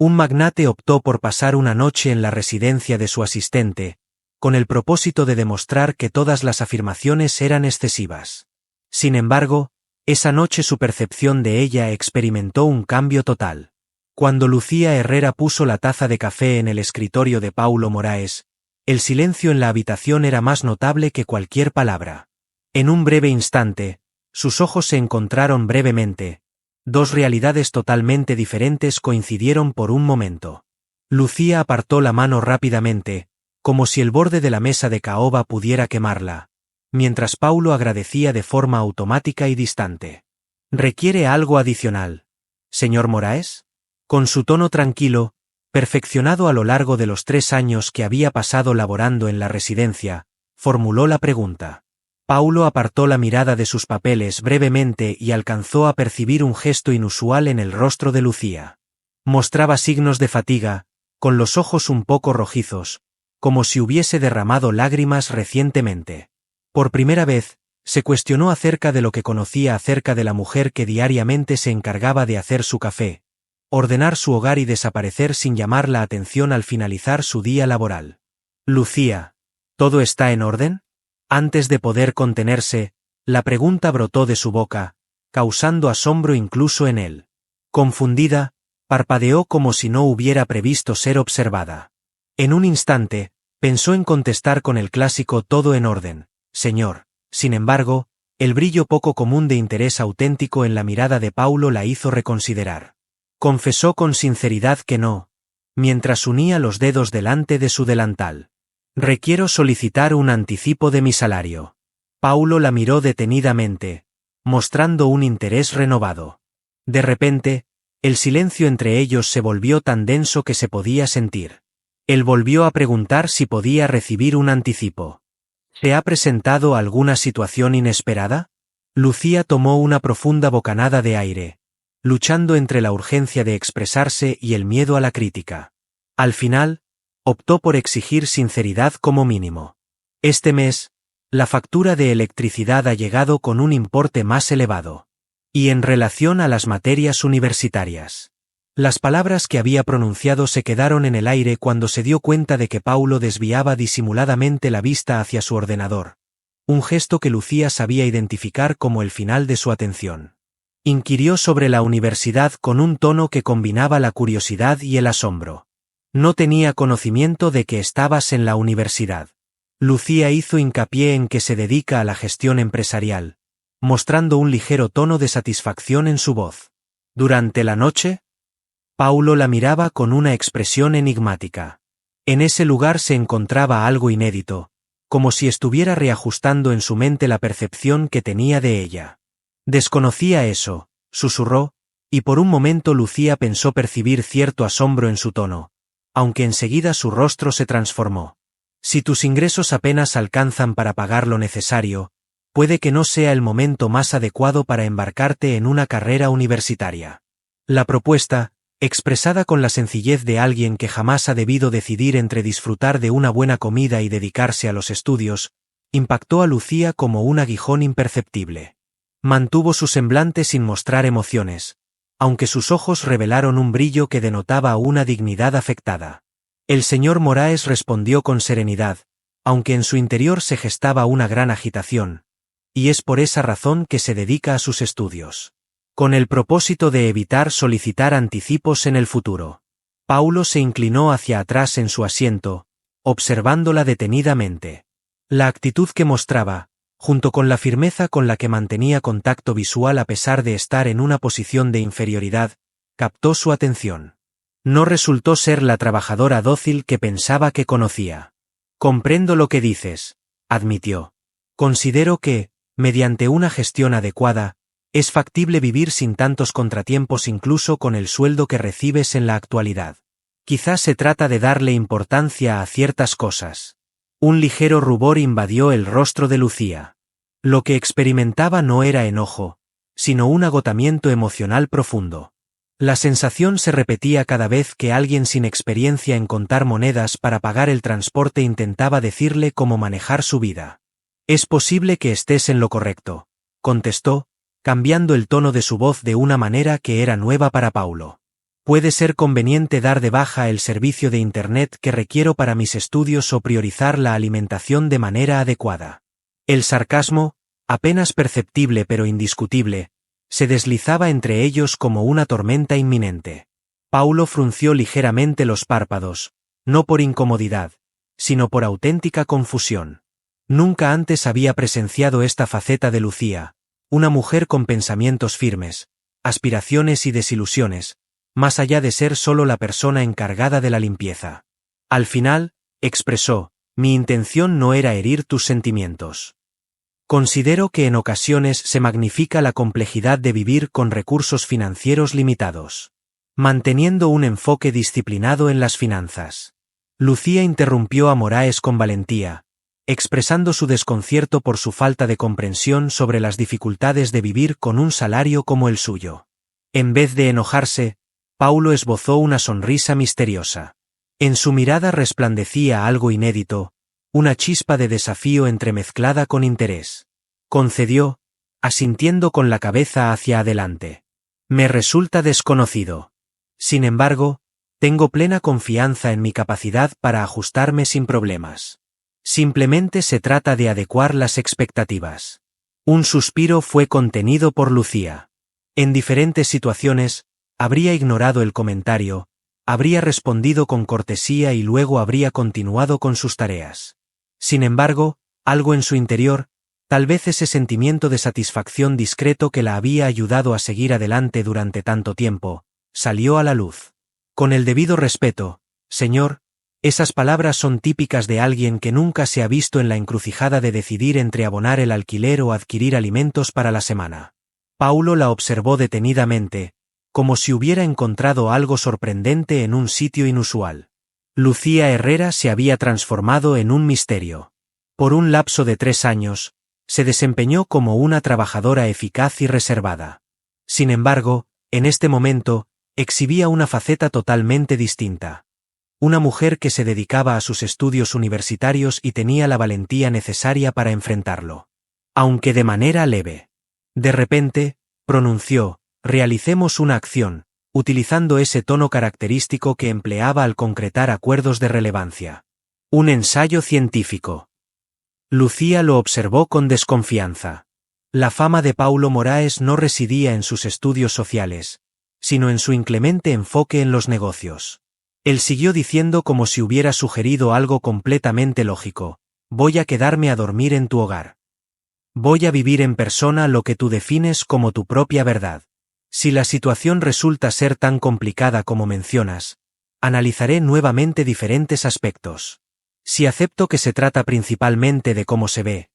Un magnate optó por pasar una noche en la residencia de su asistente, con el propósito de demostrar que todas las afirmaciones eran excesivas. Sin embargo, esa noche su percepción de ella experimentó un cambio total. Cuando Lucía Herrera puso la taza de café en el escritorio de Paulo Moraes, el silencio en la habitación era más notable que cualquier palabra. En un breve instante, sus ojos se encontraron brevemente. Dos realidades totalmente diferentes coincidieron por un momento. Lucía apartó la mano rápidamente, como si el borde de la mesa de caoba pudiera quemarla, mientras Paulo agradecía de forma automática y distante. ¿Requiere algo adicional, señor Moraes? Con su tono tranquilo, perfeccionado a lo largo de los 3 años que había pasado laborando en la residencia, formuló la pregunta. Paulo apartó la mirada de sus papeles brevemente y alcanzó a percibir un gesto inusual en el rostro de Lucía. Mostraba signos de fatiga, con los ojos un poco rojizos, como si hubiese derramado lágrimas recientemente. Por primera vez, se cuestionó acerca de lo que conocía acerca de la mujer que diariamente se encargaba de hacer su café, ordenar su hogar y desaparecer sin llamar la atención al finalizar su día laboral. Lucía, ¿todo está en orden? Antes de poder contenerse, la pregunta brotó de su boca, causando asombro incluso en él. Confundida, parpadeó como si no hubiera previsto ser observada. En un instante, pensó en contestar con el clásico todo en orden, señor. Sin embargo, el brillo poco común de interés auténtico en la mirada de Paulo la hizo reconsiderar. Confesó con sinceridad que no, mientras unía los dedos delante de su delantal. Requiero solicitar un anticipo de mi salario. Paulo la miró detenidamente, mostrando un interés renovado. De repente, el silencio entre ellos se volvió tan denso que se podía sentir. Él volvió a preguntar si podía recibir un anticipo. ¿Se ha presentado alguna situación inesperada? Lucía tomó una profunda bocanada de aire, luchando entre la urgencia de expresarse y el miedo a la crítica. Al final, optó por exigir sinceridad como mínimo. Este mes, la factura de electricidad ha llegado con un importe más elevado. Y en relación a las materias universitarias. Las palabras que había pronunciado se quedaron en el aire cuando se dio cuenta de que Paulo desviaba disimuladamente la vista hacia su ordenador. Un gesto que Lucía sabía identificar como el final de su atención. Inquirió sobre la universidad con un tono que combinaba la curiosidad y el asombro. No tenía conocimiento de que estabas en la universidad. Lucía hizo hincapié en que se dedica a la gestión empresarial, mostrando un ligero tono de satisfacción en su voz. ¿Durante la noche? Paulo la miraba con una expresión enigmática. En ese lugar se encontraba algo inédito, como si estuviera reajustando en su mente la percepción que tenía de ella. Desconocía eso, susurró, y por un momento Lucía pensó percibir cierto asombro en su tono, aunque enseguida su rostro se transformó. Si tus ingresos apenas alcanzan para pagar lo necesario, puede que no sea el momento más adecuado para embarcarte en una carrera universitaria. La propuesta, expresada con la sencillez de alguien que jamás ha debido decidir entre disfrutar de una buena comida y dedicarse a los estudios, impactó a Lucía como un aguijón imperceptible. Mantuvo su semblante sin mostrar emociones, aunque sus ojos revelaron un brillo que denotaba una dignidad afectada. El señor Moraes respondió con serenidad, aunque en su interior se gestaba una gran agitación, y es por esa razón que se dedica a sus estudios. Con el propósito de evitar solicitar anticipos en el futuro. Paulo se inclinó hacia atrás en su asiento, observándola detenidamente. La actitud que mostraba, junto con la firmeza con la que mantenía contacto visual a pesar de estar en una posición de inferioridad, captó su atención. No resultó ser la trabajadora dócil que pensaba que conocía. Comprendo lo que dices, admitió. Considero que, mediante una gestión adecuada, es factible vivir sin tantos contratiempos incluso con el sueldo que recibes en la actualidad. Quizás se trata de darle importancia a ciertas cosas. Un ligero rubor invadió el rostro de Lucía. Lo que experimentaba no era enojo, sino un agotamiento emocional profundo. La sensación se repetía cada vez que alguien sin experiencia en contar monedas para pagar el transporte intentaba decirle cómo manejar su vida. Es posible que estés en lo correcto, contestó, cambiando el tono de su voz de una manera que era nueva para Paulo. Puede ser conveniente dar de baja el servicio de Internet que requiero para mis estudios o priorizar la alimentación de manera adecuada. El sarcasmo, apenas perceptible pero indiscutible, se deslizaba entre ellos como una tormenta inminente. Paulo frunció ligeramente los párpados, no por incomodidad, sino por auténtica confusión. Nunca antes había presenciado esta faceta de Lucía, una mujer con pensamientos firmes, aspiraciones y desilusiones, más allá de ser solo la persona encargada de la limpieza. Al final, expresó, mi intención no era herir tus sentimientos. Considero que en ocasiones se magnifica la complejidad de vivir con recursos financieros limitados. Manteniendo un enfoque disciplinado en las finanzas. Lucía interrumpió a Moraes con valentía, expresando su desconcierto por su falta de comprensión sobre las dificultades de vivir con un salario como el suyo. En vez de enojarse, Paulo esbozó una sonrisa misteriosa. En su mirada resplandecía algo inédito, una chispa de desafío entremezclada con interés. Concedió, asintiendo con la cabeza hacia adelante. Me resulta desconocido. Sin embargo, tengo plena confianza en mi capacidad para ajustarme sin problemas. Simplemente se trata de adecuar las expectativas. Un suspiro fue contenido por Lucía. En diferentes situaciones, habría ignorado el comentario, habría respondido con cortesía y luego habría continuado con sus tareas. Sin embargo, algo en su interior, tal vez ese sentimiento de satisfacción discreto que la había ayudado a seguir adelante durante tanto tiempo, salió a la luz. Con el debido respeto, señor, esas palabras son típicas de alguien que nunca se ha visto en la encrucijada de decidir entre abonar el alquiler o adquirir alimentos para la semana. Paulo la observó detenidamente, como si hubiera encontrado algo sorprendente en un sitio inusual. Lucía Herrera se había transformado en un misterio. Por un lapso de 3 años, se desempeñó como una trabajadora eficaz y reservada. Sin embargo, en este momento, exhibía una faceta totalmente distinta. Una mujer que se dedicaba a sus estudios universitarios y tenía la valentía necesaria para enfrentarlo. Aunque de manera leve. De repente, pronunció, realicemos una acción, utilizando ese tono característico que empleaba al concretar acuerdos de relevancia. Un ensayo científico. Lucía lo observó con desconfianza. La fama de Paulo Moraes no residía en sus estudios sociales, sino en su inclemente enfoque en los negocios. Él siguió diciendo como si hubiera sugerido algo completamente lógico, voy a quedarme a dormir en tu hogar. Voy a vivir en persona lo que tú defines como tu propia verdad. Si la situación resulta ser tan complicada como mencionas, analizaré nuevamente diferentes aspectos. Si acepto que se trata principalmente de cómo se ve,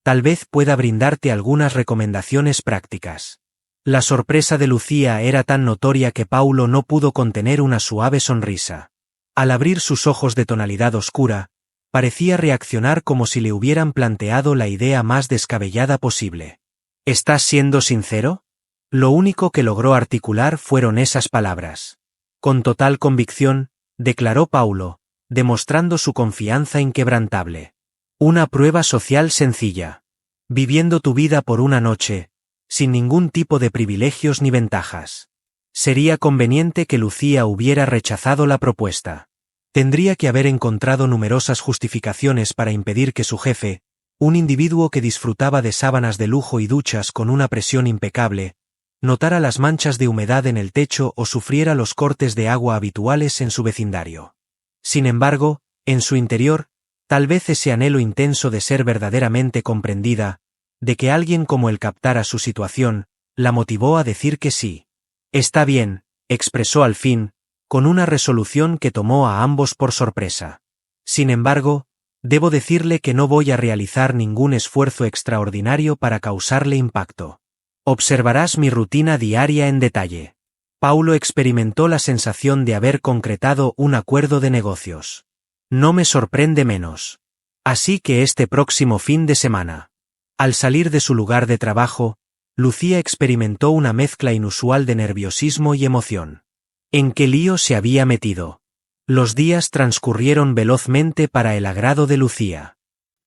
tal vez pueda brindarte algunas recomendaciones prácticas. La sorpresa de Lucía era tan notoria que Paulo no pudo contener una suave sonrisa. Al abrir sus ojos de tonalidad oscura, parecía reaccionar como si le hubieran planteado la idea más descabellada posible. ¿Estás siendo sincero? Lo único que logró articular fueron esas palabras. Con total convicción, declaró Paulo, demostrando su confianza inquebrantable. Una prueba social sencilla. Viviendo tu vida por una noche, sin ningún tipo de privilegios ni ventajas. Sería conveniente que Lucía hubiera rechazado la propuesta. Tendría que haber encontrado numerosas justificaciones para impedir que su jefe, un individuo que disfrutaba de sábanas de lujo y duchas con una presión impecable, notara las manchas de humedad en el techo o sufriera los cortes de agua habituales en su vecindario. Sin embargo, en su interior, tal vez ese anhelo intenso de ser verdaderamente comprendida, de que alguien como él captara su situación, la motivó a decir que sí. Está bien, expresó al fin, con una resolución que tomó a ambos por sorpresa. Sin embargo, debo decirle que no voy a realizar ningún esfuerzo extraordinario para causarle impacto. Observarás mi rutina diaria en detalle. Paulo experimentó la sensación de haber concretado un acuerdo de negocios. No me sorprende menos. Así que este próximo fin de semana. Al salir de su lugar de trabajo, Lucía experimentó una mezcla inusual de nerviosismo y emoción. ¿En qué lío se había metido? Los días transcurrieron velozmente para el agrado de Lucía.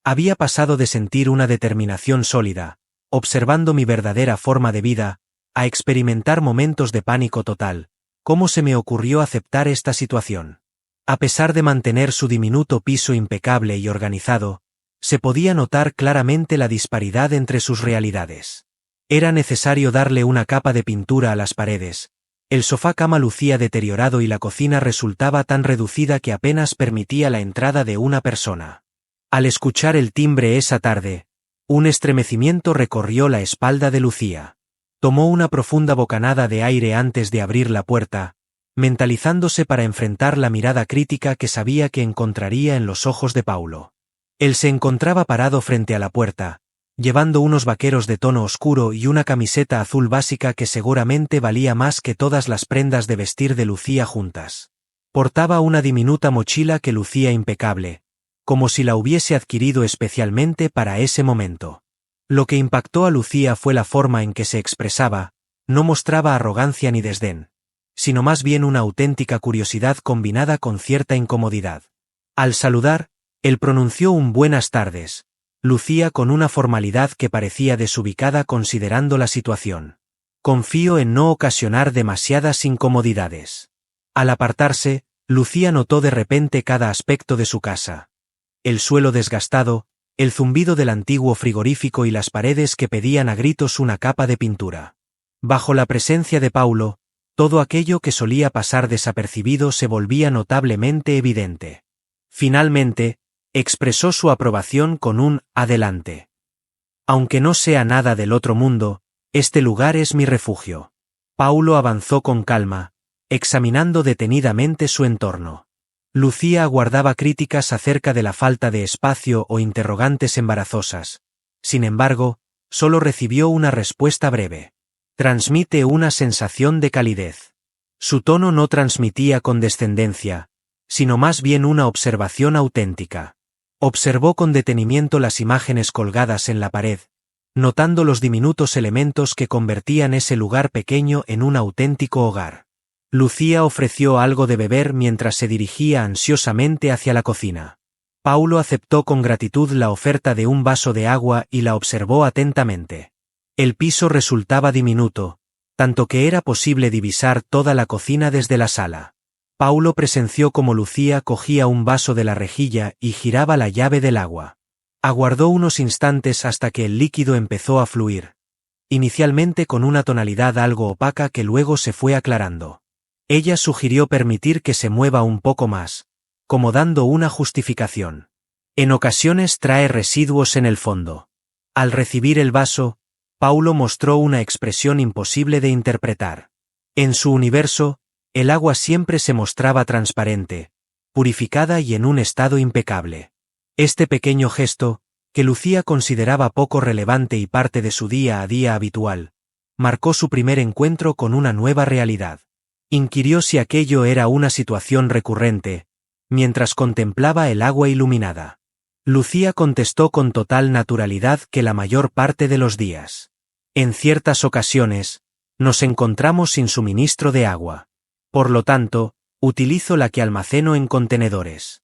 Había pasado de sentir una determinación sólida, observando mi verdadera forma de vida, a experimentar momentos de pánico total, ¿Cómo se me ocurrió aceptar esta situación? A pesar de mantener su diminuto piso impecable y organizado, se podía notar claramente la disparidad entre sus realidades. Era necesario darle una capa de pintura a las paredes. El sofá-cama lucía deteriorado y la cocina resultaba tan reducida que apenas permitía la entrada de una persona. Al escuchar el timbre esa tarde, un estremecimiento recorrió la espalda de Lucía. Tomó una profunda bocanada de aire antes de abrir la puerta, mentalizándose para enfrentar la mirada crítica que sabía que encontraría en los ojos de Paulo. Él se encontraba parado frente a la puerta, llevando unos vaqueros de tono oscuro y una camiseta azul básica que seguramente valía más que todas las prendas de vestir de Lucía juntas. Portaba una diminuta mochila que lucía impecable, como si la hubiese adquirido especialmente para ese momento. Lo que impactó a Lucía fue la forma en que se expresaba. No mostraba arrogancia ni desdén, sino más bien una auténtica curiosidad combinada con cierta incomodidad. Al saludar, él pronunció un buenas tardes, Lucía con una formalidad que parecía desubicada considerando la situación. Confío en no ocasionar demasiadas incomodidades. Al apartarse, Lucía notó de repente cada aspecto de su casa. El suelo desgastado, el zumbido del antiguo frigorífico y las paredes que pedían a gritos una capa de pintura. Bajo la presencia de Paulo, todo aquello que solía pasar desapercibido se volvía notablemente evidente. Finalmente, expresó su aprobación con un «adelante». Aunque no sea nada del otro mundo, este lugar es mi refugio. Paulo avanzó con calma, examinando detenidamente su entorno. Lucía aguardaba críticas acerca de la falta de espacio o interrogantes embarazosas. Sin embargo, solo recibió una respuesta breve. Transmite una sensación de calidez. Su tono no transmitía condescendencia, sino más bien una observación auténtica. Observó con detenimiento las imágenes colgadas en la pared, notando los diminutos elementos que convertían ese lugar pequeño en un auténtico hogar. Lucía ofreció algo de beber mientras se dirigía ansiosamente hacia la cocina. Paulo aceptó con gratitud la oferta de un vaso de agua y la observó atentamente. El piso resultaba diminuto, tanto que era posible divisar toda la cocina desde la sala. Paulo presenció cómo Lucía cogía un vaso de la rejilla y giraba la llave del agua. Aguardó unos instantes hasta que el líquido empezó a fluir, inicialmente con una tonalidad algo opaca que luego se fue aclarando. Ella sugirió permitir que se mueva un poco más, como dando una justificación. En ocasiones trae residuos en el fondo. Al recibir el vaso, Paulo mostró una expresión imposible de interpretar. En su universo, el agua siempre se mostraba transparente, purificada y en un estado impecable. Este pequeño gesto, que Lucía consideraba poco relevante y parte de su día a día habitual, marcó su primer encuentro con una nueva realidad. Inquirió si aquello era una situación recurrente, mientras contemplaba el agua iluminada. Lucía contestó con total naturalidad que la mayor parte de los días. En ciertas ocasiones, nos encontramos sin suministro de agua. Por lo tanto, utilizo la que almaceno en contenedores.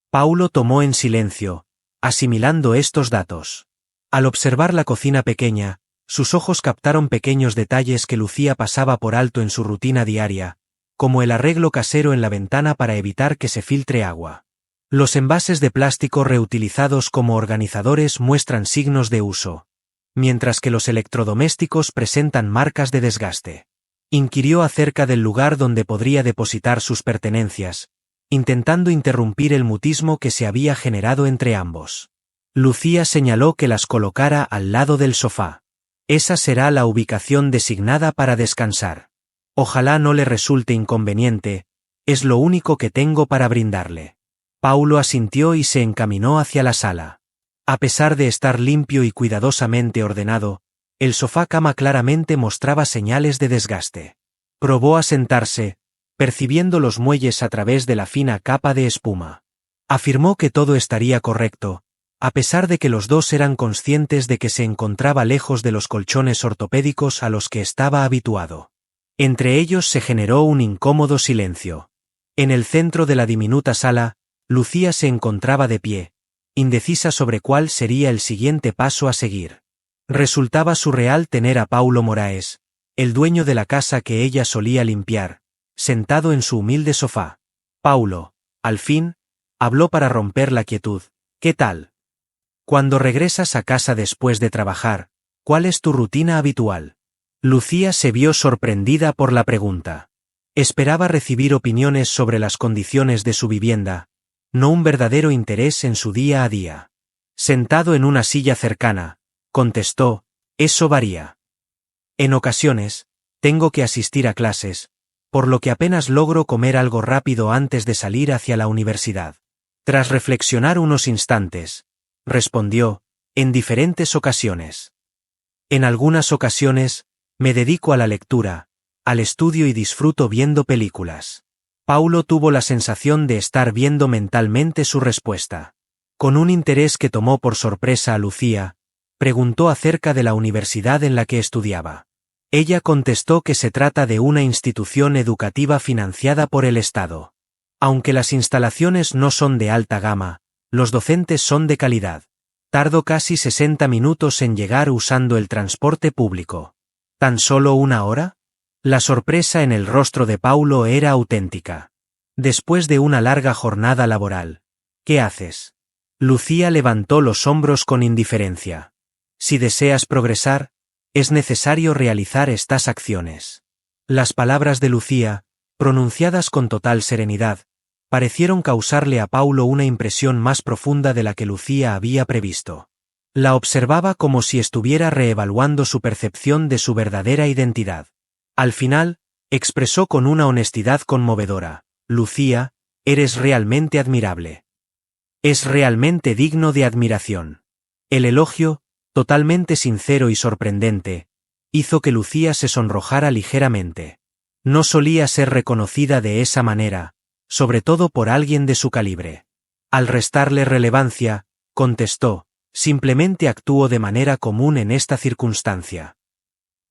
Paulo tomó en silencio, asimilando estos datos. Al observar la cocina pequeña, sus ojos captaron pequeños detalles que Lucía pasaba por alto en su rutina diaria, como el arreglo casero en la ventana para evitar que se filtre agua. Los envases de plástico reutilizados como organizadores muestran signos de uso, mientras que los electrodomésticos presentan marcas de desgaste. Inquirió acerca del lugar donde podría depositar sus pertenencias, intentando interrumpir el mutismo que se había generado entre ambos. Lucía señaló que las colocara al lado del sofá. Esa será la ubicación designada para descansar. Ojalá no le resulte inconveniente, es lo único que tengo para brindarle. Paulo asintió y se encaminó hacia la sala. A pesar de estar limpio y cuidadosamente ordenado, el sofá-cama claramente mostraba señales de desgaste. Probó a sentarse, percibiendo los muelles a través de la fina capa de espuma. Afirmó que todo estaría correcto, a pesar de que los dos eran conscientes de que se encontraba lejos de los colchones ortopédicos a los que estaba habituado. Entre ellos se generó un incómodo silencio. En el centro de la diminuta sala, Lucía se encontraba de pie, indecisa sobre cuál sería el siguiente paso a seguir. Resultaba surreal tener a Paulo Moraes, el dueño de la casa que ella solía limpiar, sentado en su humilde sofá. Paulo, al fin, habló para romper la quietud. ¿Qué tal? Cuando regresas a casa después de trabajar, ¿cuál es tu rutina habitual? Lucía se vio sorprendida por la pregunta. Esperaba recibir opiniones sobre las condiciones de su vivienda, no un verdadero interés en su día a día. Sentado en una silla cercana, contestó, eso varía. En ocasiones, tengo que asistir a clases, por lo que apenas logro comer algo rápido antes de salir hacia la universidad. Tras reflexionar unos instantes, respondió, en diferentes ocasiones. En algunas ocasiones, me dedico a la lectura, al estudio y disfruto viendo películas. Paulo tuvo la sensación de estar viendo mentalmente su respuesta. Con un interés que tomó por sorpresa a Lucía, preguntó acerca de la universidad en la que estudiaba. Ella contestó que se trata de una institución educativa financiada por el Estado. Aunque las instalaciones no son de alta gama, los docentes son de calidad. Tardó casi 60 minutos en llegar usando el transporte público. ¿Tan solo una hora? La sorpresa en el rostro de Paulo era auténtica. Después de una larga jornada laboral, ¿qué haces? Lucía levantó los hombros con indiferencia. Si deseas progresar, es necesario realizar estas acciones. Las palabras de Lucía, pronunciadas con total serenidad, parecieron causarle a Paulo una impresión más profunda de la que Lucía había previsto. La observaba como si estuviera reevaluando su percepción de su verdadera identidad. Al final, expresó con una honestidad conmovedora, Lucía, eres realmente admirable. Es realmente digno de admiración. El elogio, totalmente sincero y sorprendente, hizo que Lucía se sonrojara ligeramente. No solía ser reconocida de esa manera, sobre todo por alguien de su calibre. Al restarle relevancia, contestó, simplemente actúo de manera común en esta circunstancia.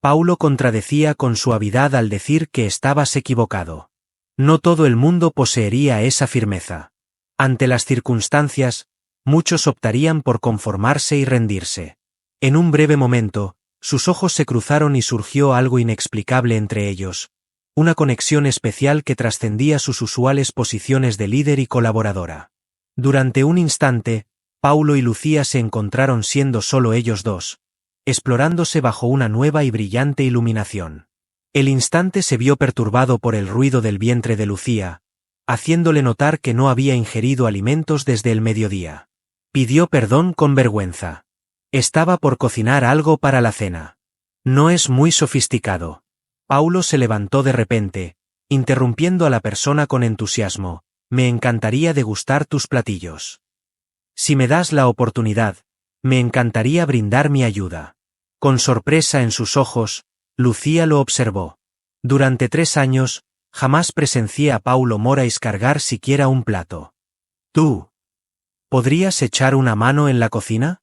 Paulo contradecía con suavidad al decir que estabas equivocado. No todo el mundo poseería esa firmeza. Ante las circunstancias, muchos optarían por conformarse y rendirse. En un breve momento, sus ojos se cruzaron y surgió algo inexplicable entre ellos, una conexión especial que trascendía sus usuales posiciones de líder y colaboradora. Durante un instante, Paulo y Lucía se encontraron siendo solo ellos dos, explorándose bajo una nueva y brillante iluminación. El instante se vio perturbado por el ruido del vientre de Lucía, haciéndole notar que no había ingerido alimentos desde el mediodía. Pidió perdón con vergüenza. Estaba por cocinar algo para la cena. No es muy sofisticado. Paulo se levantó de repente, interrumpiendo a la persona con entusiasmo. Me encantaría degustar tus platillos. Si me das la oportunidad, me encantaría brindar mi ayuda. Con sorpresa en sus ojos, Lucía lo observó. Durante 3 años, jamás presencié a Paulo Morais cargar siquiera un plato. ¿Tú podrías echar una mano en la cocina?,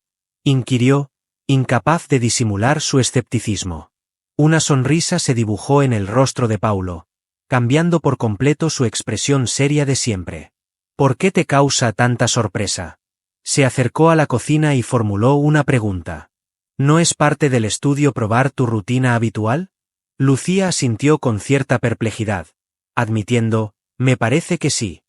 inquirió, incapaz de disimular su escepticismo. Una sonrisa se dibujó en el rostro de Paulo, cambiando por completo su expresión seria de siempre. ¿Por qué te causa tanta sorpresa? Se acercó a la cocina y formuló una pregunta. ¿No es parte del estudio probar tu rutina habitual? Lucía asintió con cierta perplejidad, admitiendo, me parece que sí.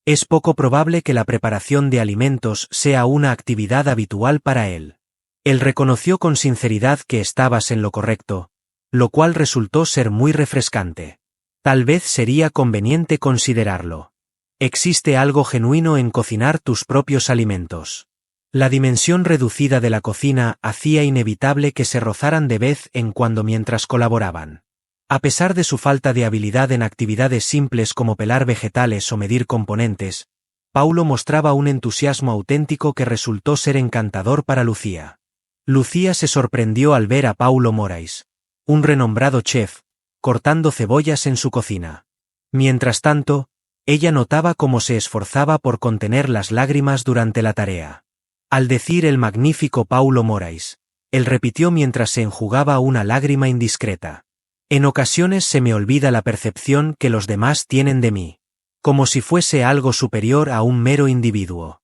Es poco probable que la preparación de alimentos sea una actividad habitual para él. Él reconoció con sinceridad que estabas en lo correcto, lo cual resultó ser muy refrescante. Tal vez sería conveniente considerarlo. Existe algo genuino en cocinar tus propios alimentos. La dimensión reducida de la cocina hacía inevitable que se rozaran de vez en cuando mientras colaboraban. A pesar de su falta de habilidad en actividades simples como pelar vegetales o medir componentes, Paulo mostraba un entusiasmo auténtico que resultó ser encantador para Lucía. Lucía se sorprendió al ver a Paulo Morais, un renombrado chef, cortando cebollas en su cocina. Mientras tanto, ella notaba cómo se esforzaba por contener las lágrimas durante la tarea. Al decir el magnífico Paulo Morais, él repitió mientras se enjugaba una lágrima indiscreta. En ocasiones se me olvida la percepción que los demás tienen de mí, como si fuese algo superior a un mero individuo.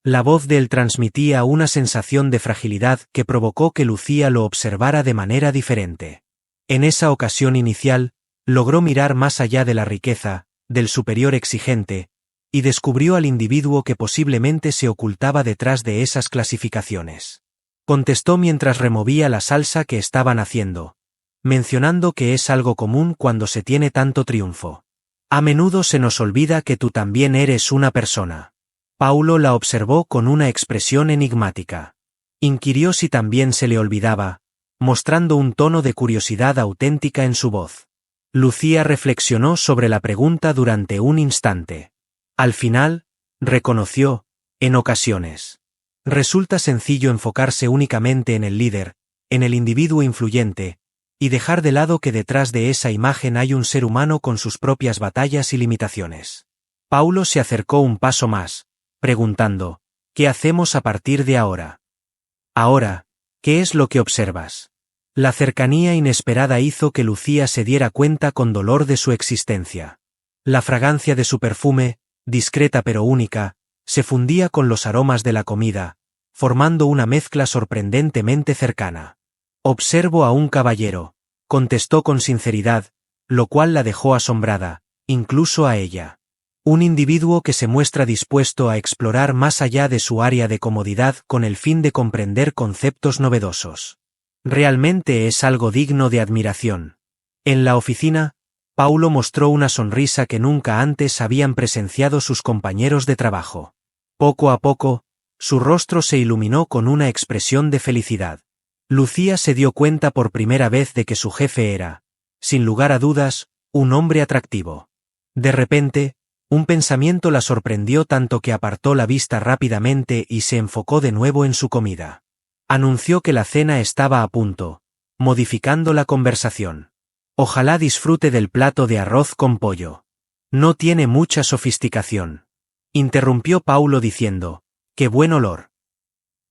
La voz de él transmitía una sensación de fragilidad que provocó que Lucía lo observara de manera diferente. En esa ocasión inicial, Logró mirar más allá de la riqueza, del superior exigente, y descubrió al individuo que posiblemente se ocultaba detrás de esas clasificaciones. Contestó mientras removía la salsa que estaban haciendo, mencionando que es algo común cuando se tiene tanto triunfo. A menudo se nos olvida que tú también eres una persona. Paulo la observó con una expresión enigmática. Inquirió si también se le olvidaba, mostrando un tono de curiosidad auténtica en su voz. Lucía reflexionó sobre la pregunta durante un instante. Al final, reconoció, en ocasiones. Resulta sencillo enfocarse únicamente en el líder, en el individuo influyente, y dejar de lado que detrás de esa imagen hay un ser humano con sus propias batallas y limitaciones. Paulo se acercó un paso más, preguntando, ¿qué hacemos a partir de ahora? Ahora, ¿qué es lo que observas? La cercanía inesperada hizo que Lucía se diera cuenta con dolor de su existencia. La fragancia de su perfume, discreta pero única, se fundía con los aromas de la comida, formando una mezcla sorprendentemente cercana. Observo a un caballero, contestó con sinceridad, lo cual la dejó asombrada, incluso a ella. Un individuo que se muestra dispuesto a explorar más allá de su área de comodidad con el fin de comprender conceptos novedosos. Realmente es algo digno de admiración. En la oficina, Paulo mostró una sonrisa que nunca antes habían presenciado sus compañeros de trabajo. Poco a poco, su rostro se iluminó con una expresión de felicidad. Lucía se dio cuenta por primera vez de que su jefe era, sin lugar a dudas, un hombre atractivo. De repente, un pensamiento la sorprendió tanto que apartó la vista rápidamente y se enfocó de nuevo en su comida. Anunció que la cena estaba a punto, modificando la conversación. Ojalá disfrute del plato de arroz con pollo. No tiene mucha sofisticación. Interrumpió Paulo diciendo, ¡qué buen olor!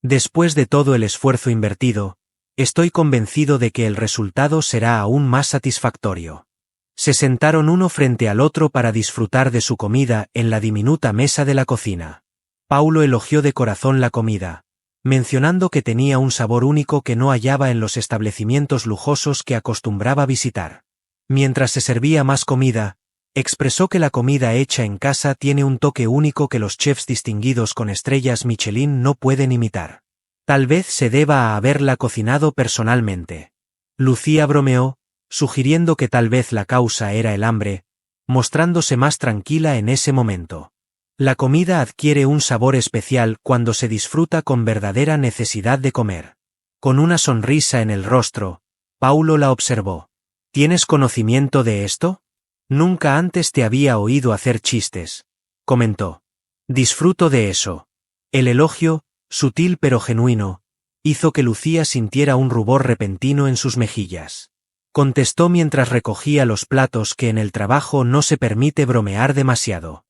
Después de todo el esfuerzo invertido, estoy convencido de que el resultado será aún más satisfactorio. Se sentaron uno frente al otro para disfrutar de su comida en la diminuta mesa de la cocina. Paulo elogió de corazón la comida, mencionando que tenía un sabor único que no hallaba en los establecimientos lujosos que acostumbraba visitar. Mientras se servía más comida, expresó que la comida hecha en casa tiene un toque único que los chefs distinguidos con estrellas Michelin no pueden imitar. Tal vez se deba a haberla cocinado personalmente. Lucía bromeó, sugiriendo que tal vez la causa era el hambre, mostrándose más tranquila en ese momento. La comida adquiere un sabor especial cuando se disfruta con verdadera necesidad de comer. Con una sonrisa en el rostro, Paulo la observó. ¿Tienes conocimiento de esto? Nunca antes te había oído hacer chistes, comentó. Disfruto de eso. El elogio, sutil pero genuino, hizo que Lucía sintiera un rubor repentino en sus mejillas. Contestó mientras recogía los platos que en el trabajo no se permite bromear demasiado.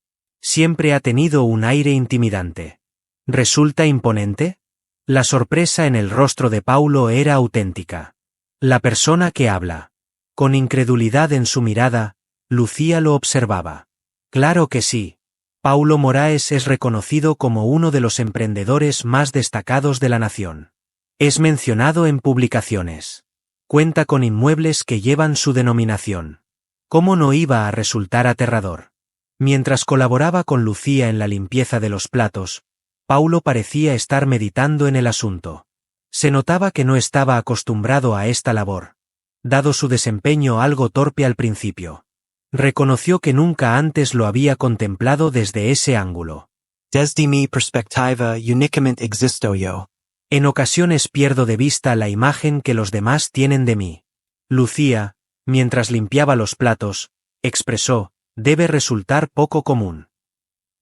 Siempre ha tenido un aire intimidante. ¿Resulta imponente? La sorpresa en el rostro de Paulo era auténtica. La persona que habla. Con incredulidad en su mirada, Lucía lo observaba. Claro que sí. Paulo Moraes es reconocido como uno de los emprendedores más destacados de la nación. Es mencionado en publicaciones. Cuenta con inmuebles que llevan su denominación. ¿Cómo no iba a resultar aterrador? Mientras colaboraba con Lucía en la limpieza de los platos, Paulo parecía estar meditando en el asunto. Se notaba que no estaba acostumbrado a esta labor, dado su desempeño algo torpe al principio. Reconoció que nunca antes lo había contemplado desde ese ángulo. Desde mi perspectiva únicamente existo yo. En ocasiones pierdo de vista la imagen que los demás tienen de mí. Lucía, mientras limpiaba los platos, expresó, debe resultar poco común.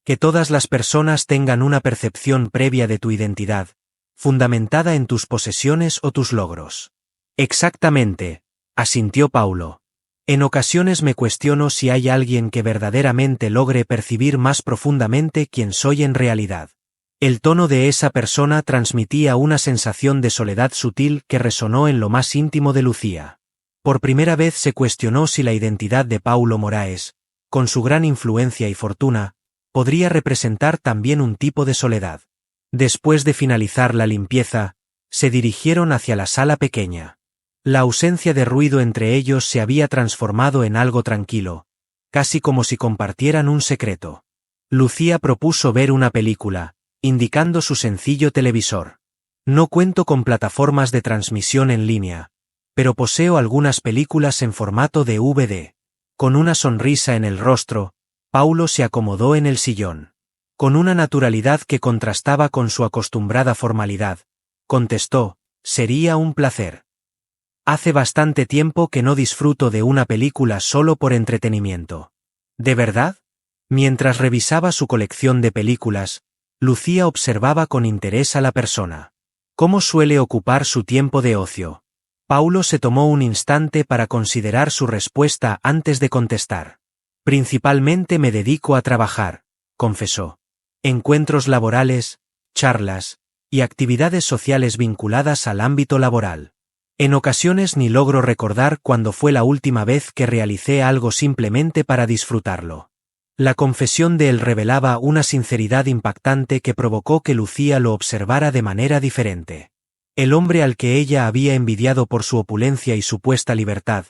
Que todas las personas tengan una percepción previa de tu identidad, fundamentada en tus posesiones o tus logros. Exactamente, asintió Paulo. En ocasiones me cuestiono si hay alguien que verdaderamente logre percibir más profundamente quién soy en realidad. El tono de esa persona transmitía una sensación de soledad sutil que resonó en lo más íntimo de Lucía. Por primera vez se cuestionó si la identidad de Paulo Moraes, con su gran influencia y fortuna, podría representar también un tipo de soledad. Después de finalizar la limpieza, se dirigieron hacia la sala pequeña. La ausencia de ruido entre ellos se había transformado en algo tranquilo, casi como si compartieran un secreto. Lucía propuso ver una película, indicando su sencillo televisor. No cuento con plataformas de transmisión en línea, pero poseo algunas películas en formato de DVD. Con una sonrisa en el rostro, Paulo se acomodó en el sillón. Con una naturalidad que contrastaba con su acostumbrada formalidad, contestó: «Sería un placer. Hace bastante tiempo que no disfruto de una película solo por entretenimiento». ¿De verdad? Mientras revisaba su colección de películas, Lucía observaba con interés a la persona. ¿Cómo suele ocupar su tiempo de ocio? Paulo se tomó un instante para considerar su respuesta antes de contestar. «Principalmente me dedico a trabajar», confesó. «Encuentros laborales, charlas y actividades sociales vinculadas al ámbito laboral. En ocasiones ni logro recordar cuándo fue la última vez que realicé algo simplemente para disfrutarlo». La confesión de él revelaba una sinceridad impactante que provocó que Lucía lo observara de manera diferente. El hombre al que ella había envidiado por su opulencia y supuesta libertad,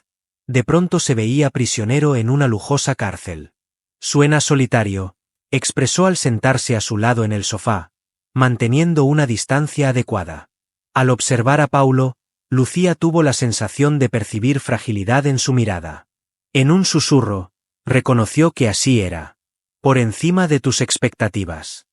de pronto se veía prisionero en una lujosa cárcel. «Suena solitario», expresó al sentarse a su lado en el sofá, manteniendo una distancia adecuada. Al observar a Paulo, Lucía tuvo la sensación de percibir fragilidad en su mirada. En un susurro, reconoció que así era. «Por encima de tus expectativas».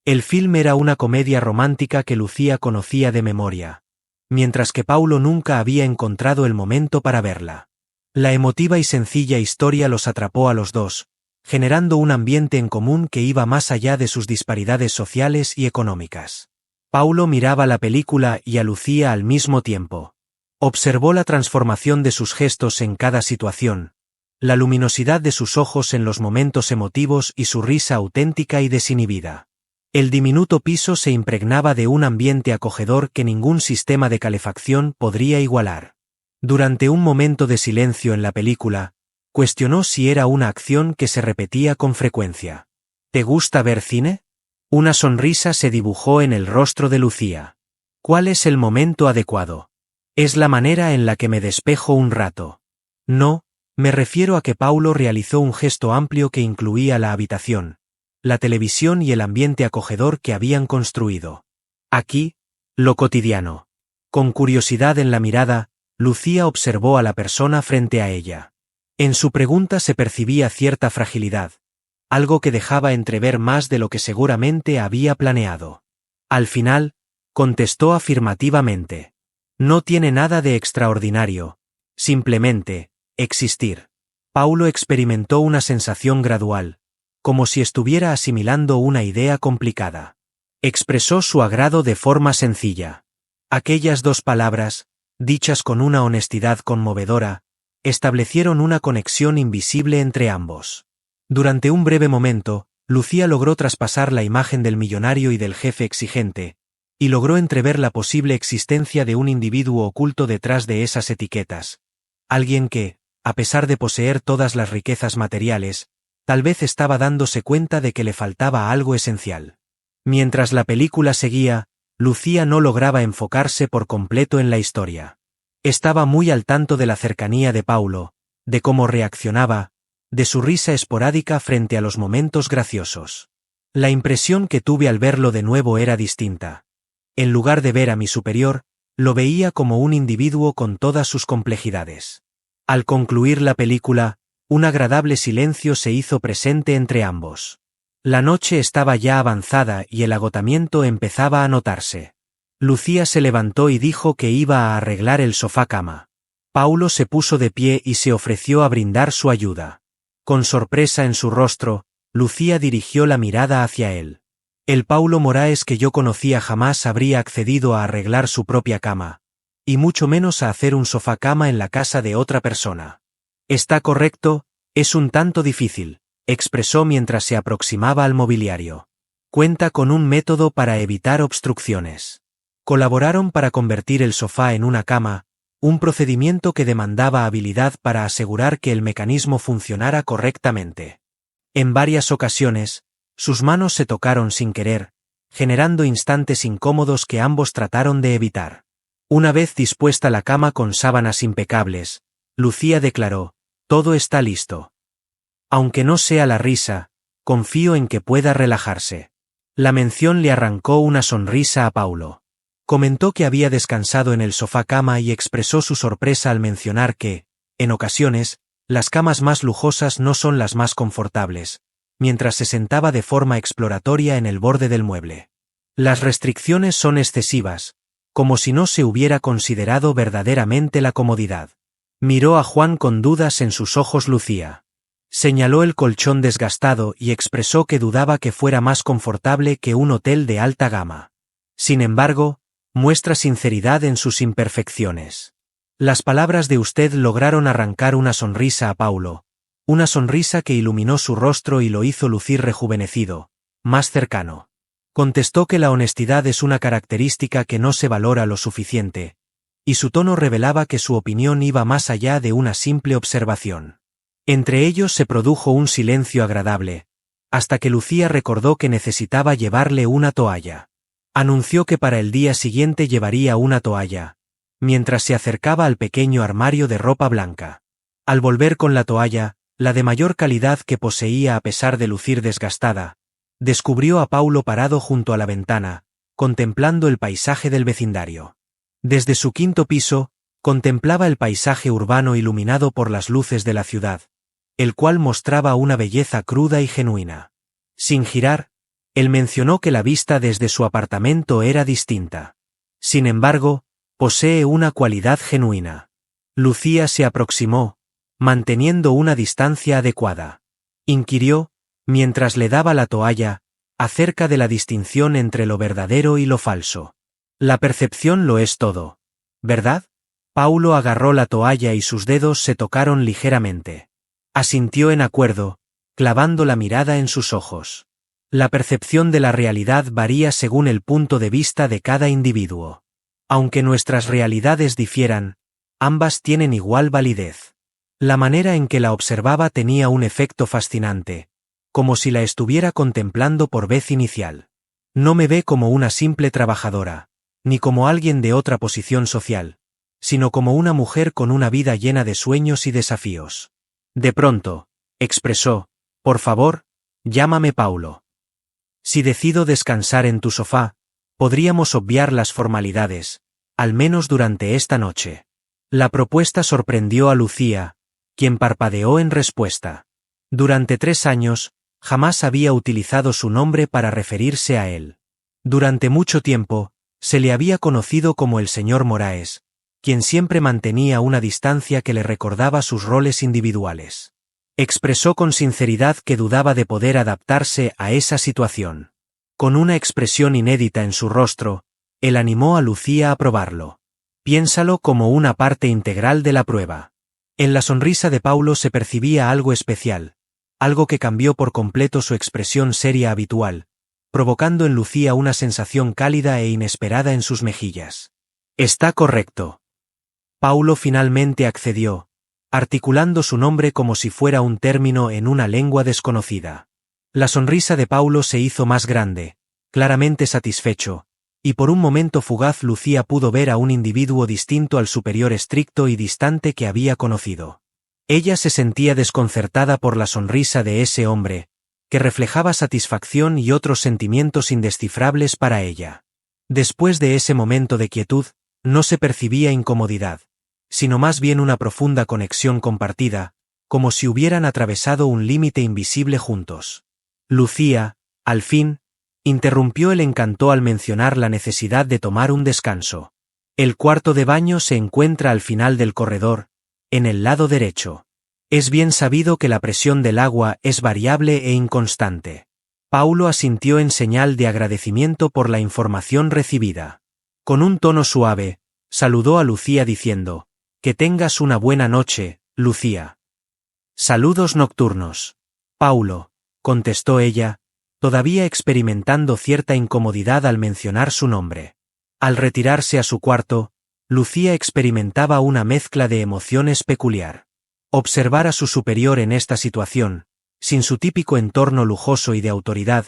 El film era una comedia romántica que Lucía conocía de memoria, mientras que Paulo nunca había encontrado el momento para verla. La emotiva y sencilla historia los atrapó a los dos, generando un ambiente en común que iba más allá de sus disparidades sociales y económicas. Paulo miraba la película y a Lucía al mismo tiempo. Observó la transformación de sus gestos en cada situación, la luminosidad de sus ojos en los momentos emotivos y su risa auténtica y desinhibida. El diminuto piso se impregnaba de un ambiente acogedor que ningún sistema de calefacción podría igualar. Durante un momento de silencio en la película, cuestionó si era una acción que se repetía con frecuencia. «¿Te gusta ver cine?». Una sonrisa se dibujó en el rostro de Lucía. «¿Cuál es el momento adecuado? Es la manera en la que me despejo un rato». «No, me refiero a que Paulo realizó un gesto amplio que incluía la habitación, la televisión y el ambiente acogedor que habían construido. Aquí, lo cotidiano». Con curiosidad en la mirada, Lucía observó a la persona frente a ella. En su pregunta se percibía cierta fragilidad, algo que dejaba entrever más de lo que seguramente había planeado. Al final, contestó afirmativamente. «No tiene nada de extraordinario, simplemente, existir». Paulo experimentó una sensación gradual, como si estuviera asimilando una idea complicada. Expresó su agrado de forma sencilla. Aquellas dos palabras, dichas con una honestidad conmovedora, establecieron una conexión invisible entre ambos. Durante un breve momento, Lucía logró traspasar la imagen del millonario y del jefe exigente, y logró entrever la posible existencia de un individuo oculto detrás de esas etiquetas. Alguien que, a pesar de poseer todas las riquezas materiales, tal vez estaba dándose cuenta de que le faltaba algo esencial. Mientras la película seguía, Lucía no lograba enfocarse por completo en la historia. Estaba muy al tanto de la cercanía de Paulo, de cómo reaccionaba, de su risa esporádica frente a los momentos graciosos. La impresión que tuve al verlo de nuevo era distinta. En lugar de ver a mi superior, lo veía como un individuo con todas sus complejidades. Al concluir la película, un agradable silencio se hizo presente entre ambos. La noche estaba ya avanzada y el agotamiento empezaba a notarse. Lucía se levantó y dijo que iba a arreglar el sofá-cama. Paulo se puso de pie y se ofreció a brindar su ayuda. Con sorpresa en su rostro, Lucía dirigió la mirada hacia él. El Paulo Moraes que yo conocía jamás habría accedido a arreglar su propia cama, y mucho menos a hacer un sofá-cama en la casa de otra persona. «Está correcto, es un tanto difícil», expresó mientras se aproximaba al mobiliario. «Cuenta con un método para evitar obstrucciones». Colaboraron para convertir el sofá en una cama, un procedimiento que demandaba habilidad para asegurar que el mecanismo funcionara correctamente. En varias ocasiones, sus manos se tocaron sin querer, generando instantes incómodos que ambos trataron de evitar. Una vez dispuesta la cama con sábanas impecables, Lucía declaró: «Todo está listo. Aunque no sea la risa, confío en que pueda relajarse». La mención le arrancó una sonrisa a Paulo. Comentó que había descansado en el sofá cama y expresó su sorpresa al mencionar que, en ocasiones, las camas más lujosas no son las más confortables, mientras se sentaba de forma exploratoria en el borde del mueble. Las restricciones son excesivas, como si no se hubiera considerado verdaderamente la comodidad. Miró a Juan con dudas en sus ojos. Lucía señaló el colchón desgastado y expresó que dudaba que fuera más confortable que un hotel de alta gama. Sin embargo, muestra sinceridad en sus imperfecciones. Las palabras de usted lograron arrancar una sonrisa a Paulo, una sonrisa que iluminó su rostro y lo hizo lucir rejuvenecido, más cercano. Contestó que la honestidad es una característica que no se valora lo suficiente, y su tono revelaba que su opinión iba más allá de una simple observación. Entre ellos se produjo un silencio agradable, hasta que Lucía recordó que necesitaba llevarle una toalla. Anunció que para el día siguiente llevaría una toalla, mientras se acercaba al pequeño armario de ropa blanca. Al volver con la toalla, la de mayor calidad que poseía a pesar de lucir desgastada, descubrió a Paulo parado junto a la ventana, contemplando el paisaje del vecindario. Desde su quinto piso, contemplaba el paisaje urbano iluminado por las luces de la ciudad, el cual mostraba una belleza cruda y genuina. Sin girar, él mencionó que la vista desde su apartamento era distinta. Sin embargo, posee una cualidad genuina. Lucía se aproximó, manteniendo una distancia adecuada. Inquirió, mientras le daba la toalla, acerca de la distinción entre lo verdadero y lo falso. La percepción lo es todo, ¿verdad? Paulo agarró la toalla y sus dedos se tocaron ligeramente. Asintió en acuerdo, clavando la mirada en sus ojos. La percepción de la realidad varía según el punto de vista de cada individuo. Aunque nuestras realidades difieran, ambas tienen igual validez. La manera en que la observaba tenía un efecto fascinante, como si la estuviera contemplando por vez inicial. No me ve como una simple trabajadora, ni como alguien de otra posición social, sino como una mujer con una vida llena de sueños y desafíos. De pronto, expresó: «Por favor, llámame Paulo. Si decido descansar en tu sofá, podríamos obviar las formalidades, al menos durante esta noche». La propuesta sorprendió a Lucía, quien parpadeó en respuesta. Durante 3 años, jamás había utilizado su nombre para referirse a él. Durante mucho tiempo, se le había conocido como el señor Moraes, quien siempre mantenía una distancia que le recordaba sus roles individuales. Expresó con sinceridad que dudaba de poder adaptarse a esa situación. Con una expresión inédita en su rostro, él animó a Lucía a probarlo. «Piénsalo como una parte integral de la prueba». En la sonrisa de Paulo se percibía algo especial, algo que cambió por completo su expresión seria habitual, provocando en Lucía una sensación cálida e inesperada en sus mejillas. «Está correcto». Paulo finalmente accedió, articulando su nombre como si fuera un término en una lengua desconocida. La sonrisa de Paulo se hizo más grande, claramente satisfecho, y por un momento fugaz Lucía pudo ver a un individuo distinto al superior estricto y distante que había conocido. Ella se sentía desconcertada por la sonrisa de ese hombre, que reflejaba satisfacción y otros sentimientos indescifrables para ella. Después de ese momento de quietud, no se percibía incomodidad, sino más bien una profunda conexión compartida, como si hubieran atravesado un límite invisible juntos. Lucía, al fin, interrumpió el encanto al mencionar la necesidad de tomar un descanso. «El cuarto de baño se encuentra al final del corredor, en el lado derecho. Es bien sabido que la presión del agua es variable e inconstante». Paulo asintió en señal de agradecimiento por la información recibida. Con un tono suave, saludó a Lucía diciendo: «Que tengas una buena noche, Lucía». «Saludos nocturnos, Paulo», contestó ella, todavía experimentando cierta incomodidad al mencionar su nombre. Al retirarse a su cuarto, Lucía experimentaba una mezcla de emociones peculiar. Observar a su superior en esta situación, sin su típico entorno lujoso y de autoridad,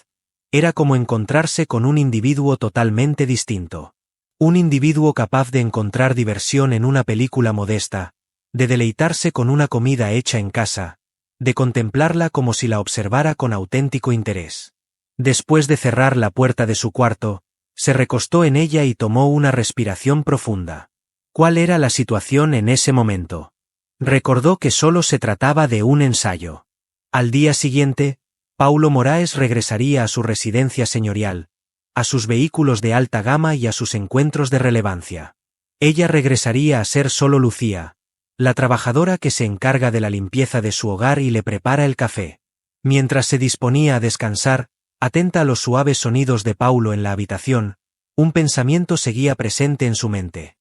era como encontrarse con un individuo totalmente distinto. Un individuo capaz de encontrar diversión en una película modesta, de deleitarse con una comida hecha en casa, de contemplarla como si la observara con auténtico interés. Después de cerrar la puerta de su cuarto, se recostó en ella y tomó una respiración profunda. ¿Cuál era la situación en ese momento? Recordó que solo se trataba de un ensayo. Al día siguiente, Paulo Moraes regresaría a su residencia señorial, a sus vehículos de alta gama y a sus encuentros de relevancia. Ella regresaría a ser solo Lucía, la trabajadora que se encarga de la limpieza de su hogar y le prepara el café. Mientras se disponía a descansar, atenta a los suaves sonidos de Paulo en la habitación, un pensamiento seguía presente en su mente.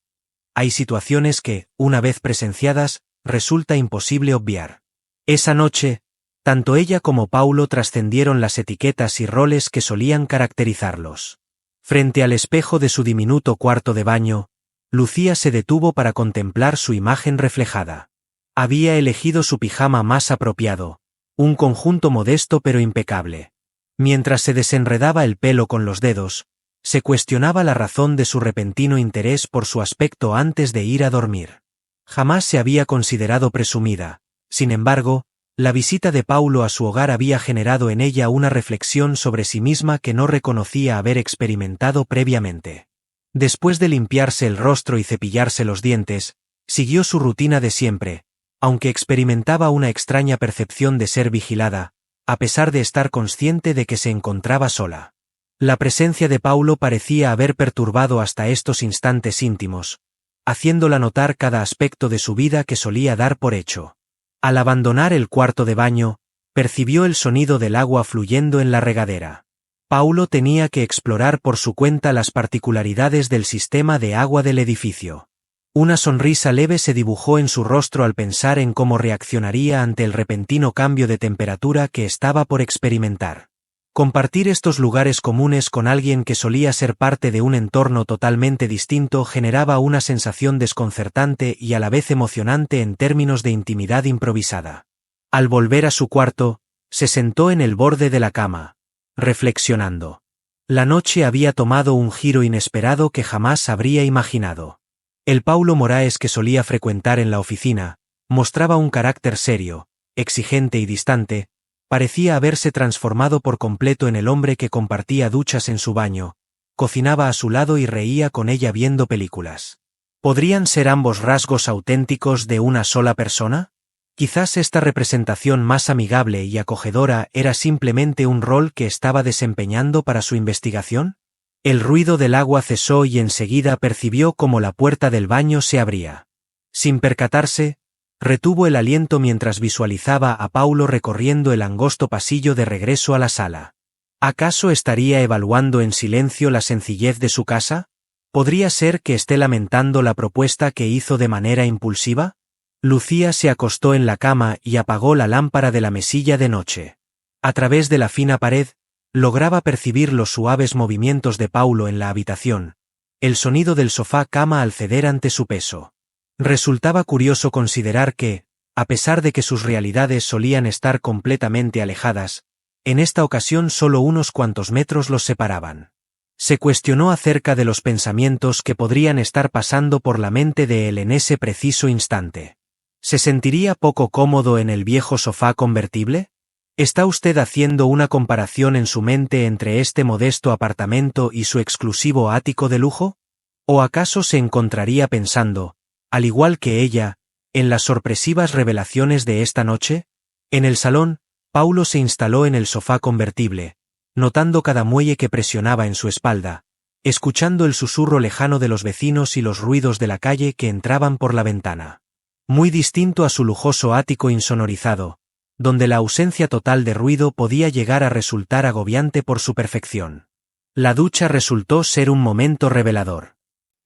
Hay situaciones que, una vez presenciadas, resulta imposible obviar. Esa noche, tanto ella como Paulo trascendieron las etiquetas y roles que solían caracterizarlos. Frente al espejo de su diminuto cuarto de baño, Lucía se detuvo para contemplar su imagen reflejada. Había elegido su pijama más apropiado, un conjunto modesto pero impecable. Mientras se desenredaba el pelo con los dedos, se cuestionaba la razón de su repentino interés por su aspecto antes de ir a dormir. Jamás se había considerado presumida, sin embargo, la visita de Paulo a su hogar había generado en ella una reflexión sobre sí misma que no reconocía haber experimentado previamente. Después de limpiarse el rostro y cepillarse los dientes, siguió su rutina de siempre, aunque experimentaba una extraña percepción de ser vigilada, a pesar de estar consciente de que se encontraba sola. La presencia de Paulo parecía haber perturbado hasta estos instantes íntimos, haciéndola notar cada aspecto de su vida que solía dar por hecho. Al abandonar el cuarto de baño, percibió el sonido del agua fluyendo en la regadera. Paulo tenía que explorar por su cuenta las particularidades del sistema de agua del edificio. Una sonrisa leve se dibujó en su rostro al pensar en cómo reaccionaría ante el repentino cambio de temperatura que estaba por experimentar. Compartir estos lugares comunes con alguien que solía ser parte de un entorno totalmente distinto generaba una sensación desconcertante y a la vez emocionante en términos de intimidad improvisada. Al volver a su cuarto, se sentó en el borde de la cama, reflexionando. La noche había tomado un giro inesperado que jamás habría imaginado. El Paulo Moraes que solía frecuentar en la oficina, mostraba un carácter serio, exigente y distante, parecía haberse transformado por completo en el hombre que compartía duchas en su baño, cocinaba a su lado y reía con ella viendo películas. ¿Podrían ser ambos rasgos auténticos de una sola persona? Quizás esta representación más amigable y acogedora era simplemente un rol que estaba desempeñando para su investigación. El ruido del agua cesó y enseguida percibió cómo la puerta del baño se abría. Sin percatarse, retuvo el aliento mientras visualizaba a Paulo recorriendo el angosto pasillo de regreso a la sala. ¿Acaso estaría evaluando en silencio la sencillez de su casa? ¿Podría ser que esté lamentando la propuesta que hizo de manera impulsiva? Lucía se acostó en la cama y apagó la lámpara de la mesilla de noche. A través de la fina pared, lograba percibir los suaves movimientos de Paulo en la habitación, el sonido del sofá-cama al ceder ante su peso. Resultaba curioso considerar que, a pesar de que sus realidades solían estar completamente alejadas, en esta ocasión solo unos cuantos metros los separaban. Se cuestionó acerca de los pensamientos que podrían estar pasando por la mente de él en ese preciso instante. ¿Se sentiría poco cómodo en el viejo sofá convertible? ¿Está usted haciendo una comparación en su mente entre este modesto apartamento y su exclusivo ático de lujo? ¿O acaso se encontraría pensando, al igual que ella, en las sorpresivas revelaciones de esta noche? En el salón, Paulo se instaló en el sofá convertible, notando cada muelle que presionaba en su espalda, escuchando el susurro lejano de los vecinos y los ruidos de la calle que entraban por la ventana. Muy distinto a su lujoso ático insonorizado, donde la ausencia total de ruido podía llegar a resultar agobiante por su perfección. La ducha resultó ser un momento revelador.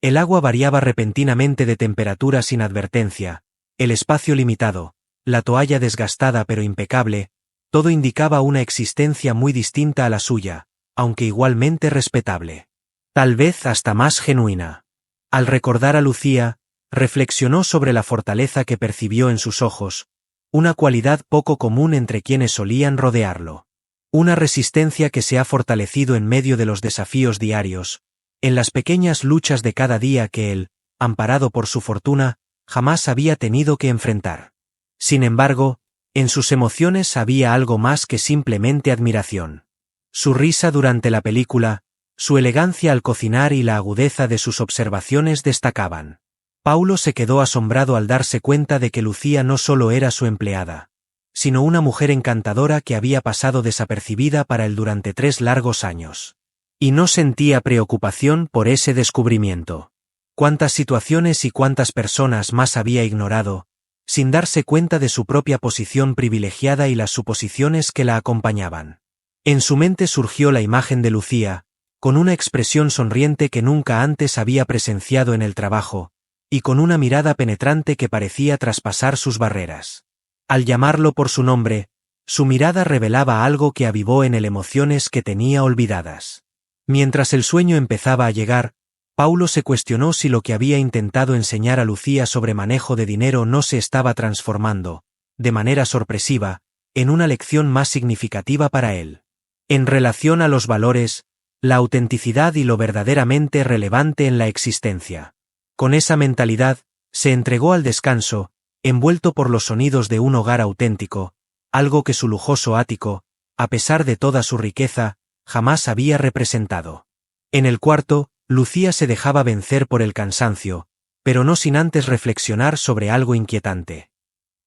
El agua variaba repentinamente de temperatura sin advertencia, el espacio limitado, la toalla desgastada pero impecable, todo indicaba una existencia muy distinta a la suya, aunque igualmente respetable. Tal vez hasta más genuina. Al recordar a Lucía, reflexionó sobre la fortaleza que percibió en sus ojos, una cualidad poco común entre quienes solían rodearlo. Una resistencia que se ha fortalecido en medio de los desafíos diarios, en las pequeñas luchas de cada día que él, amparado por su fortuna, jamás había tenido que enfrentar. Sin embargo, en sus emociones había algo más que simplemente admiración. Su risa durante la película, su elegancia al cocinar y la agudeza de sus observaciones destacaban. Paulo se quedó asombrado al darse cuenta de que Lucía no solo era su empleada, sino una mujer encantadora que había pasado desapercibida para él durante 3 largos años. Y no sentía preocupación por ese descubrimiento. Cuántas situaciones y cuántas personas más había ignorado, sin darse cuenta de su propia posición privilegiada y las suposiciones que la acompañaban. En su mente surgió la imagen de Lucía, con una expresión sonriente que nunca antes había presenciado en el trabajo, y con una mirada penetrante que parecía traspasar sus barreras. Al llamarlo por su nombre, su mirada revelaba algo que avivó en él emociones que tenía olvidadas. Mientras el sueño empezaba a llegar, Paulo se cuestionó si lo que había intentado enseñar a Lucía sobre manejo de dinero no se estaba transformando, de manera sorpresiva, en una lección más significativa para él. En relación a los valores, la autenticidad y lo verdaderamente relevante en la existencia. Con esa mentalidad, se entregó al descanso, envuelto por los sonidos de un hogar auténtico, algo que su lujoso ático, a pesar de toda su riqueza, jamás había representado. En el cuarto, Lucía se dejaba vencer por el cansancio, pero no sin antes reflexionar sobre algo inquietante.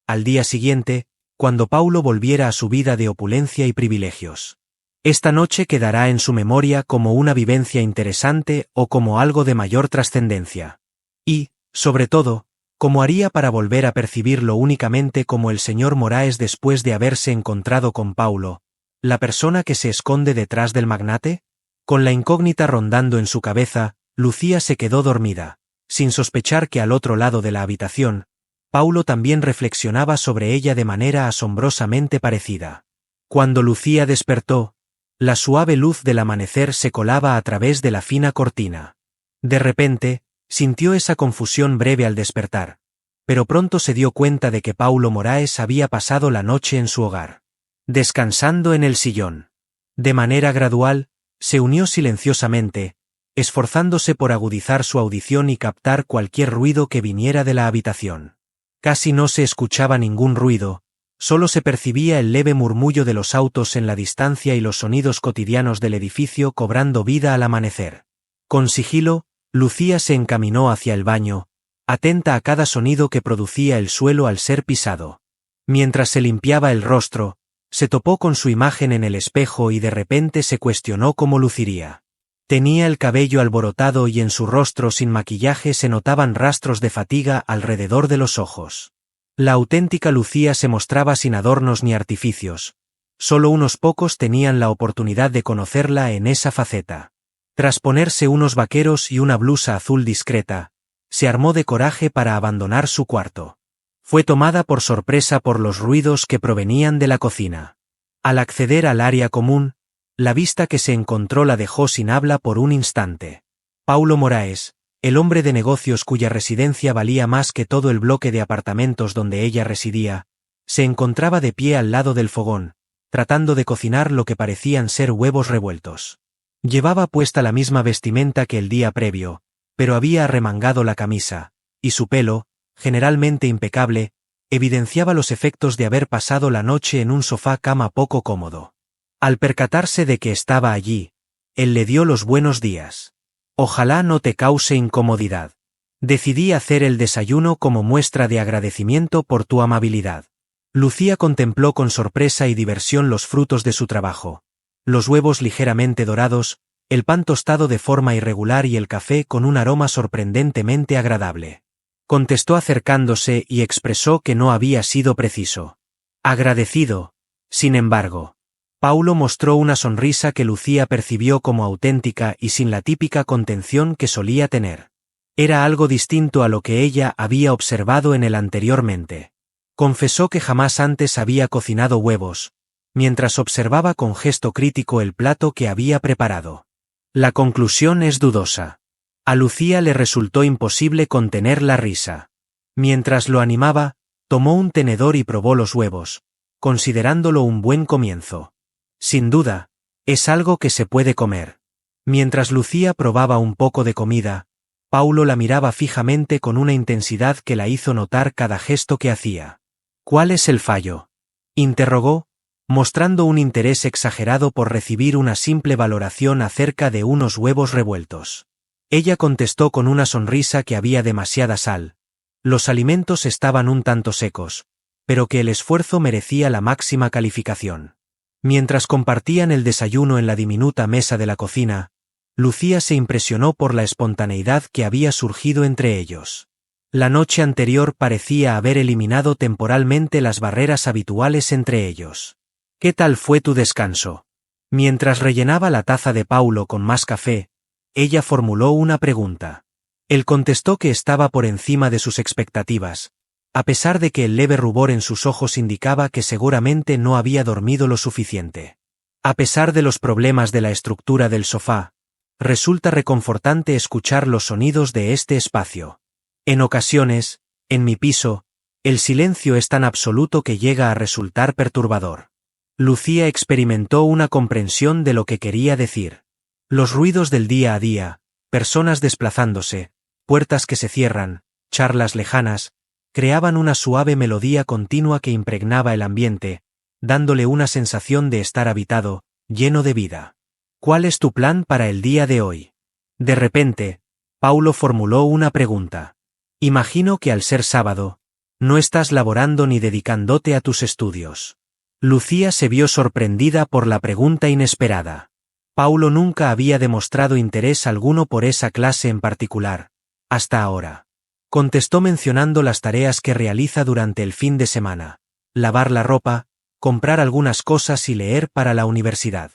Al día siguiente, cuando Paulo volviera a su vida de opulencia y privilegios. Esta noche quedará en su memoria como una vivencia interesante o como algo de mayor trascendencia. Y, sobre todo, ¿cómo haría para volver a percibirlo únicamente como el señor Moraes después de haberse encontrado con Paulo, la persona que se esconde detrás del magnate? Con la incógnita rondando en su cabeza, Lucía se quedó dormida, sin sospechar que al otro lado de la habitación, Paulo también reflexionaba sobre ella de manera asombrosamente parecida. Cuando Lucía despertó, la suave luz del amanecer se colaba a través de la fina cortina. De repente, sintió esa confusión breve al despertar, pero pronto se dio cuenta de que Paulo Moraes había pasado la noche en su hogar, descansando en el sillón. De manera gradual, se unió silenciosamente, esforzándose por agudizar su audición y captar cualquier ruido que viniera de la habitación. Casi no se escuchaba ningún ruido, solo se percibía el leve murmullo de los autos en la distancia y los sonidos cotidianos del edificio cobrando vida al amanecer. Con sigilo, Lucía se encaminó hacia el baño, atenta a cada sonido que producía el suelo al ser pisado. Mientras se limpiaba el rostro, se topó con su imagen en el espejo y de repente se cuestionó cómo luciría. Tenía el cabello alborotado y en su rostro sin maquillaje se notaban rastros de fatiga alrededor de los ojos. La auténtica Lucía se mostraba sin adornos ni artificios. Solo unos pocos tenían la oportunidad de conocerla en esa faceta. Tras ponerse unos vaqueros y una blusa azul discreta, se armó de coraje para abandonar su cuarto. Fue tomada por sorpresa por los ruidos que provenían de la cocina. Al acceder al área común, la vista que se encontró la dejó sin habla por un instante. Paulo Moraes, el hombre de negocios cuya residencia valía más que todo el bloque de apartamentos donde ella residía, se encontraba de pie al lado del fogón, tratando de cocinar lo que parecían ser huevos revueltos. Llevaba puesta la misma vestimenta que el día previo, pero había arremangado la camisa, y su pelo, generalmente impecable, evidenciaba los efectos de haber pasado la noche en un sofá-cama poco cómodo. Al percatarse de que estaba allí, él le dio los buenos días. Ojalá no te cause incomodidad. Decidí hacer el desayuno como muestra de agradecimiento por tu amabilidad. Lucía contempló con sorpresa y diversión los frutos de su trabajo. Los huevos ligeramente dorados, el pan tostado de forma irregular y el café con un aroma sorprendentemente agradable. Contestó acercándose y expresó que no había sido preciso. Agradecido, sin embargo. Paulo mostró una sonrisa que Lucía percibió como auténtica y sin la típica contención que solía tener. Era algo distinto a lo que ella había observado en él anteriormente. Confesó que jamás antes había cocinado huevos, mientras observaba con gesto crítico el plato que había preparado. La conclusión es dudosa. A Lucía le resultó imposible contener la risa. Mientras lo animaba, tomó un tenedor y probó los huevos, considerándolo un buen comienzo. Sin duda, es algo que se puede comer. Mientras Lucía probaba un poco de comida, Paulo la miraba fijamente con una intensidad que la hizo notar cada gesto que hacía. ¿Cuál es el fallo?, interrogó, mostrando un interés exagerado por recibir una simple valoración acerca de unos huevos revueltos. Ella contestó con una sonrisa que había demasiada sal. Los alimentos estaban un tanto secos, pero que el esfuerzo merecía la máxima calificación. Mientras compartían el desayuno en la diminuta mesa de la cocina, Lucía se impresionó por la espontaneidad que había surgido entre ellos. La noche anterior parecía haber eliminado temporalmente las barreras habituales entre ellos. ¿Qué tal fue tu descanso? Mientras rellenaba la taza de Paulo con más café, ella formuló una pregunta. Él contestó que estaba por encima de sus expectativas, a pesar de que el leve rubor en sus ojos indicaba que seguramente no había dormido lo suficiente. A pesar de los problemas de la estructura del sofá, resulta reconfortante escuchar los sonidos de este espacio. En ocasiones, en mi piso, el silencio es tan absoluto que llega a resultar perturbador. Lucía experimentó una comprensión de lo que quería decir. Los ruidos del día a día, personas desplazándose, puertas que se cierran, charlas lejanas, creaban una suave melodía continua que impregnaba el ambiente, dándole una sensación de estar habitado, lleno de vida. ¿Cuál es tu plan para el día de hoy? De repente, Paulo formuló una pregunta. Imagino que al ser sábado, no estás laborando ni dedicándote a tus estudios. Lucía se vio sorprendida por la pregunta inesperada. Paulo nunca había demostrado interés alguno por esa clase en particular, hasta ahora. Contestó mencionando las tareas que realiza durante el fin de semana: lavar la ropa, comprar algunas cosas y leer para la universidad.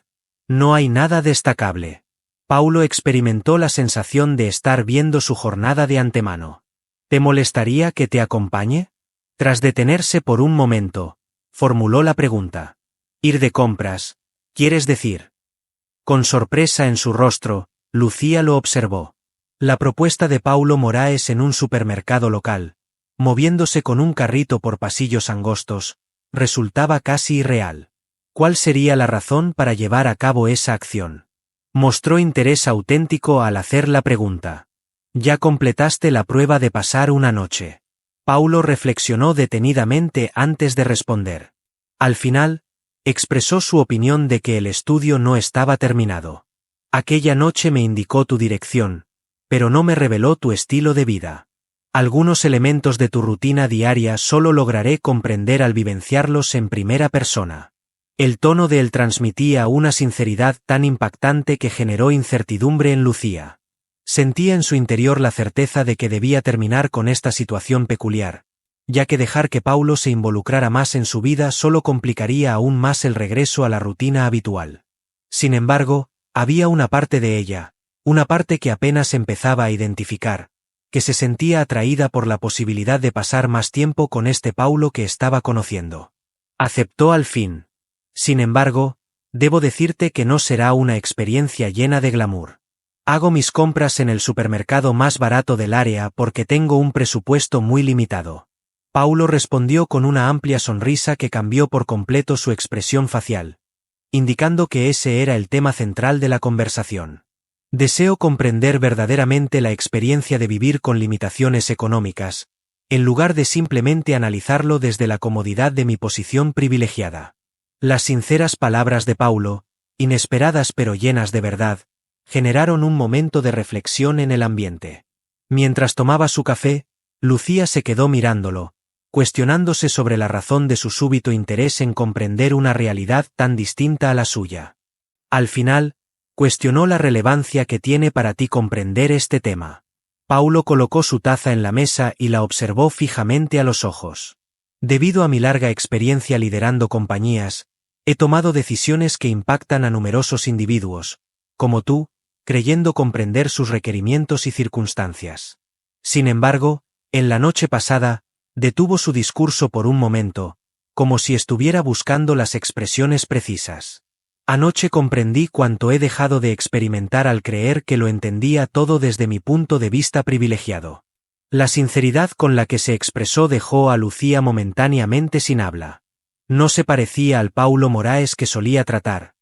No hay nada destacable. Paulo experimentó la sensación de estar viendo su jornada de antemano. ¿Te molestaría que te acompañe? Tras detenerse por un momento, formuló la pregunta. Ir de compras, ¿quieres decir? Con sorpresa en su rostro, Lucía lo observó. La propuesta de Paulo Moraes en un supermercado local, moviéndose con un carrito por pasillos angostos, resultaba casi irreal. ¿Cuál sería la razón para llevar a cabo esa acción? Mostró interés auténtico al hacer la pregunta. ¿Ya completaste la prueba de pasar una noche? Paulo reflexionó detenidamente antes de responder. Al final, expresó su opinión de que el estudio no estaba terminado. Aquella noche me indicó tu dirección, pero no me reveló tu estilo de vida. Algunos elementos de tu rutina diaria solo lograré comprender al vivenciarlos en primera persona. El tono de él transmitía una sinceridad tan impactante que generó incertidumbre en Lucía. Sentía en su interior la certeza de que debía terminar con esta situación peculiar, ya que dejar que Paulo se involucrara más en su vida solo complicaría aún más el regreso a la rutina habitual. Sin embargo, había una parte de ella, una parte que apenas empezaba a identificar, que se sentía atraída por la posibilidad de pasar más tiempo con este Paulo que estaba conociendo. Aceptó al fin. Sin embargo, debo decirte que no será una experiencia llena de glamour. Hago mis compras en el supermercado más barato del área porque tengo un presupuesto muy limitado. Paulo respondió con una amplia sonrisa que cambió por completo su expresión facial, indicando que ese era el tema central de la conversación. Deseo comprender verdaderamente la experiencia de vivir con limitaciones económicas, en lugar de simplemente analizarlo desde la comodidad de mi posición privilegiada. Las sinceras palabras de Paulo, inesperadas pero llenas de verdad, generaron un momento de reflexión en el ambiente. Mientras tomaba su café, Lucía se quedó mirándolo, cuestionándose sobre la razón de su súbito interés en comprender una realidad tan distinta a la suya. Al final, cuestionó la relevancia que tiene para ti comprender este tema. Paulo colocó su taza en la mesa y la observó fijamente a los ojos. Debido a mi larga experiencia liderando compañías, he tomado decisiones que impactan a numerosos individuos, como tú, creyendo comprender sus requerimientos y circunstancias. Sin embargo, en la noche pasada, detuvo su discurso por un momento, como si estuviera buscando las expresiones precisas. Anoche comprendí cuánto he dejado de experimentar al creer que lo entendía todo desde mi punto de vista privilegiado. La sinceridad con la que se expresó dejó a Lucía momentáneamente sin habla. No se parecía al Paulo Moraes que solía tratar.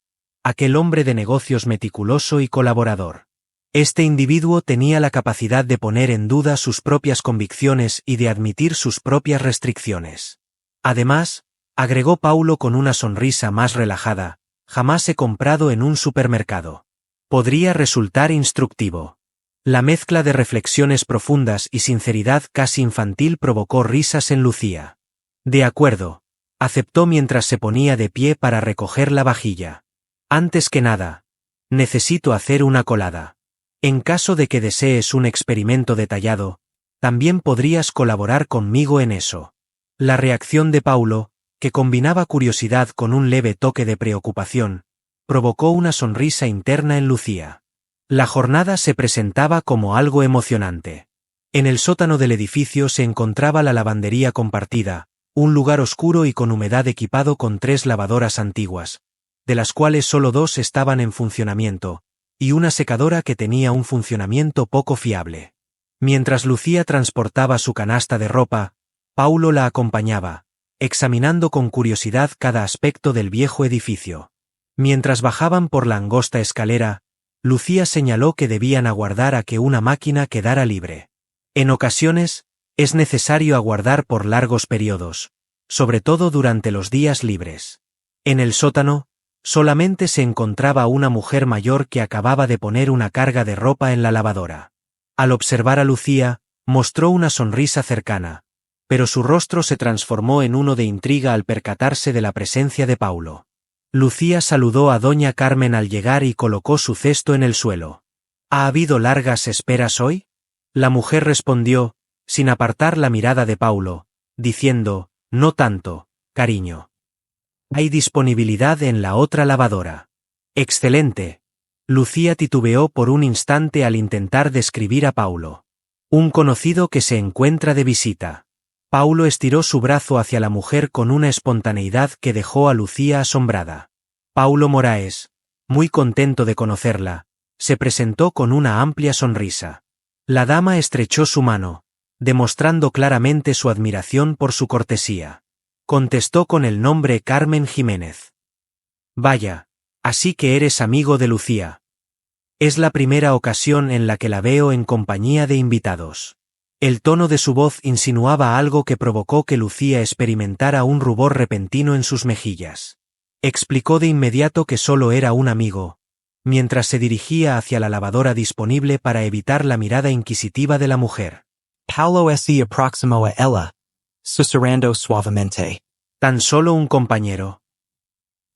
aquel hombre de negocios meticuloso y colaborador. Este individuo tenía la capacidad de poner en duda sus propias convicciones y de admitir sus propias restricciones. Además, agregó Paulo con una sonrisa más relajada, jamás he comprado en un supermercado. Podría resultar instructivo. La mezcla de reflexiones profundas y sinceridad casi infantil provocó risas en Lucía. De acuerdo, aceptó mientras se ponía de pie para recoger la vajilla. Antes que nada, necesito hacer una colada. En caso de que desees un experimento detallado, también podrías colaborar conmigo en eso. La reacción de Paulo, que combinaba curiosidad con un leve toque de preocupación, provocó una sonrisa interna en Lucía. La jornada se presentaba como algo emocionante. En el sótano del edificio se encontraba la lavandería compartida, un lugar oscuro y con humedad equipado con 3 lavadoras antiguas, de las cuales solo 2 estaban en funcionamiento, y una secadora que tenía un funcionamiento poco fiable. Mientras Lucía transportaba su canasta de ropa, Paulo la acompañaba, examinando con curiosidad cada aspecto del viejo edificio. Mientras bajaban por la angosta escalera, Lucía señaló que debían aguardar a que una máquina quedara libre. En ocasiones, es necesario aguardar por largos periodos, sobre todo durante los días libres. En el sótano, solamente se encontraba una mujer mayor que acababa de poner una carga de ropa en la lavadora. Al observar a Lucía, mostró una sonrisa cercana, pero su rostro se transformó en uno de intriga al percatarse de la presencia de Paulo. Lucía saludó a doña Carmen al llegar y colocó su cesto en el suelo. ¿Ha habido largas esperas hoy? La mujer respondió, sin apartar la mirada de Paulo, diciendo, no tanto, cariño. Hay disponibilidad en la otra lavadora. Excelente. Lucía titubeó por un instante al intentar describir a Paulo. Un conocido que se encuentra de visita. Paulo estiró su brazo hacia la mujer con una espontaneidad que dejó a Lucía asombrada. Paulo Moraes, muy contento de conocerla, se presentó con una amplia sonrisa. La dama estrechó su mano, demostrando claramente su admiración por su cortesía. Contestó con el nombre Carmen Jiménez. Vaya, así que eres amigo de Lucía. Es la primera ocasión en la que la veo en compañía de invitados. El tono de su voz insinuaba algo que provocó que Lucía experimentara un rubor repentino en sus mejillas. Explicó de inmediato que solo era un amigo, mientras se dirigía hacia la lavadora disponible para evitar la mirada inquisitiva de la mujer. Paulo se aproximó a ella, susurrando suavemente. Tan solo un compañero.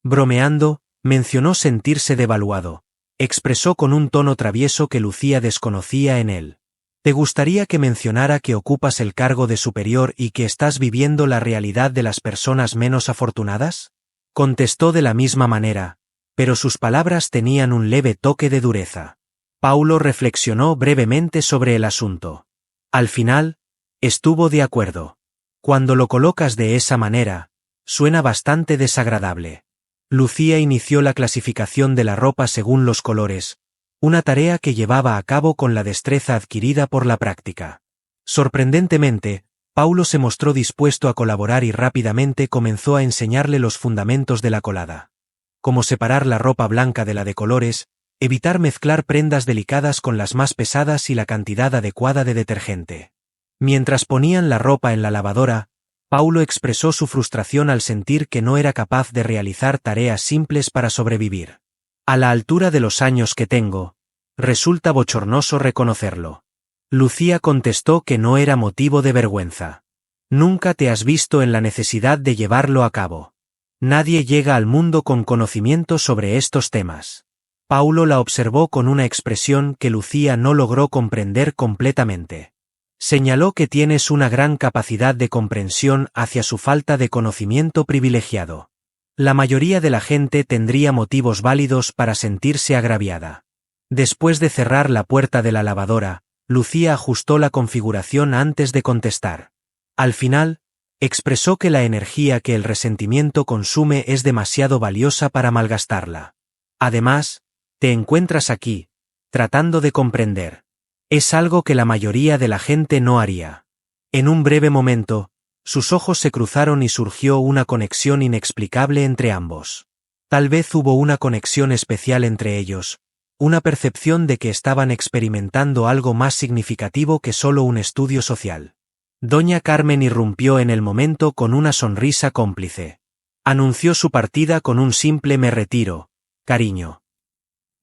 Bromeando, mencionó sentirse devaluado. Expresó con un tono travieso que Lucía desconocía en él. ¿Te gustaría que mencionara que ocupas el cargo de superior y que estás viviendo la realidad de las personas menos afortunadas? Contestó de la misma manera, pero sus palabras tenían un leve toque de dureza. Paulo reflexionó brevemente sobre el asunto. Al final, estuvo de acuerdo. Cuando lo colocas de esa manera, suena bastante desagradable. Lucía inició la clasificación de la ropa según los colores, una tarea que llevaba a cabo con la destreza adquirida por la práctica. Sorprendentemente, Paulo se mostró dispuesto a colaborar y rápidamente comenzó a enseñarle los fundamentos de la colada. Como separar la ropa blanca de la de colores, evitar mezclar prendas delicadas con las más pesadas y la cantidad adecuada de detergente. Mientras ponían la ropa en la lavadora, Paulo expresó su frustración al sentir que no era capaz de realizar tareas simples para sobrevivir. A la altura de los años que tengo, resulta bochornoso reconocerlo. Lucía contestó que no era motivo de vergüenza. Nunca te has visto en la necesidad de llevarlo a cabo. Nadie llega al mundo con conocimiento sobre estos temas. Paulo la observó con una expresión que Lucía no logró comprender completamente. Señaló que tienes una gran capacidad de comprensión hacia su falta de conocimiento privilegiado. La mayoría de la gente tendría motivos válidos para sentirse agraviada. Después de cerrar la puerta de la lavadora, Lucía ajustó la configuración antes de contestar. Al final, expresó que la energía que el resentimiento consume es demasiado valiosa para malgastarla. Además, te encuentras aquí, tratando de comprender. Es algo que la mayoría de la gente no haría. En un breve momento, sus ojos se cruzaron y surgió una conexión inexplicable entre ambos. Tal vez hubo una conexión especial entre ellos, una percepción de que estaban experimentando algo más significativo que solo un estudio social. Doña Carmen irrumpió en el momento con una sonrisa cómplice. Anunció su partida con un simple "me retiro, cariño.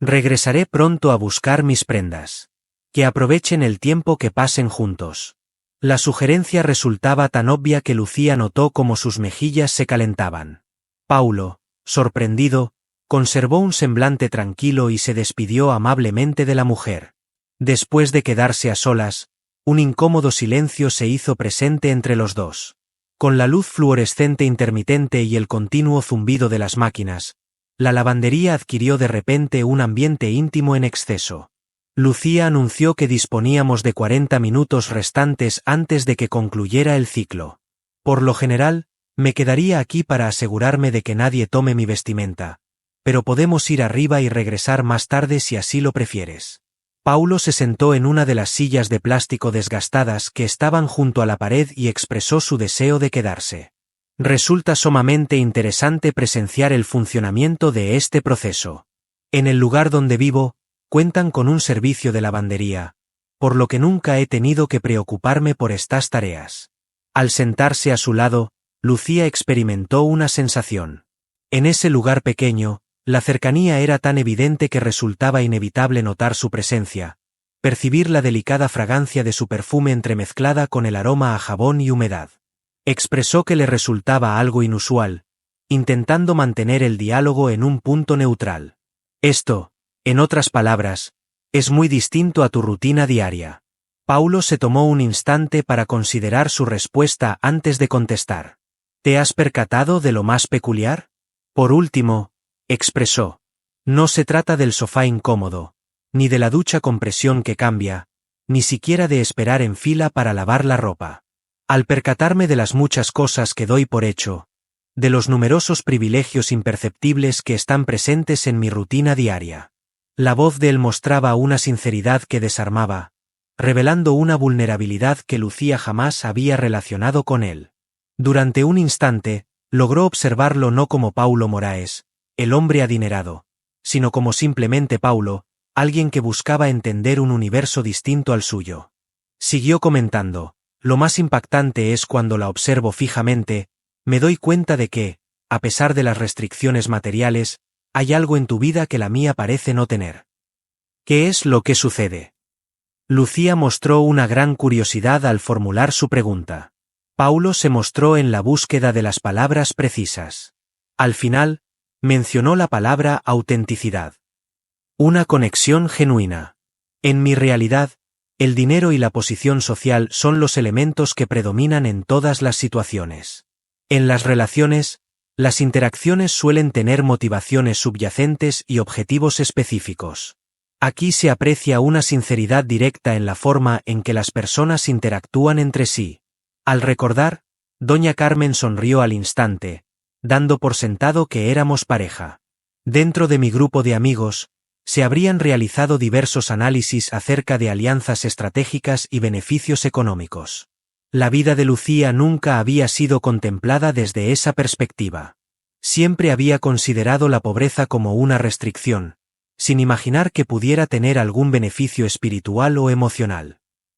Regresaré pronto a buscar mis prendas. Que aprovechen el tiempo que pasen juntos". La sugerencia resultaba tan obvia que Lucía notó cómo sus mejillas se calentaban. Paulo, sorprendido, conservó un semblante tranquilo y se despidió amablemente de la mujer. Después de quedarse a solas, un incómodo silencio se hizo presente entre los dos. Con la luz fluorescente intermitente y el continuo zumbido de las máquinas, la lavandería adquirió de repente un ambiente íntimo en exceso. Lucía anunció que disponíamos de 40 minutos restantes antes de que concluyera el ciclo. Por lo general, me quedaría aquí para asegurarme de que nadie tome mi vestimenta, pero podemos ir arriba y regresar más tarde si así lo prefieres. Paulo se sentó en una de las sillas de plástico desgastadas que estaban junto a la pared y expresó su deseo de quedarse. Resulta sumamente interesante presenciar el funcionamiento de este proceso. En el lugar donde vivo, cuentan con un servicio de lavandería, por lo que nunca he tenido que preocuparme por estas tareas. Al sentarse a su lado, Lucía experimentó una sensación. En ese lugar pequeño, la cercanía era tan evidente que resultaba inevitable notar su presencia, percibir la delicada fragancia de su perfume entremezclada con el aroma a jabón y humedad. Expresó que le resultaba algo inusual, intentando mantener el diálogo en un punto neutral. Esto, en otras palabras, es muy distinto a tu rutina diaria. Paulo se tomó un instante para considerar su respuesta antes de contestar. ¿Te has percatado de lo más peculiar? Por último, expresó. No se trata del sofá incómodo, ni de la ducha con presión que cambia, ni siquiera de esperar en fila para lavar la ropa. Al percatarme de las muchas cosas que doy por hecho, de los numerosos privilegios imperceptibles que están presentes en mi rutina diaria. La voz de él mostraba una sinceridad que desarmaba, revelando una vulnerabilidad que Lucía jamás había relacionado con él. Durante un instante, logró observarlo no como Paulo Moraes, el hombre adinerado, sino como simplemente Paulo, alguien que buscaba entender un universo distinto al suyo. Siguió comentando, lo más impactante es cuando la observo fijamente, me doy cuenta de que, a pesar de las restricciones materiales, hay algo en tu vida que la mía parece no tener. ¿Qué es lo que sucede? Lucía mostró una gran curiosidad al formular su pregunta. Paulo se mostró en la búsqueda de las palabras precisas. Al final, mencionó la palabra autenticidad. Una conexión genuina. En mi realidad, el dinero y la posición social son los elementos que predominan en todas las situaciones. En las relaciones, las interacciones suelen tener motivaciones subyacentes y objetivos específicos. Aquí se aprecia una sinceridad directa en la forma en que las personas interactúan entre sí. Al recordar, doña Carmen sonrió al instante, dando por sentado que éramos pareja. Dentro de mi grupo de amigos, se habrían realizado diversos análisis acerca de alianzas estratégicas y beneficios económicos. La vida de Lucía nunca había sido contemplada desde esa perspectiva. Siempre había considerado la pobreza como una restricción, sin imaginar que pudiera tener algún beneficio espiritual o emocional.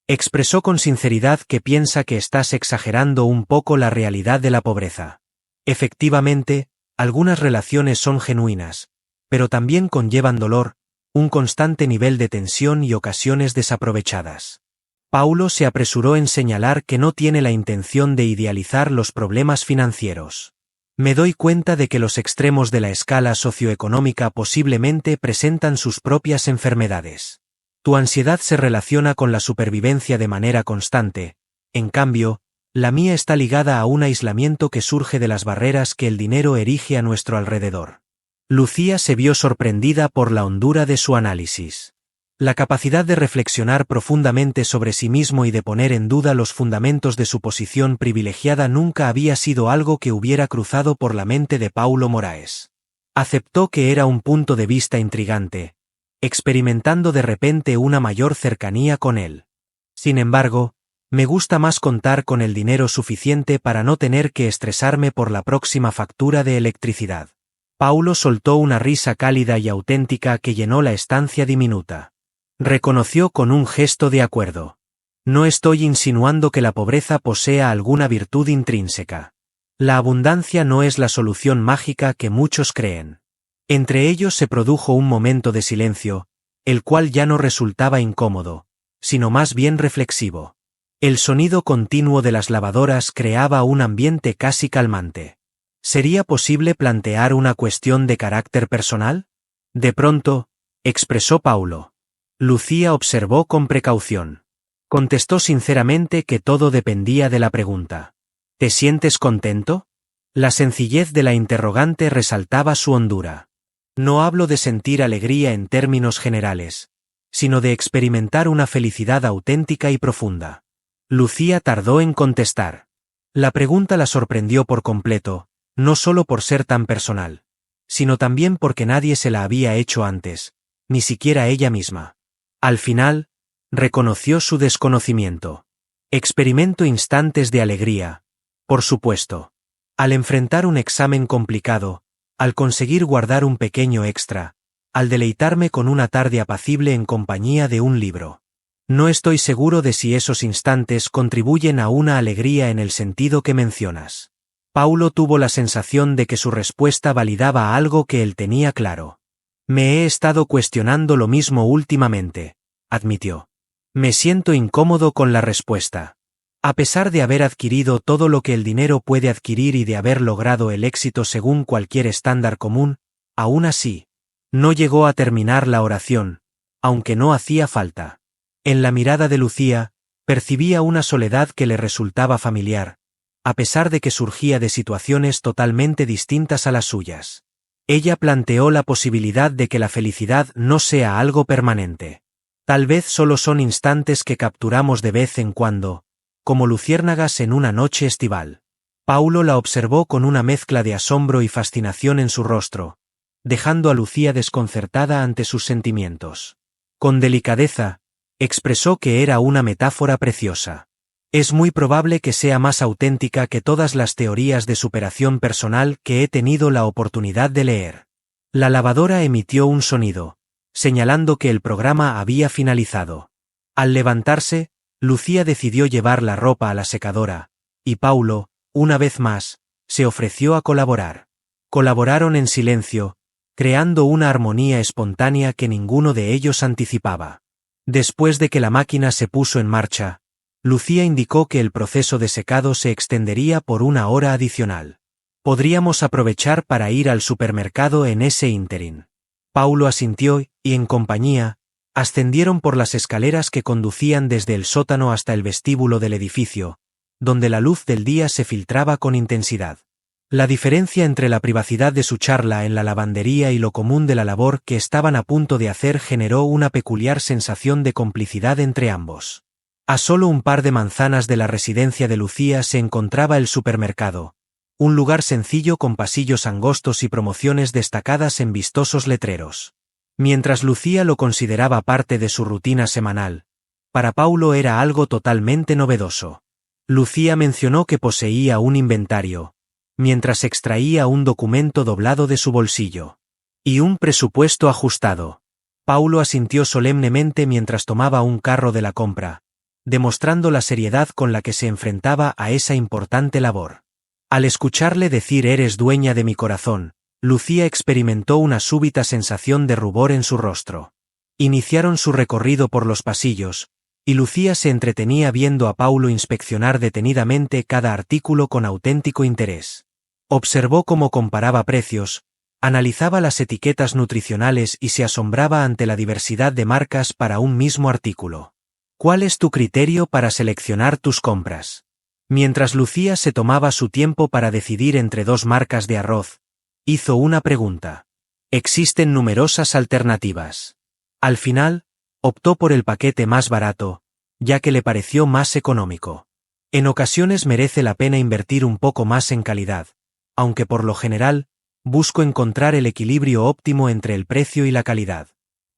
Expresó con sinceridad que piensa que estás exagerando un poco la realidad de la pobreza. Efectivamente, algunas relaciones son genuinas, pero también conllevan dolor, un constante nivel de tensión y ocasiones desaprovechadas. Paulo se apresuró en señalar que no tiene la intención de idealizar los problemas financieros. Me doy cuenta de que los extremos de la escala socioeconómica posiblemente presentan sus propias enfermedades. Tu ansiedad se relaciona con la supervivencia de manera constante, en cambio, la mía está ligada a un aislamiento que surge de las barreras que el dinero erige a nuestro alrededor. Lucía se vio sorprendida por la hondura de su análisis. La capacidad de reflexionar profundamente sobre sí mismo y de poner en duda los fundamentos de su posición privilegiada nunca había sido algo que hubiera cruzado por la mente de Paulo Moraes. Aceptó que era un punto de vista intrigante, experimentando de repente una mayor cercanía con él. Sin embargo, me gusta más contar con el dinero suficiente para no tener que estresarme por la próxima factura de electricidad. Paulo soltó una risa cálida y auténtica que llenó la estancia diminuta. Reconoció con un gesto de acuerdo. No estoy insinuando que la pobreza posea alguna virtud intrínseca. La abundancia no es la solución mágica que muchos creen. Entre ellos se produjo un momento de silencio, el cual ya no resultaba incómodo, sino más bien reflexivo. El sonido continuo de las lavadoras creaba un ambiente casi calmante. ¿Sería posible plantear una cuestión de carácter personal? De pronto, expresó Paulo. Lucía observó con precaución. Contestó sinceramente que todo dependía de la pregunta. ¿Te sientes contento? La sencillez de la interrogante resaltaba su hondura. No hablo de sentir alegría en términos generales, sino de experimentar una felicidad auténtica y profunda. Lucía tardó en contestar. La pregunta la sorprendió por completo, no solo por ser tan personal, sino también porque nadie se la había hecho antes, ni siquiera ella misma. Al final, reconoció su desconocimiento. Experimento instantes de alegría, por supuesto. Al enfrentar un examen complicado, al conseguir guardar un pequeño extra, al deleitarme con una tarde apacible en compañía de un libro. No estoy seguro de si esos instantes contribuyen a una alegría en el sentido que mencionas. Paulo tuvo la sensación de que su respuesta validaba algo que él tenía claro. Me he estado cuestionando lo mismo últimamente, admitió. Me siento incómodo con la respuesta. A pesar de haber adquirido todo lo que el dinero puede adquirir y de haber logrado el éxito según cualquier estándar común, aún así, no llegó a terminar la oración, aunque no hacía falta. En la mirada de Lucía, percibía una soledad que le resultaba familiar, a pesar de que surgía de situaciones totalmente distintas a las suyas. Ella planteó la posibilidad de que la felicidad no sea algo permanente. Tal vez solo son instantes que capturamos de vez en cuando, como luciérnagas en una noche estival. Paulo la observó con una mezcla de asombro y fascinación en su rostro, dejando a Lucía desconcertada ante sus sentimientos. Con delicadeza, expresó que era una metáfora preciosa. Es muy probable que sea más auténtica que todas las teorías de superación personal que he tenido la oportunidad de leer. La lavadora emitió un sonido, señalando que el programa había finalizado. Al levantarse, Lucía decidió llevar la ropa a la secadora, y Paulo, una vez más, se ofreció a colaborar. Colaboraron en silencio, creando una armonía espontánea que ninguno de ellos anticipaba. Después de que la máquina se puso en marcha, Lucía indicó que el proceso de secado se extendería por una hora adicional. Podríamos aprovechar para ir al supermercado en ese ínterin. Paulo asintió y, en compañía, ascendieron por las escaleras que conducían desde el sótano hasta el vestíbulo del edificio, donde la luz del día se filtraba con intensidad. La diferencia entre la privacidad de su charla en la lavandería y lo común de la labor que estaban a punto de hacer generó una peculiar sensación de complicidad entre ambos. A solo un par de manzanas de la residencia de Lucía se encontraba el supermercado, un lugar sencillo con pasillos angostos y promociones destacadas en vistosos letreros. Mientras Lucía lo consideraba parte de su rutina semanal, para Paulo era algo totalmente novedoso. Lucía mencionó que poseía un inventario, mientras extraía un documento doblado de su bolsillo. Y un presupuesto ajustado. Paulo asintió solemnemente mientras tomaba un carro de la compra, demostrando la seriedad con la que se enfrentaba a esa importante labor. Al escucharle decir «eres dueña de mi corazón», Lucía experimentó una súbita sensación de rubor en su rostro. Iniciaron su recorrido por los pasillos, y Lucía se entretenía viendo a Paulo inspeccionar detenidamente cada artículo con auténtico interés. Observó cómo comparaba precios, analizaba las etiquetas nutricionales y se asombraba ante la diversidad de marcas para un mismo artículo. ¿Cuál es tu criterio para seleccionar tus compras? Mientras Lucía se tomaba su tiempo para decidir entre dos marcas de arroz, hizo una pregunta. Existen numerosas alternativas. Al final, optó por el paquete más barato, ya que le pareció más económico. En ocasiones merece la pena invertir un poco más en calidad, aunque por lo general, busco encontrar el equilibrio óptimo entre el precio y la calidad.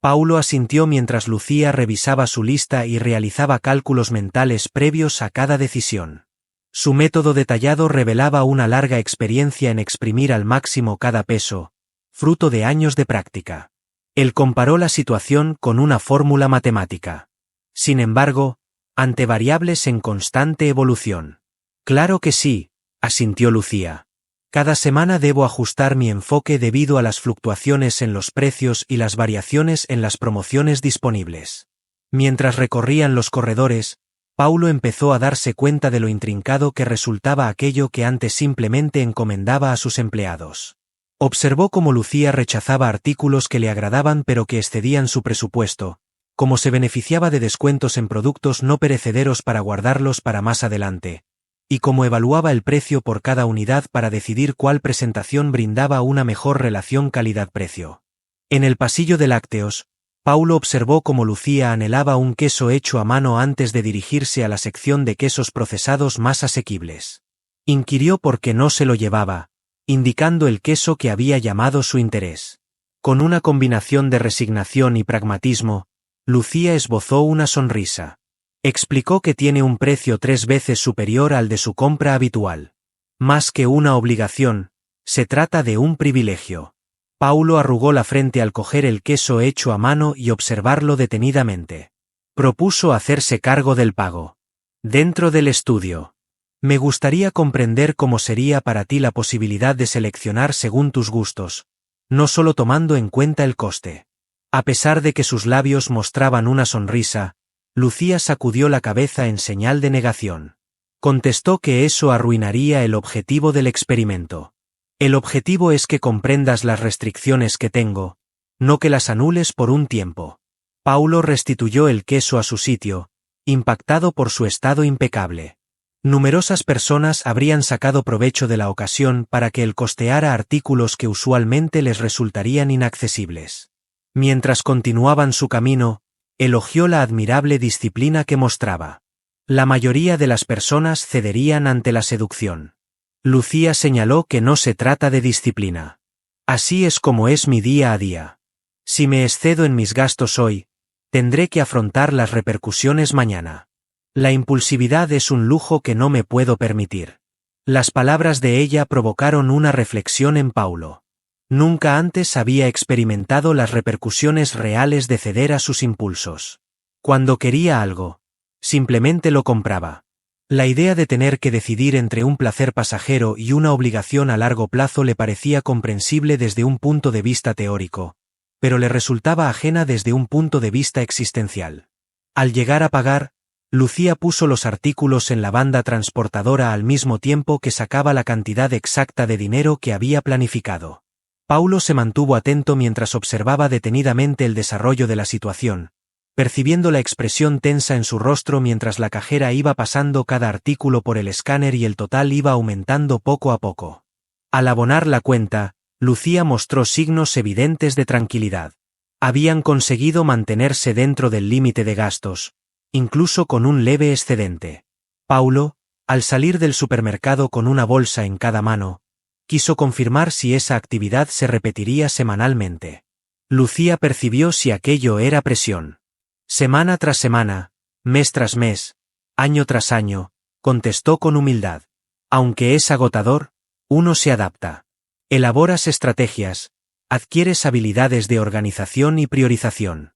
Paulo asintió mientras Lucía revisaba su lista y realizaba cálculos mentales previos a cada decisión. Su método detallado revelaba una larga experiencia en exprimir al máximo cada peso, fruto de años de práctica. Él comparó la situación con una fórmula matemática. Sin embargo, ante variables en constante evolución. Claro que sí, asintió Lucía. Cada semana debo ajustar mi enfoque debido a las fluctuaciones en los precios y las variaciones en las promociones disponibles. Mientras recorrían los corredores, Paulo empezó a darse cuenta de lo intrincado que resultaba aquello que antes simplemente encomendaba a sus empleados. Observó cómo Lucía rechazaba artículos que le agradaban pero que excedían su presupuesto, cómo se beneficiaba de descuentos en productos no perecederos para guardarlos para más adelante, y cómo evaluaba el precio por cada unidad para decidir cuál presentación brindaba una mejor relación calidad-precio. En el pasillo de lácteos, Paulo observó cómo Lucía anhelaba un queso hecho a mano antes de dirigirse a la sección de quesos procesados más asequibles. Inquirió por qué no se lo llevaba, indicando el queso que había llamado su interés. Con una combinación de resignación y pragmatismo, Lucía esbozó una sonrisa. Explicó que tiene un precio 3 veces superior al de su compra habitual. Más que una obligación, se trata de un privilegio. Paulo arrugó la frente al coger el queso hecho a mano y observarlo detenidamente. Propuso hacerse cargo del pago. Dentro del estudio. Me gustaría comprender cómo sería para ti la posibilidad de seleccionar según tus gustos, no solo tomando en cuenta el coste. A pesar de que sus labios mostraban una sonrisa, Lucía sacudió la cabeza en señal de negación. Contestó que eso arruinaría el objetivo del experimento. El objetivo es que comprendas las restricciones que tengo, no que las anules por un tiempo. Paulo restituyó el queso a su sitio, impactado por su estado impecable. Numerosas personas habrían sacado provecho de la ocasión para que él costeara artículos que usualmente les resultarían inaccesibles. Mientras continuaban su camino, elogió la admirable disciplina que mostraba. La mayoría de las personas cederían ante la seducción. Lucía señaló que no se trata de disciplina. Así es como es mi día a día. Si me excedo en mis gastos hoy, tendré que afrontar las repercusiones mañana. La impulsividad es un lujo que no me puedo permitir. Las palabras de ella provocaron una reflexión en Paulo. Nunca antes había experimentado las repercusiones reales de ceder a sus impulsos. Cuando quería algo, simplemente lo compraba. La idea de tener que decidir entre un placer pasajero y una obligación a largo plazo le parecía comprensible desde un punto de vista teórico, pero le resultaba ajena desde un punto de vista existencial. Al llegar a pagar, Lucía puso los artículos en la banda transportadora al mismo tiempo que sacaba la cantidad exacta de dinero que había planificado. Paulo se mantuvo atento mientras observaba detenidamente el desarrollo de la situación, percibiendo la expresión tensa en su rostro mientras la cajera iba pasando cada artículo por el escáner y el total iba aumentando poco a poco. Al abonar la cuenta, Lucía mostró signos evidentes de tranquilidad. Habían conseguido mantenerse dentro del límite de gastos, incluso con un leve excedente. Paulo, al salir del supermercado con una bolsa en cada mano, quiso confirmar si esa actividad se repetiría semanalmente. Lucía percibió si aquello era presión. Semana tras semana, mes tras mes, año tras año, contestó con humildad. Aunque es agotador, uno se adapta. Elaboras estrategias, adquieres habilidades de organización y priorización.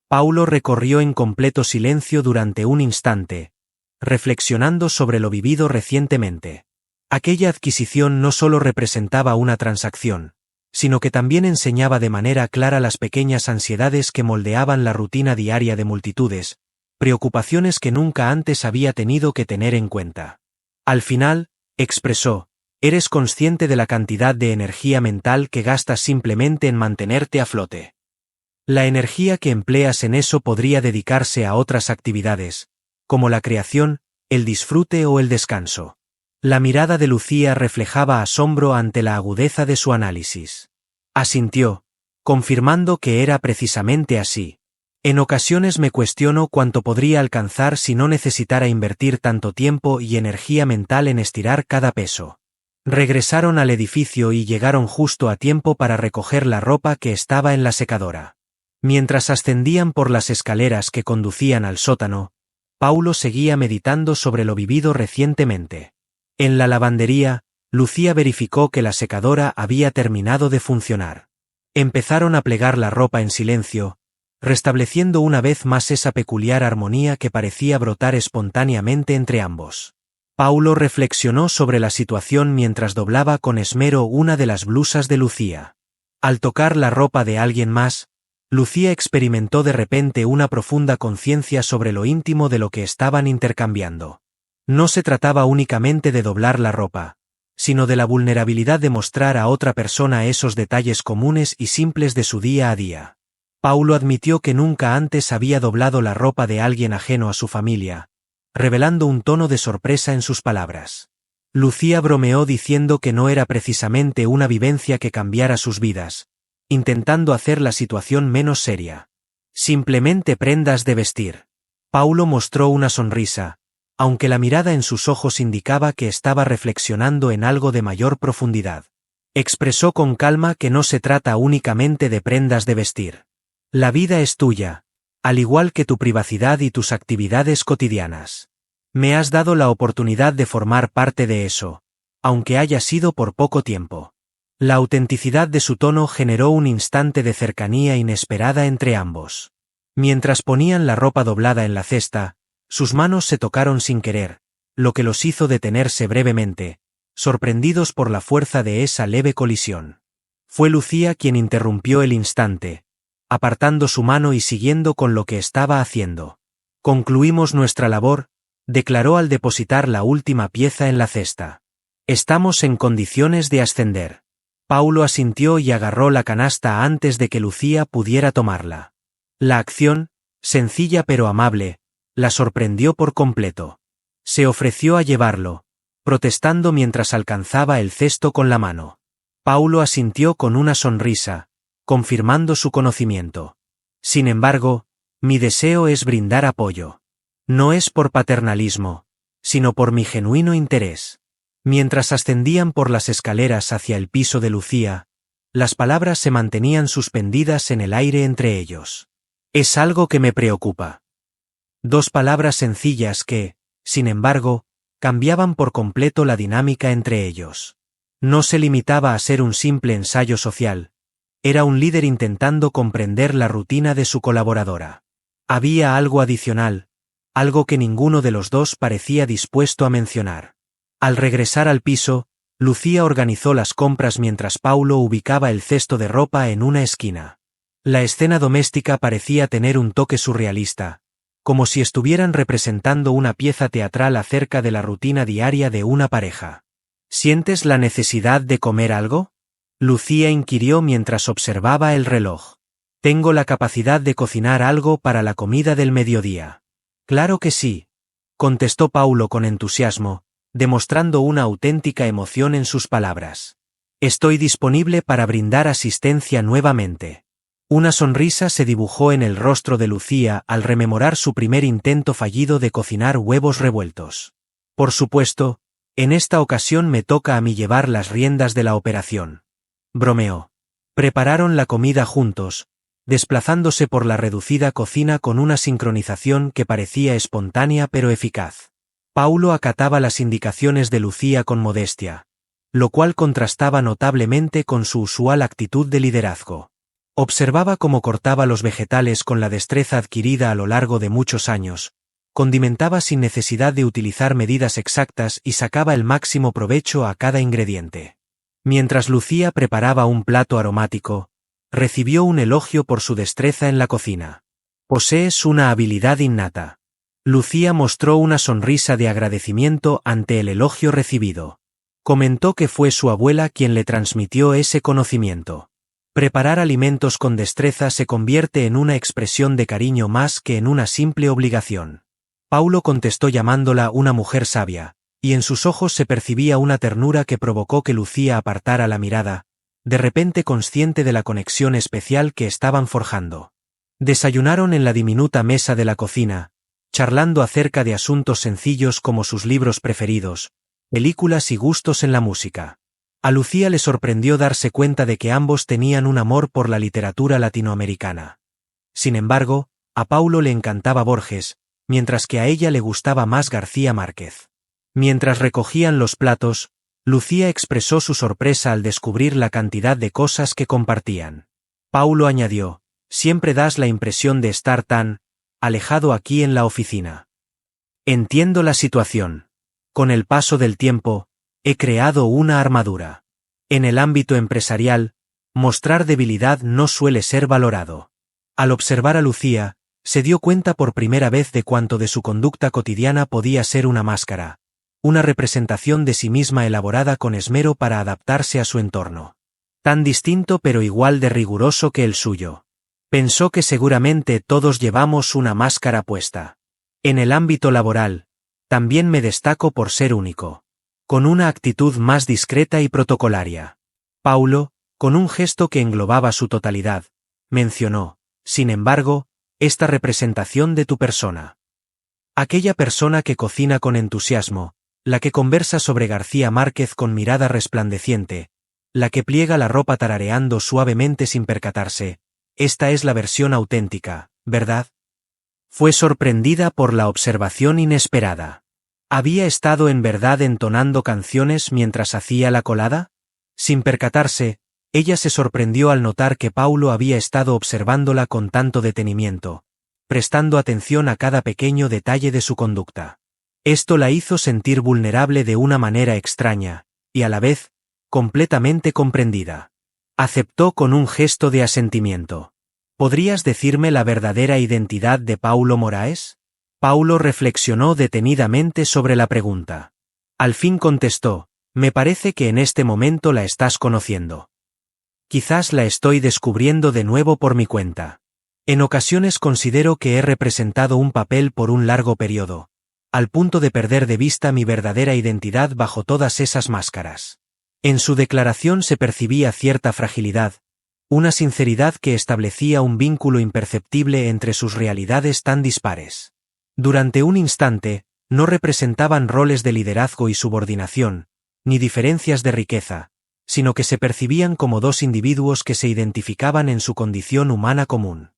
Paulo recorrió en completo silencio durante un instante, reflexionando sobre lo vivido recientemente. Aquella adquisición no solo representaba una transacción, sino que también enseñaba de manera clara las pequeñas ansiedades que moldeaban la rutina diaria de multitudes, preocupaciones que nunca antes había tenido que tener en cuenta. Al final, expresó, eres consciente de la cantidad de energía mental que gastas simplemente en mantenerte a flote. La energía que empleas en eso podría dedicarse a otras actividades, como la creación, el disfrute o el descanso. La mirada de Lucía reflejaba asombro ante la agudeza de su análisis. Asintió, confirmando que era precisamente así. En ocasiones me cuestiono cuánto podría alcanzar si no necesitara invertir tanto tiempo y energía mental en estirar cada peso. Regresaron al edificio y llegaron justo a tiempo para recoger la ropa que estaba en la secadora. Mientras ascendían por las escaleras que conducían al sótano, Paulo seguía meditando sobre lo vivido recientemente. En la lavandería, Lucía verificó que la secadora había terminado de funcionar. Empezaron a plegar la ropa en silencio, restableciendo una vez más esa peculiar armonía que parecía brotar espontáneamente entre ambos. Paulo reflexionó sobre la situación mientras doblaba con esmero una de las blusas de Lucía. Al tocar la ropa de alguien más, Lucía experimentó de repente una profunda conciencia sobre lo íntimo de lo que estaban intercambiando. No se trataba únicamente de doblar la ropa, sino de la vulnerabilidad de mostrar a otra persona esos detalles comunes y simples de su día a día. Paulo admitió que nunca antes había doblado la ropa de alguien ajeno a su familia, revelando un tono de sorpresa en sus palabras. Lucía bromeó diciendo que no era precisamente una vivencia que cambiara sus vidas, intentando hacer la situación menos seria. Simplemente prendas de vestir. Paulo mostró una sonrisa, aunque la mirada en sus ojos indicaba que estaba reflexionando en algo de mayor profundidad. Expresó con calma que no se trata únicamente de prendas de vestir. La vida es tuya, al igual que tu privacidad y tus actividades cotidianas. Me has dado la oportunidad de formar parte de eso, aunque haya sido por poco tiempo. La autenticidad de su tono generó un instante de cercanía inesperada entre ambos. Mientras ponían la ropa doblada en la cesta, sus manos se tocaron sin querer, lo que los hizo detenerse brevemente, sorprendidos por la fuerza de esa leve colisión. Fue Lucía quien interrumpió el instante, apartando su mano y siguiendo con lo que estaba haciendo. Concluimos nuestra labor, declaró al depositar la última pieza en la cesta. Estamos en condiciones de ascender. Paulo asintió y agarró la canasta antes de que Lucía pudiera tomarla. La acción, sencilla pero amable, la sorprendió por completo. Se ofreció a llevarlo, protestando mientras alcanzaba el cesto con la mano. Paulo asintió con una sonrisa, confirmando su conocimiento. Sin embargo, mi deseo es brindar apoyo. No es por paternalismo, sino por mi genuino interés. Mientras ascendían por las escaleras hacia el piso de Lucía, las palabras se mantenían suspendidas en el aire entre ellos. Es algo que me preocupa. Dos palabras sencillas que, sin embargo, cambiaban por completo la dinámica entre ellos. No se limitaba a ser un simple ensayo social. Era un líder intentando comprender la rutina de su colaboradora. Había algo adicional, algo que ninguno de los dos parecía dispuesto a mencionar. Al regresar al piso, Lucía organizó las compras mientras Paulo ubicaba el cesto de ropa en una esquina. La escena doméstica parecía tener un toque surrealista, como si estuvieran representando una pieza teatral acerca de la rutina diaria de una pareja. ¿Sientes la necesidad de comer algo?, Lucía inquirió mientras observaba el reloj. Tengo la capacidad de cocinar algo para la comida del mediodía. Claro que sí, contestó Paulo con entusiasmo, demostrando una auténtica emoción en sus palabras. Estoy disponible para brindar asistencia nuevamente. Una sonrisa se dibujó en el rostro de Lucía al rememorar su primer intento fallido de cocinar huevos revueltos. Por supuesto, en esta ocasión me toca a mí llevar las riendas de la operación. Bromeó. Prepararon la comida juntos, desplazándose por la reducida cocina con una sincronización que parecía espontánea pero eficaz. Paulo acataba las indicaciones de Lucía con modestia, lo cual contrastaba notablemente con su usual actitud de liderazgo. Observaba cómo cortaba los vegetales con la destreza adquirida a lo largo de muchos años, condimentaba sin necesidad de utilizar medidas exactas y sacaba el máximo provecho a cada ingrediente. Mientras Lucía preparaba un plato aromático, recibió un elogio por su destreza en la cocina. Posees una habilidad innata. Lucía mostró una sonrisa de agradecimiento ante el elogio recibido. Comentó que fue su abuela quien le transmitió ese conocimiento. Preparar alimentos con destreza se convierte en una expresión de cariño más que en una simple obligación. Paulo contestó llamándola una mujer sabia, y en sus ojos se percibía una ternura que provocó que Lucía apartara la mirada, de repente consciente de la conexión especial que estaban forjando. Desayunaron en la diminuta mesa de la cocina, charlando acerca de asuntos sencillos como sus libros preferidos, películas y gustos en la música. A Lucía le sorprendió darse cuenta de que ambos tenían un amor por la literatura latinoamericana. Sin embargo, a Paulo le encantaba Borges, mientras que a ella le gustaba más García Márquez. Mientras recogían los platos, Lucía expresó su sorpresa al descubrir la cantidad de cosas que compartían. Paulo añadió, siempre das la impresión de estar tan alejado aquí en la oficina. Entiendo la situación. Con el paso del tiempo, he creado una armadura. En el ámbito empresarial, mostrar debilidad no suele ser valorado. Al observar a Lucía, se dio cuenta por primera vez de cuánto de su conducta cotidiana podía ser una máscara, una representación de sí misma elaborada con esmero para adaptarse a su entorno. Tan distinto pero igual de riguroso que el suyo. Pensó que seguramente todos llevamos una máscara puesta. En el ámbito laboral, también me destaco por ser único. Con una actitud más discreta y protocolaria. Paulo, con un gesto que englobaba su totalidad, mencionó, sin embargo, esta representación de tu persona. Aquella persona que cocina con entusiasmo, la que conversa sobre García Márquez con mirada resplandeciente, la que pliega la ropa tarareando suavemente sin percatarse, esta es la versión auténtica, ¿verdad? Fue sorprendida por la observación inesperada. ¿Había estado en verdad entonando canciones mientras hacía la colada? Sin percatarse, ella se sorprendió al notar que Paulo había estado observándola con tanto detenimiento, prestando atención a cada pequeño detalle de su conducta. Esto la hizo sentir vulnerable de una manera extraña, y a la vez, completamente comprendida. Aceptó con un gesto de asentimiento. ¿Podrías decirme la verdadera identidad de Paulo Moraes? Paulo reflexionó detenidamente sobre la pregunta. Al fin contestó, me parece que en este momento la estás conociendo. Quizás la estoy descubriendo de nuevo por mi cuenta. En ocasiones considero que he representado un papel por un largo periodo, al punto de perder de vista mi verdadera identidad bajo todas esas máscaras. En su declaración se percibía cierta fragilidad, una sinceridad que establecía un vínculo imperceptible entre sus realidades tan dispares. Durante un instante, no representaban roles de liderazgo y subordinación, ni diferencias de riqueza, sino que se percibían como dos individuos que se identificaban en su condición humana común.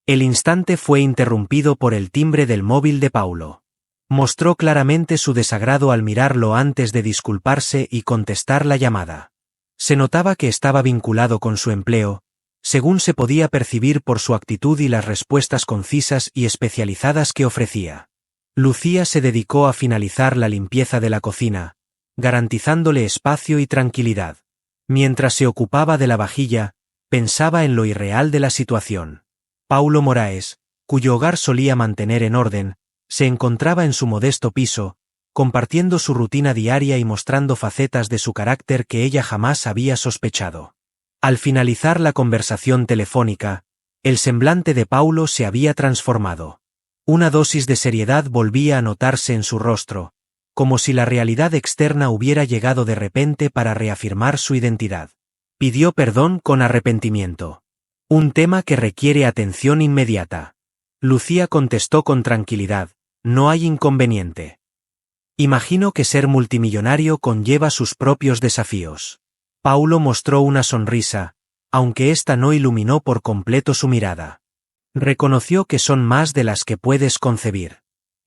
El instante fue interrumpido por el timbre del móvil de Paulo. Mostró claramente su desagrado al mirarlo antes de disculparse y contestar la llamada. Se notaba que estaba vinculado con su empleo, según se podía percibir por su actitud y las respuestas concisas y especializadas que ofrecía. Lucía se dedicó a finalizar la limpieza de la cocina, garantizándole espacio y tranquilidad. Mientras se ocupaba de la vajilla, pensaba en lo irreal de la situación. Paulo Moraes, cuyo hogar solía mantener en orden, se encontraba en su modesto piso, compartiendo su rutina diaria y mostrando facetas de su carácter que ella jamás había sospechado. Al finalizar la conversación telefónica, el semblante de Paulo se había transformado. Una dosis de seriedad volvía a notarse en su rostro, como si la realidad externa hubiera llegado de repente para reafirmar su identidad. Pidió perdón con arrepentimiento. Un tema que requiere atención inmediata. Lucía contestó con tranquilidad, no hay inconveniente. Imagino que ser multimillonario conlleva sus propios desafíos. Paulo mostró una sonrisa, aunque ésta no iluminó por completo su mirada. Reconoció que son más de las que puedes concebir.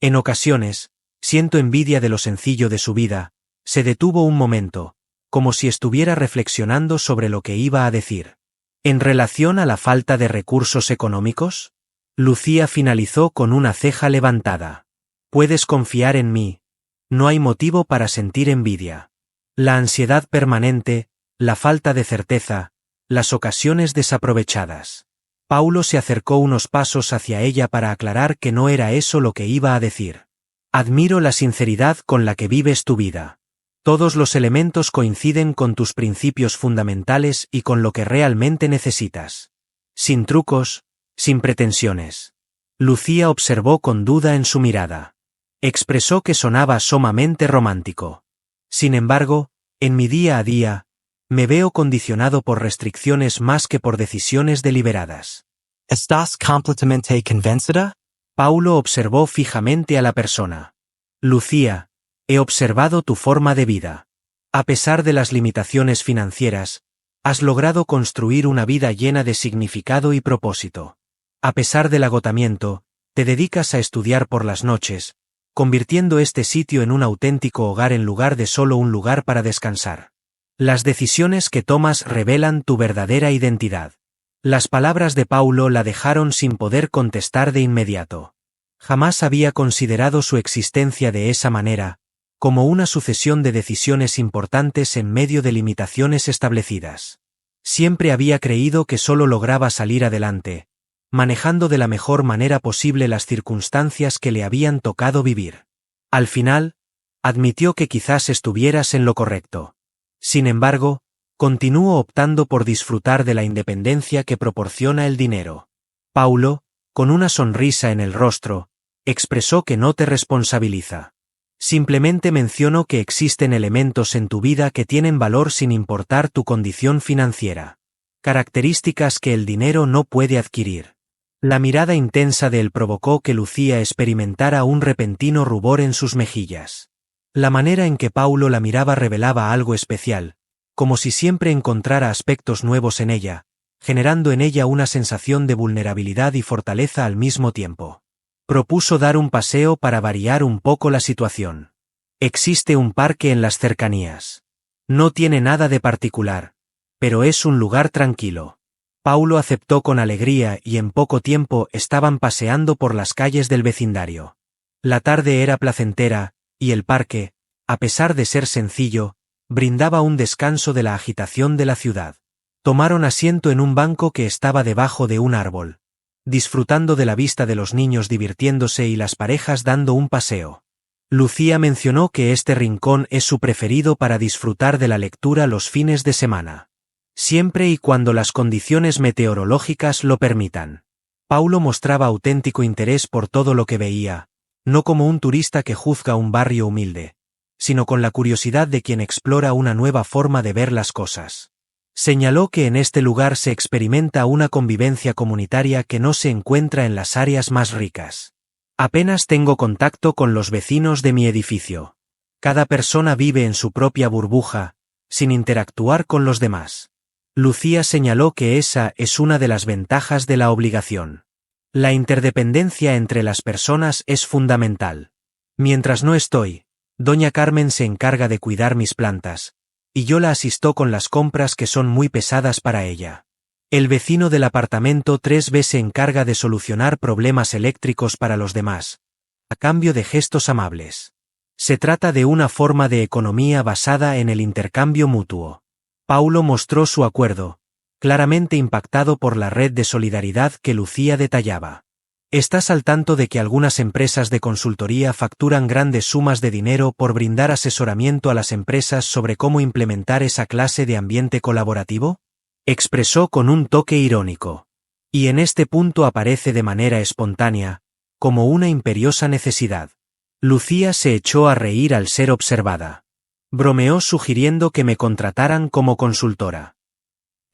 En ocasiones, siento envidia de lo sencillo de su vida. Se detuvo un momento, como si estuviera reflexionando sobre lo que iba a decir. ¿En relación a la falta de recursos económicos? Lucía finalizó con una ceja levantada. Puedes confiar en mí. No hay motivo para sentir envidia. La ansiedad permanente, la falta de certeza, las ocasiones desaprovechadas. Paulo se acercó unos pasos hacia ella para aclarar que no era eso lo que iba a decir. Admiro la sinceridad con la que vives tu vida. Todos los elementos coinciden con tus principios fundamentales y con lo que realmente necesitas. Sin trucos, sin pretensiones. Lucía observó con duda en su mirada. Expresó que sonaba sumamente romántico. Sin embargo, en mi día a día, me veo condicionado por restricciones más que por decisiones deliberadas. ¿Estás completamente convencida? Paulo observó fijamente a la persona. Lucía, he observado tu forma de vida. A pesar de las limitaciones financieras, has logrado construir una vida llena de significado y propósito. A pesar del agotamiento, te dedicas a estudiar por las noches, convirtiendo este sitio en un auténtico hogar en lugar de solo un lugar para descansar. Las decisiones que tomas revelan tu verdadera identidad. Las palabras de Paulo la dejaron sin poder contestar de inmediato. Jamás había considerado su existencia de esa manera, como una sucesión de decisiones importantes en medio de limitaciones establecidas. Siempre había creído que solo lograba salir adelante, manejando de la mejor manera posible las circunstancias que le habían tocado vivir. Al final, admitió que quizás estuvieras en lo correcto. Sin embargo, continuó optando por disfrutar de la independencia que proporciona el dinero. Paulo, con una sonrisa en el rostro, expresó que no te responsabiliza. Simplemente mencionó que existen elementos en tu vida que tienen valor sin importar tu condición financiera. Características que el dinero no puede adquirir. La mirada intensa de él provocó que Lucía experimentara un repentino rubor en sus mejillas. La manera en que Paulo la miraba revelaba algo especial, como si siempre encontrara aspectos nuevos en ella, generando en ella una sensación de vulnerabilidad y fortaleza al mismo tiempo. Propuso dar un paseo para variar un poco la situación. Existe un parque en las cercanías. No tiene nada de particular, pero es un lugar tranquilo. Paulo aceptó con alegría y en poco tiempo estaban paseando por las calles del vecindario. La tarde era placentera, y el parque, a pesar de ser sencillo, brindaba un descanso de la agitación de la ciudad. Tomaron asiento en un banco que estaba debajo de un árbol, disfrutando de la vista de los niños divirtiéndose y las parejas dando un paseo. Lucía mencionó que este rincón es su preferido para disfrutar de la lectura los fines de semana. Siempre y cuando las condiciones meteorológicas lo permitan. Paulo mostraba auténtico interés por todo lo que veía, no como un turista que juzga un barrio humilde, sino con la curiosidad de quien explora una nueva forma de ver las cosas. Señaló que en este lugar se experimenta una convivencia comunitaria que no se encuentra en las áreas más ricas. Apenas tengo contacto con los vecinos de mi edificio. Cada persona vive en su propia burbuja, sin interactuar con los demás. Lucía señaló que esa es una de las ventajas de la obligación. La interdependencia entre las personas es fundamental. Mientras no estoy, doña Carmen se encarga de cuidar mis plantas, y yo la asisto con las compras que son muy pesadas para ella. El vecino del apartamento 3B se encarga de solucionar problemas eléctricos para los demás, a cambio de gestos amables. Se trata de una forma de economía basada en el intercambio mutuo. Paulo mostró su acuerdo, claramente impactado por la red de solidaridad que Lucía detallaba. ¿Estás al tanto de que algunas empresas de consultoría facturan grandes sumas de dinero por brindar asesoramiento a las empresas sobre cómo implementar esa clase de ambiente colaborativo? Expresó con un toque irónico. Y en este punto aparece de manera espontánea, como una imperiosa necesidad. Lucía se echó a reír al ser observada. Bromeó sugiriendo que me contrataran como consultora.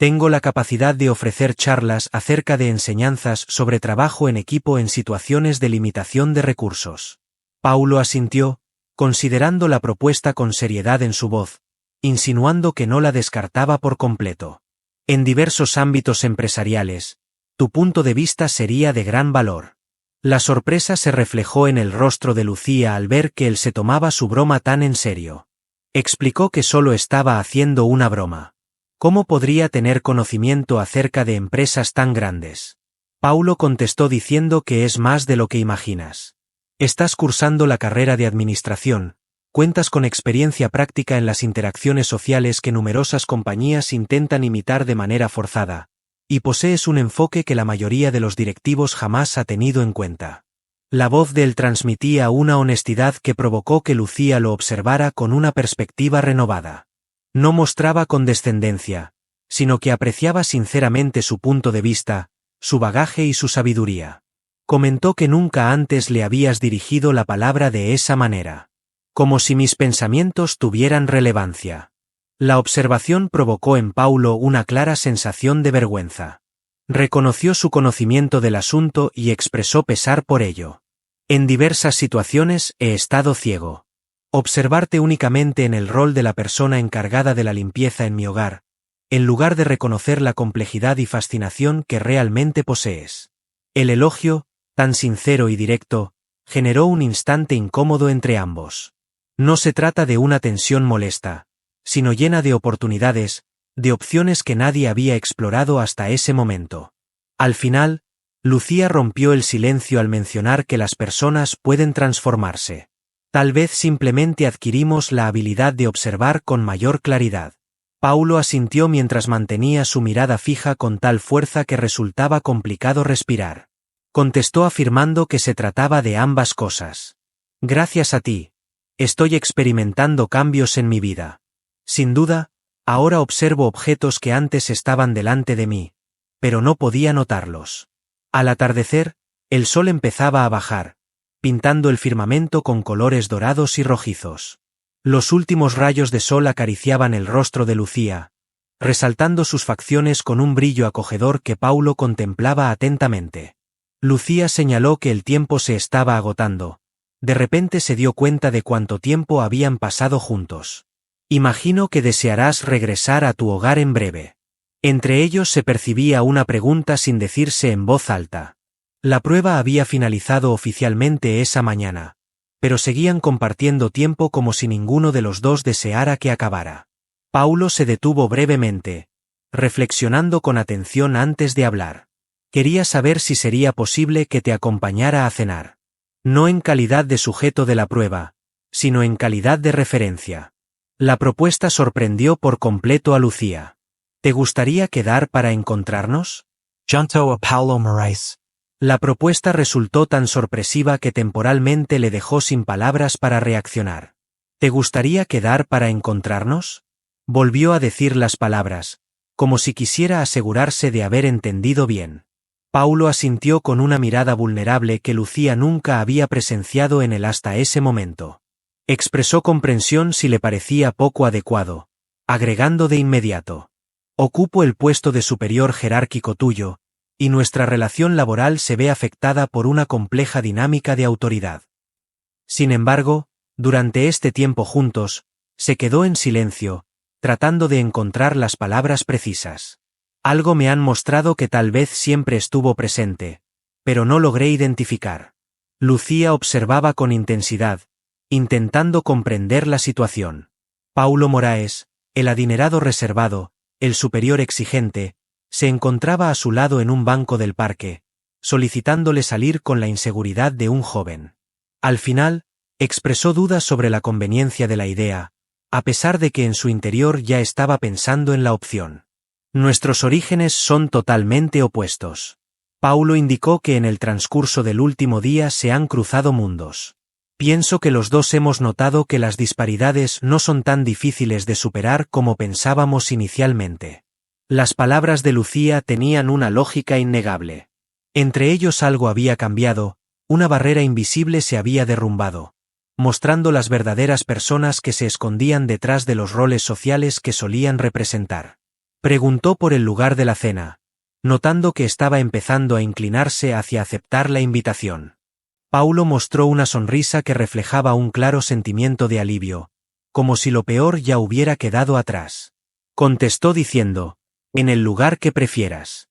Tengo la capacidad de ofrecer charlas acerca de enseñanzas sobre trabajo en equipo en situaciones de limitación de recursos. Paulo asintió, considerando la propuesta con seriedad en su voz, insinuando que no la descartaba por completo. En diversos ámbitos empresariales, tu punto de vista sería de gran valor. La sorpresa se reflejó en el rostro de Lucía al ver que él se tomaba su broma tan en serio. Explicó que solo estaba haciendo una broma. ¿Cómo podría tener conocimiento acerca de empresas tan grandes? Paulo contestó diciendo que es más de lo que imaginas. Estás cursando la carrera de administración, cuentas con experiencia práctica en las interacciones sociales que numerosas compañías intentan imitar de manera forzada, y posees un enfoque que la mayoría de los directivos jamás ha tenido en cuenta. La voz de él transmitía una honestidad que provocó que Lucía lo observara con una perspectiva renovada. No mostraba condescendencia, sino que apreciaba sinceramente su punto de vista, su bagaje y su sabiduría. Comentó que nunca antes le habías dirigido la palabra de esa manera. Como si mis pensamientos tuvieran relevancia. La observación provocó en Paulo una clara sensación de vergüenza. Reconoció su conocimiento del asunto y expresó pesar por ello. En diversas situaciones he estado ciego. Observarte únicamente en el rol de la persona encargada de la limpieza en mi hogar, en lugar de reconocer la complejidad y fascinación que realmente posees. El elogio, tan sincero y directo, generó un instante incómodo entre ambos. No se trata de una tensión molesta, sino llena de oportunidades, de opciones que nadie había explorado hasta ese momento. Al final, Lucía rompió el silencio al mencionar que las personas pueden transformarse. Tal vez simplemente adquirimos la habilidad de observar con mayor claridad. Paulo asintió mientras mantenía su mirada fija con tal fuerza que resultaba complicado respirar. Contestó afirmando que se trataba de ambas cosas. Gracias a ti. Estoy experimentando cambios en mi vida. Sin duda, ahora observo objetos que antes estaban delante de mí, pero no podía notarlos. Al atardecer, el sol empezaba a bajar, pintando el firmamento con colores dorados y rojizos. Los últimos rayos de sol acariciaban el rostro de Lucía, resaltando sus facciones con un brillo acogedor que Paulo contemplaba atentamente. Lucía señaló que el tiempo se estaba agotando. De repente se dio cuenta de cuánto tiempo habían pasado juntos. Imagino que desearás regresar a tu hogar en breve. Entre ellos se percibía una pregunta sin decirse en voz alta. La prueba había finalizado oficialmente esa mañana, pero seguían compartiendo tiempo como si ninguno de los dos deseara que acabara. Paulo se detuvo brevemente, reflexionando con atención antes de hablar. Quería saber si sería posible que te acompañara a cenar. No en calidad de sujeto de la prueba, sino en calidad de referencia. La propuesta sorprendió por completo a Lucía. ¿Te gustaría quedar para encontrarnos? Junto a Paulo Moraes. La propuesta resultó tan sorpresiva que temporalmente le dejó sin palabras para reaccionar. ¿Te gustaría quedar para encontrarnos? Volvió a decir las palabras, como si quisiera asegurarse de haber entendido bien. Paulo asintió con una mirada vulnerable que Lucía nunca había presenciado en él hasta ese momento. Expresó comprensión si le parecía poco adecuado, agregando de inmediato: ocupo el puesto de superior jerárquico tuyo, y nuestra relación laboral se ve afectada por una compleja dinámica de autoridad. Sin embargo, durante este tiempo juntos, se quedó en silencio, tratando de encontrar las palabras precisas. Algo me han mostrado que tal vez siempre estuvo presente, pero no logré identificar. Lucía observaba con intensidad, intentando comprender la situación. Paulo Moraes, el adinerado reservado, el superior exigente, se encontraba a su lado en un banco del parque, solicitándole salir con la inseguridad de un joven. Al final, expresó dudas sobre la conveniencia de la idea, a pesar de que en su interior ya estaba pensando en la opción. Nuestros orígenes son totalmente opuestos. Paulo indicó que en el transcurso del último día se han cruzado mundos. Pienso que los dos hemos notado que las disparidades no son tan difíciles de superar como pensábamos inicialmente. Las palabras de Lucía tenían una lógica innegable. Entre ellos algo había cambiado, una barrera invisible se había derrumbado, mostrando las verdaderas personas que se escondían detrás de los roles sociales que solían representar. Preguntó por el lugar de la cena, notando que estaba empezando a inclinarse hacia aceptar la invitación. Paulo mostró una sonrisa que reflejaba un claro sentimiento de alivio, como si lo peor ya hubiera quedado atrás. Contestó diciendo: en el lugar que prefieras.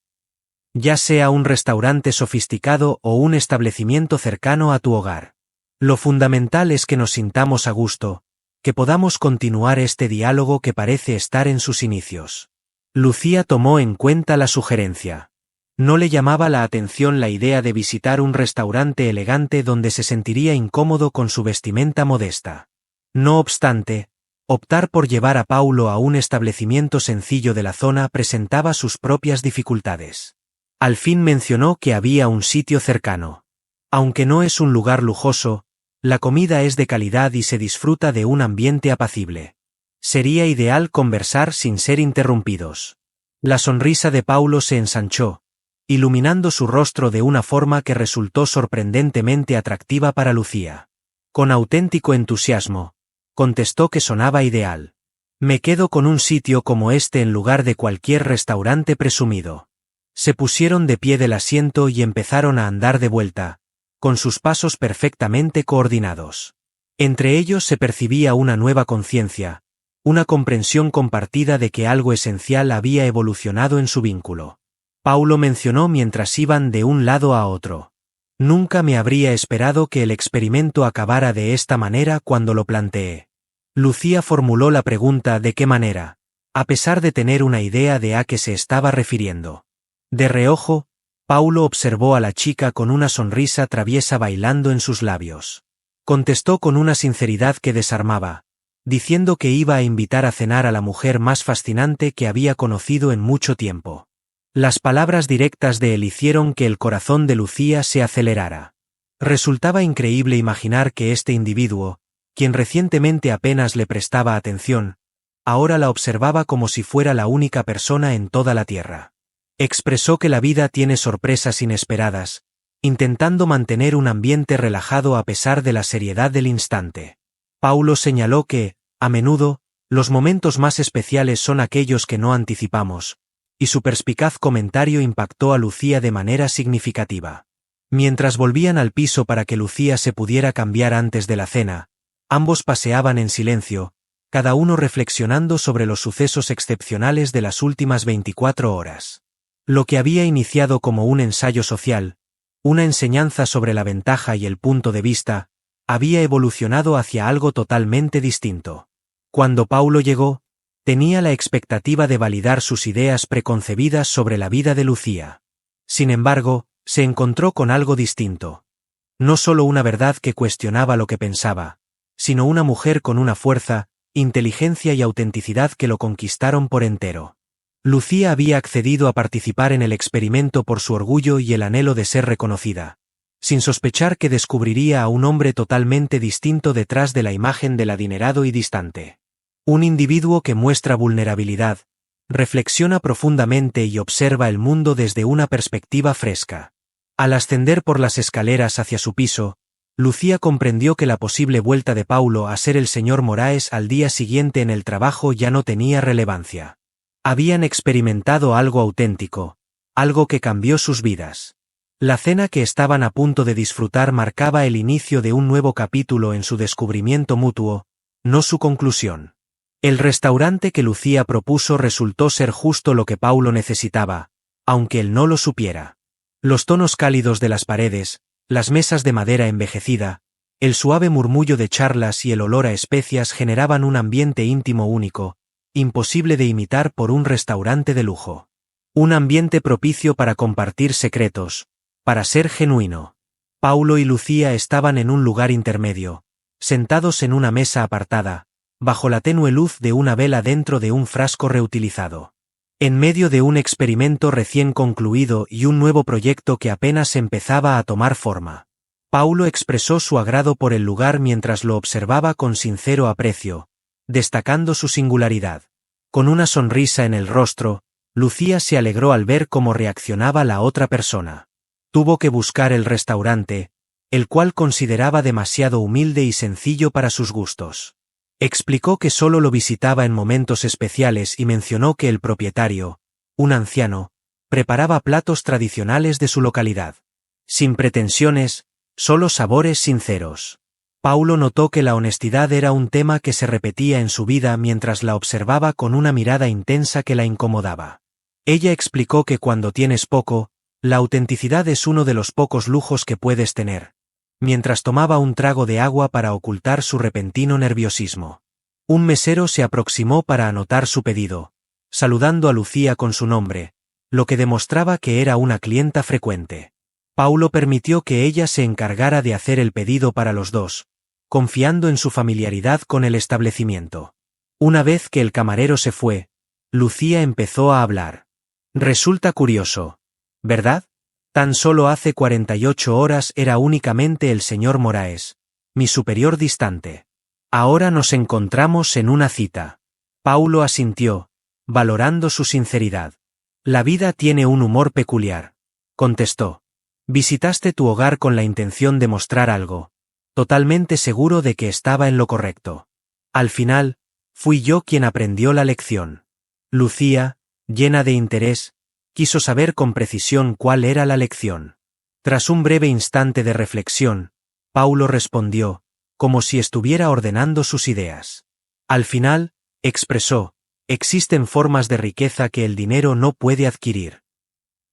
Ya sea un restaurante sofisticado o un establecimiento cercano a tu hogar. Lo fundamental es que nos sintamos a gusto, que podamos continuar este diálogo que parece estar en sus inicios. Lucía tomó en cuenta la sugerencia. No le llamaba la atención la idea de visitar un restaurante elegante donde se sentiría incómodo con su vestimenta modesta. No obstante, optar por llevar a Paulo a un establecimiento sencillo de la zona presentaba sus propias dificultades. Al fin mencionó que había un sitio cercano. Aunque no es un lugar lujoso, la comida es de calidad y se disfruta de un ambiente apacible. Sería ideal conversar sin ser interrumpidos. La sonrisa de Paulo se ensanchó, iluminando su rostro de una forma que resultó sorprendentemente atractiva para Lucía. Con auténtico entusiasmo, contestó que sonaba ideal. Me quedo con un sitio como este en lugar de cualquier restaurante presumido. Se pusieron de pie del asiento y empezaron a andar de vuelta, con sus pasos perfectamente coordinados. Entre ellos se percibía una nueva conciencia, una comprensión compartida de que algo esencial había evolucionado en su vínculo. Paulo mencionó mientras iban de un lado a otro. Nunca me habría esperado que el experimento acabara de esta manera cuando lo planteé. Lucía formuló la pregunta: ¿de qué manera? a pesar de tener una idea de a qué se estaba refiriendo. De reojo, Paulo observó a la chica con una sonrisa traviesa bailando en sus labios. Contestó con una sinceridad que desarmaba, diciendo que iba a invitar a cenar a la mujer más fascinante que había conocido en mucho tiempo. Las palabras directas de él hicieron que el corazón de Lucía se acelerara. Resultaba increíble imaginar que este individuo, quien recientemente apenas le prestaba atención, ahora la observaba como si fuera la única persona en toda la tierra. Expresó que la vida tiene sorpresas inesperadas, intentando mantener un ambiente relajado a pesar de la seriedad del instante. Paulo señaló que, a menudo, los momentos más especiales son aquellos que no anticipamos, y su perspicaz comentario impactó a Lucía de manera significativa. Mientras volvían al piso para que Lucía se pudiera cambiar antes de la cena, ambos paseaban en silencio, cada uno reflexionando sobre los sucesos excepcionales de las últimas 24 horas. Lo que había iniciado como un ensayo social, una enseñanza sobre la ventaja y el punto de vista, había evolucionado hacia algo totalmente distinto. Cuando Paulo llegó, tenía la expectativa de validar sus ideas preconcebidas sobre la vida de Lucía. Sin embargo, se encontró con algo distinto. No solo una verdad que cuestionaba lo que pensaba, sino una mujer con una fuerza, inteligencia y autenticidad que lo conquistaron por entero. Lucía había accedido a participar en el experimento por su orgullo y el anhelo de ser reconocida, sin sospechar que descubriría a un hombre totalmente distinto detrás de la imagen del adinerado y distante. Un individuo que muestra vulnerabilidad, reflexiona profundamente y observa el mundo desde una perspectiva fresca. Al ascender por las escaleras hacia su piso, Lucía comprendió que la posible vuelta de Paulo a ser el señor Moraes al día siguiente en el trabajo ya no tenía relevancia. Habían experimentado algo auténtico, algo que cambió sus vidas. La cena que estaban a punto de disfrutar marcaba el inicio de un nuevo capítulo en su descubrimiento mutuo, no su conclusión. El restaurante que Lucía propuso resultó ser justo lo que Paulo necesitaba, aunque él no lo supiera. Los tonos cálidos de las paredes, las mesas de madera envejecida, el suave murmullo de charlas y el olor a especias generaban un ambiente íntimo único, imposible de imitar por un restaurante de lujo. Un ambiente propicio para compartir secretos, para ser genuino. Paulo y Lucía estaban en un lugar intermedio, sentados en una mesa apartada, bajo la tenue luz de una vela dentro de un frasco reutilizado. En medio de un experimento recién concluido y un nuevo proyecto que apenas empezaba a tomar forma. Paulo expresó su agrado por el lugar mientras lo observaba con sincero aprecio, destacando su singularidad. Con una sonrisa en el rostro, Lucía se alegró al ver cómo reaccionaba la otra persona. Tuvo que buscar el restaurante, el cual consideraba demasiado humilde y sencillo para sus gustos. Explicó que solo lo visitaba en momentos especiales y mencionó que el propietario, un anciano, preparaba platos tradicionales de su localidad. Sin pretensiones, solo sabores sinceros. Paulo notó que la honestidad era un tema que se repetía en su vida mientras la observaba con una mirada intensa que la incomodaba. Ella explicó que cuando tienes poco, la autenticidad es uno de los pocos lujos que puedes tener, mientras tomaba un trago de agua para ocultar su repentino nerviosismo. Un mesero se aproximó para anotar su pedido, saludando a Lucía con su nombre, lo que demostraba que era una clienta frecuente. Paulo permitió que ella se encargara de hacer el pedido para los dos, confiando en su familiaridad con el establecimiento. Una vez que el camarero se fue, Lucía empezó a hablar. Resulta curioso, ¿verdad? Tan solo hace 48 horas era únicamente el señor Moraes, mi superior distante. Ahora nos encontramos en una cita. Paulo asintió, valorando su sinceridad. La vida tiene un humor peculiar, contestó. Visitaste tu hogar con la intención de mostrar algo, totalmente seguro de que estaba en lo correcto. Al final, fui yo quien aprendió la lección. Lucía, llena de interés, quiso saber con precisión cuál era la lección. Tras un breve instante de reflexión, Paulo respondió, como si estuviera ordenando sus ideas. Al final, expresó, existen formas de riqueza que el dinero no puede adquirir.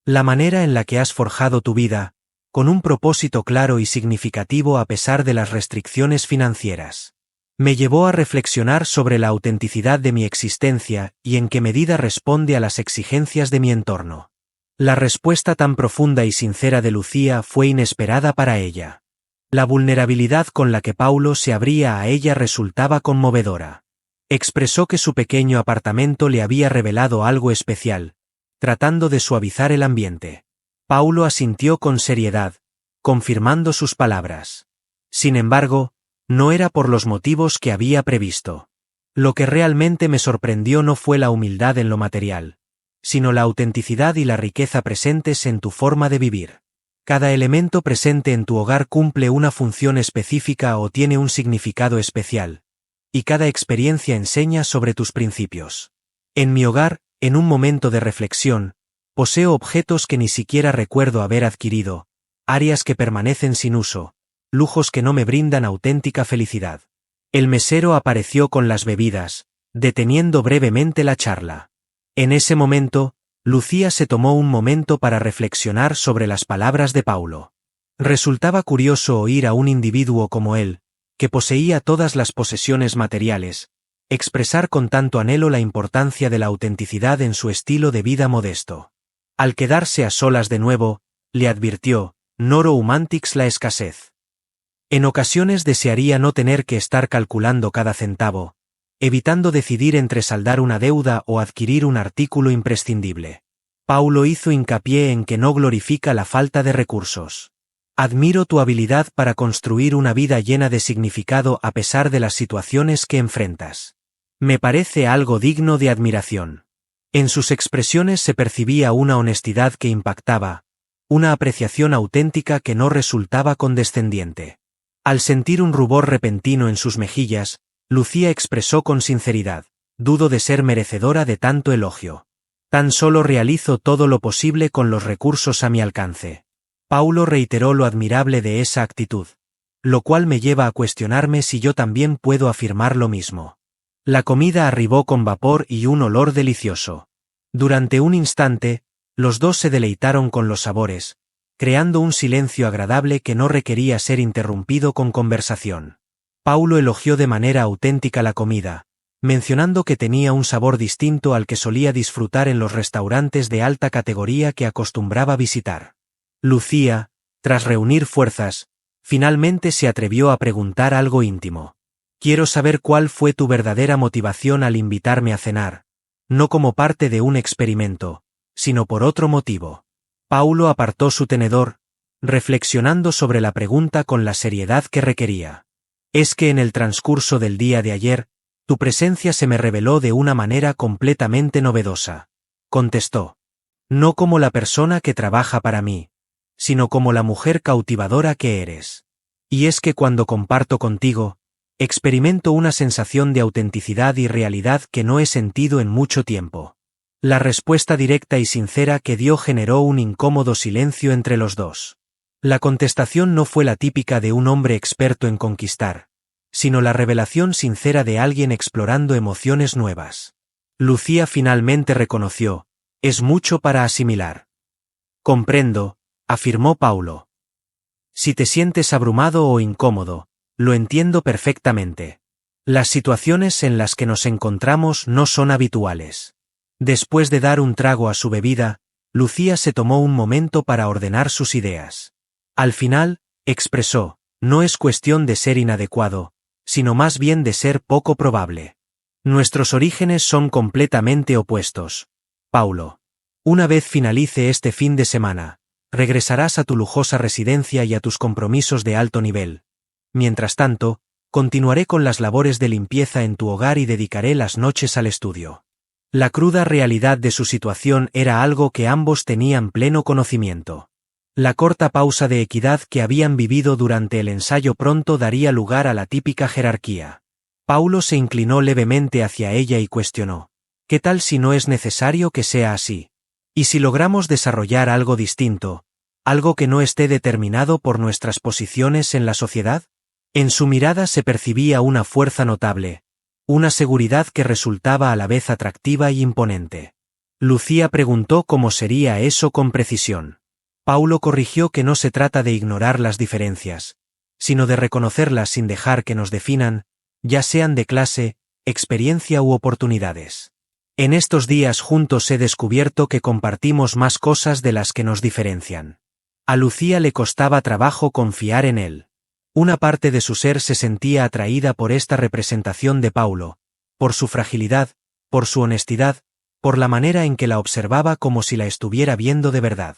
La manera en la que has forjado tu vida, con un propósito claro y significativo a pesar de las restricciones financieras. Me llevó a reflexionar sobre la autenticidad de mi existencia y en qué medida responde a las exigencias de mi entorno. La respuesta tan profunda y sincera de Lucía fue inesperada para ella. La vulnerabilidad con la que Paulo se abría a ella resultaba conmovedora. Expresó que su pequeño apartamento le había revelado algo especial, tratando de suavizar el ambiente. Paulo asintió con seriedad, confirmando sus palabras. Sin embargo, no era por los motivos que había previsto. Lo que realmente me sorprendió no fue la humildad en lo material, sino la autenticidad y la riqueza presentes en tu forma de vivir. Cada elemento presente en tu hogar cumple una función específica o tiene un significado especial, y cada experiencia enseña sobre tus principios. En mi hogar, en un momento de reflexión, poseo objetos que ni siquiera recuerdo haber adquirido, áreas que permanecen sin uso, lujos que no me brindan auténtica felicidad. El mesero apareció con las bebidas, deteniendo brevemente la charla. En ese momento, Lucía se tomó un momento para reflexionar sobre las palabras de Paulo. Resultaba curioso oír a un individuo como él, que poseía todas las posesiones materiales, expresar con tanto anhelo la importancia de la autenticidad en su estilo de vida modesto. Al quedarse a solas de nuevo, le advirtió, Noro humantix la escasez. En ocasiones desearía no tener que estar calculando cada centavo, evitando decidir entre saldar una deuda o adquirir un artículo imprescindible. Paulo hizo hincapié en que no glorifica la falta de recursos. Admiro tu habilidad para construir una vida llena de significado a pesar de las situaciones que enfrentas. Me parece algo digno de admiración. En sus expresiones se percibía una honestidad que impactaba, una apreciación auténtica que no resultaba condescendiente. Al sentir un rubor repentino en sus mejillas, Lucía expresó con sinceridad, dudo de ser merecedora de tanto elogio. Tan solo realizo todo lo posible con los recursos a mi alcance. Paulo reiteró lo admirable de esa actitud, lo cual me lleva a cuestionarme si yo también puedo afirmar lo mismo. La comida arribó con vapor y un olor delicioso. Durante un instante, los dos se deleitaron con los sabores, creando un silencio agradable que no requería ser interrumpido con conversación. Paulo elogió de manera auténtica la comida, mencionando que tenía un sabor distinto al que solía disfrutar en los restaurantes de alta categoría que acostumbraba visitar. Lucía, tras reunir fuerzas, finalmente se atrevió a preguntar algo íntimo. Quiero saber cuál fue tu verdadera motivación al invitarme a cenar, no como parte de un experimento, sino por otro motivo. Paulo apartó su tenedor, reflexionando sobre la pregunta con la seriedad que requería. Es que en el transcurso del día de ayer, tu presencia se me reveló de una manera completamente novedosa. Contestó. No como la persona que trabaja para mí, sino como la mujer cautivadora que eres. Y es que cuando comparto contigo, experimento una sensación de autenticidad y realidad que no he sentido en mucho tiempo. La respuesta directa y sincera que dio generó un incómodo silencio entre los dos. La contestación no fue la típica de un hombre experto en conquistar, sino la revelación sincera de alguien explorando emociones nuevas. Lucía finalmente reconoció, es mucho para asimilar. Comprendo, afirmó Paulo. Si te sientes abrumado o incómodo, lo entiendo perfectamente. Las situaciones en las que nos encontramos no son habituales. Después de dar un trago a su bebida, Lucía se tomó un momento para ordenar sus ideas. Al final, expresó, no es cuestión de ser inadecuado, sino más bien de ser poco probable. Nuestros orígenes son completamente opuestos. Paulo. Una vez finalice este fin de semana, regresarás a tu lujosa residencia y a tus compromisos de alto nivel. Mientras tanto, continuaré con las labores de limpieza en tu hogar y dedicaré las noches al estudio. La cruda realidad de su situación era algo que ambos tenían pleno conocimiento. La corta pausa de equidad que habían vivido durante el ensayo pronto daría lugar a la típica jerarquía. Paulo se inclinó levemente hacia ella y cuestionó. ¿Qué tal si no es necesario que sea así? ¿Y si logramos desarrollar algo distinto, algo que no esté determinado por nuestras posiciones en la sociedad? En su mirada se percibía una fuerza notable, una seguridad que resultaba a la vez atractiva y imponente. Lucía preguntó cómo sería eso con precisión. Paulo corrigió que no se trata de ignorar las diferencias, sino de reconocerlas sin dejar que nos definan, ya sean de clase, experiencia u oportunidades. En estos días juntos he descubierto que compartimos más cosas de las que nos diferencian. A Lucía le costaba trabajo confiar en él. Una parte de su ser se sentía atraída por esta representación de Paulo, por su fragilidad, por su honestidad, por la manera en que la observaba como si la estuviera viendo de verdad.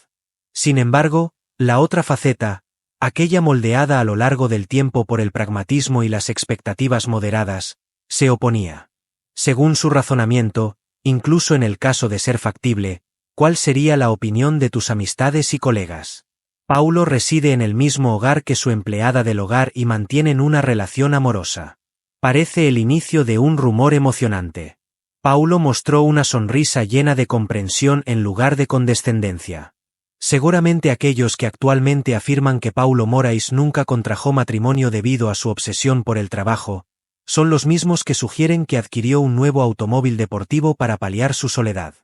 Sin embargo, la otra faceta, aquella moldeada a lo largo del tiempo por el pragmatismo y las expectativas moderadas, se oponía. Según su razonamiento, incluso en el caso de ser factible, ¿cuál sería la opinión de tus amistades y colegas? Paulo reside en el mismo hogar que su empleada del hogar y mantienen una relación amorosa. Parece el inicio de un rumor emocionante. Paulo mostró una sonrisa llena de comprensión en lugar de condescendencia. Seguramente aquellos que actualmente afirman que Paulo Morais nunca contrajo matrimonio debido a su obsesión por el trabajo, son los mismos que sugieren que adquirió un nuevo automóvil deportivo para paliar su soledad.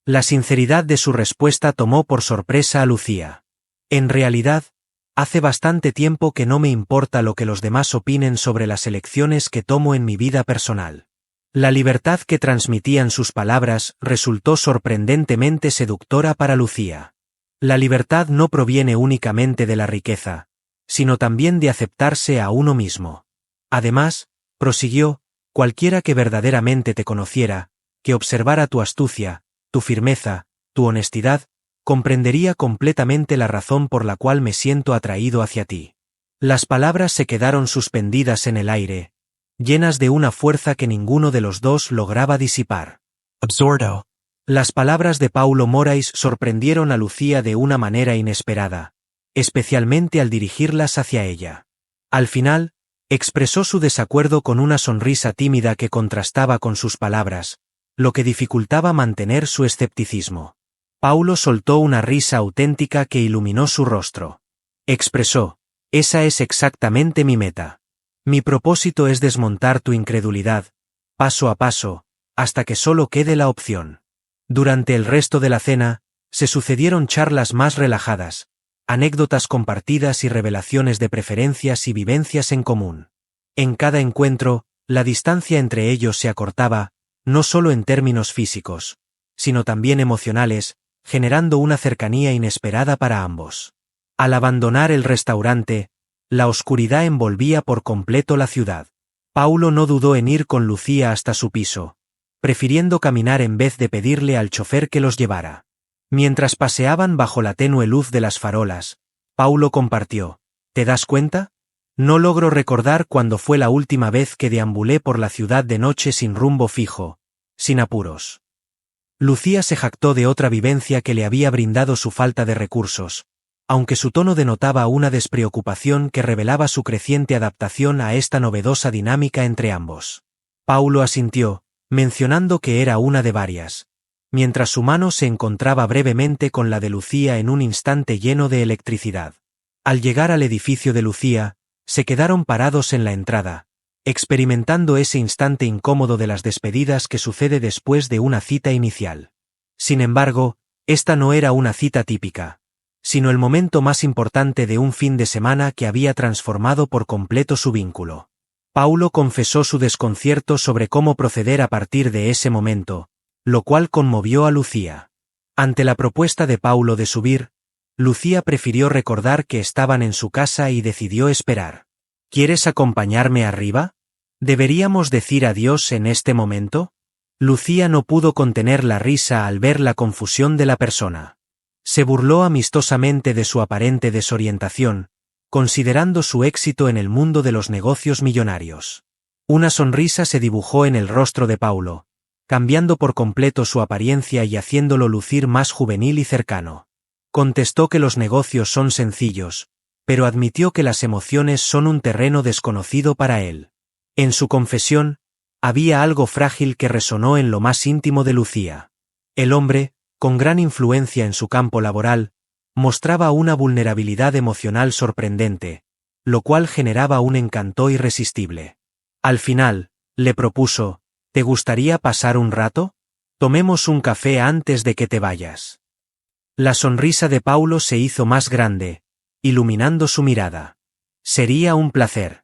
La sinceridad de su respuesta tomó por sorpresa a Lucía. En realidad, hace bastante tiempo que no me importa lo que los demás opinen sobre las elecciones que tomo en mi vida personal. La libertad que transmitían sus palabras resultó sorprendentemente seductora para Lucía. La libertad no proviene únicamente de la riqueza, sino también de aceptarse a uno mismo. Además, prosiguió, cualquiera que verdaderamente te conociera, que observara tu astucia, tu firmeza, tu honestidad, comprendería completamente la razón por la cual me siento atraído hacia ti. Las palabras se quedaron suspendidas en el aire, llenas de una fuerza que ninguno de los dos lograba disipar. Absurdo. Las palabras de Paulo Morais sorprendieron a Lucía de una manera inesperada, especialmente al dirigirlas hacia ella. Al final, expresó su desacuerdo con una sonrisa tímida que contrastaba con sus palabras, lo que dificultaba mantener su escepticismo. Paulo soltó una risa auténtica que iluminó su rostro. Expresó, esa es exactamente mi meta. Mi propósito es desmontar tu incredulidad, paso a paso, hasta que solo quede la opción. Durante el resto de la cena, se sucedieron charlas más relajadas, anécdotas compartidas y revelaciones de preferencias y vivencias en común. En cada encuentro, la distancia entre ellos se acortaba, no solo en términos físicos, sino también emocionales, generando una cercanía inesperada para ambos. Al abandonar el restaurante, la oscuridad envolvía por completo la ciudad. Paulo no dudó en ir con Lucía hasta su piso, prefiriendo caminar en vez de pedirle al chofer que los llevara. Mientras paseaban bajo la tenue luz de las farolas, Paulo compartió, ¿te das cuenta? No logro recordar cuándo fue la última vez que deambulé por la ciudad de noche sin rumbo fijo, sin apuros. Lucía se jactó de otra vivencia que le había brindado su falta de recursos, aunque su tono denotaba una despreocupación que revelaba su creciente adaptación a esta novedosa dinámica entre ambos. Paulo asintió, mencionando que era una de varias, mientras su mano se encontraba brevemente con la de Lucía en un instante lleno de electricidad. Al llegar al edificio de Lucía, se quedaron parados en la entrada, experimentando ese instante incómodo de las despedidas que sucede después de una cita inicial. Sin embargo, esta no era una cita típica, sino el momento más importante de un fin de semana que había transformado por completo su vínculo. Paulo confesó su desconcierto sobre cómo proceder a partir de ese momento, lo cual conmovió a Lucía. Ante la propuesta de Paulo de subir, Lucía prefirió recordar que estaban en su casa y decidió esperar. ¿Quieres acompañarme arriba? ¿Deberíamos decir adiós en este momento? Lucía no pudo contener la risa al ver la confusión de la persona. Se burló amistosamente de su aparente desorientación, considerando su éxito en el mundo de los negocios millonarios. Una sonrisa se dibujó en el rostro de Paulo, cambiando por completo su apariencia y haciéndolo lucir más juvenil y cercano. Contestó que los negocios son sencillos, pero admitió que las emociones son un terreno desconocido para él. En su confesión, había algo frágil que resonó en lo más íntimo de Lucía. El hombre, con gran influencia en su campo laboral, mostraba una vulnerabilidad emocional sorprendente, lo cual generaba un encanto irresistible. Al final, le propuso, ¿te gustaría pasar un rato? Tomemos un café antes de que te vayas. La sonrisa de Paulo se hizo más grande, iluminando su mirada. Sería un placer.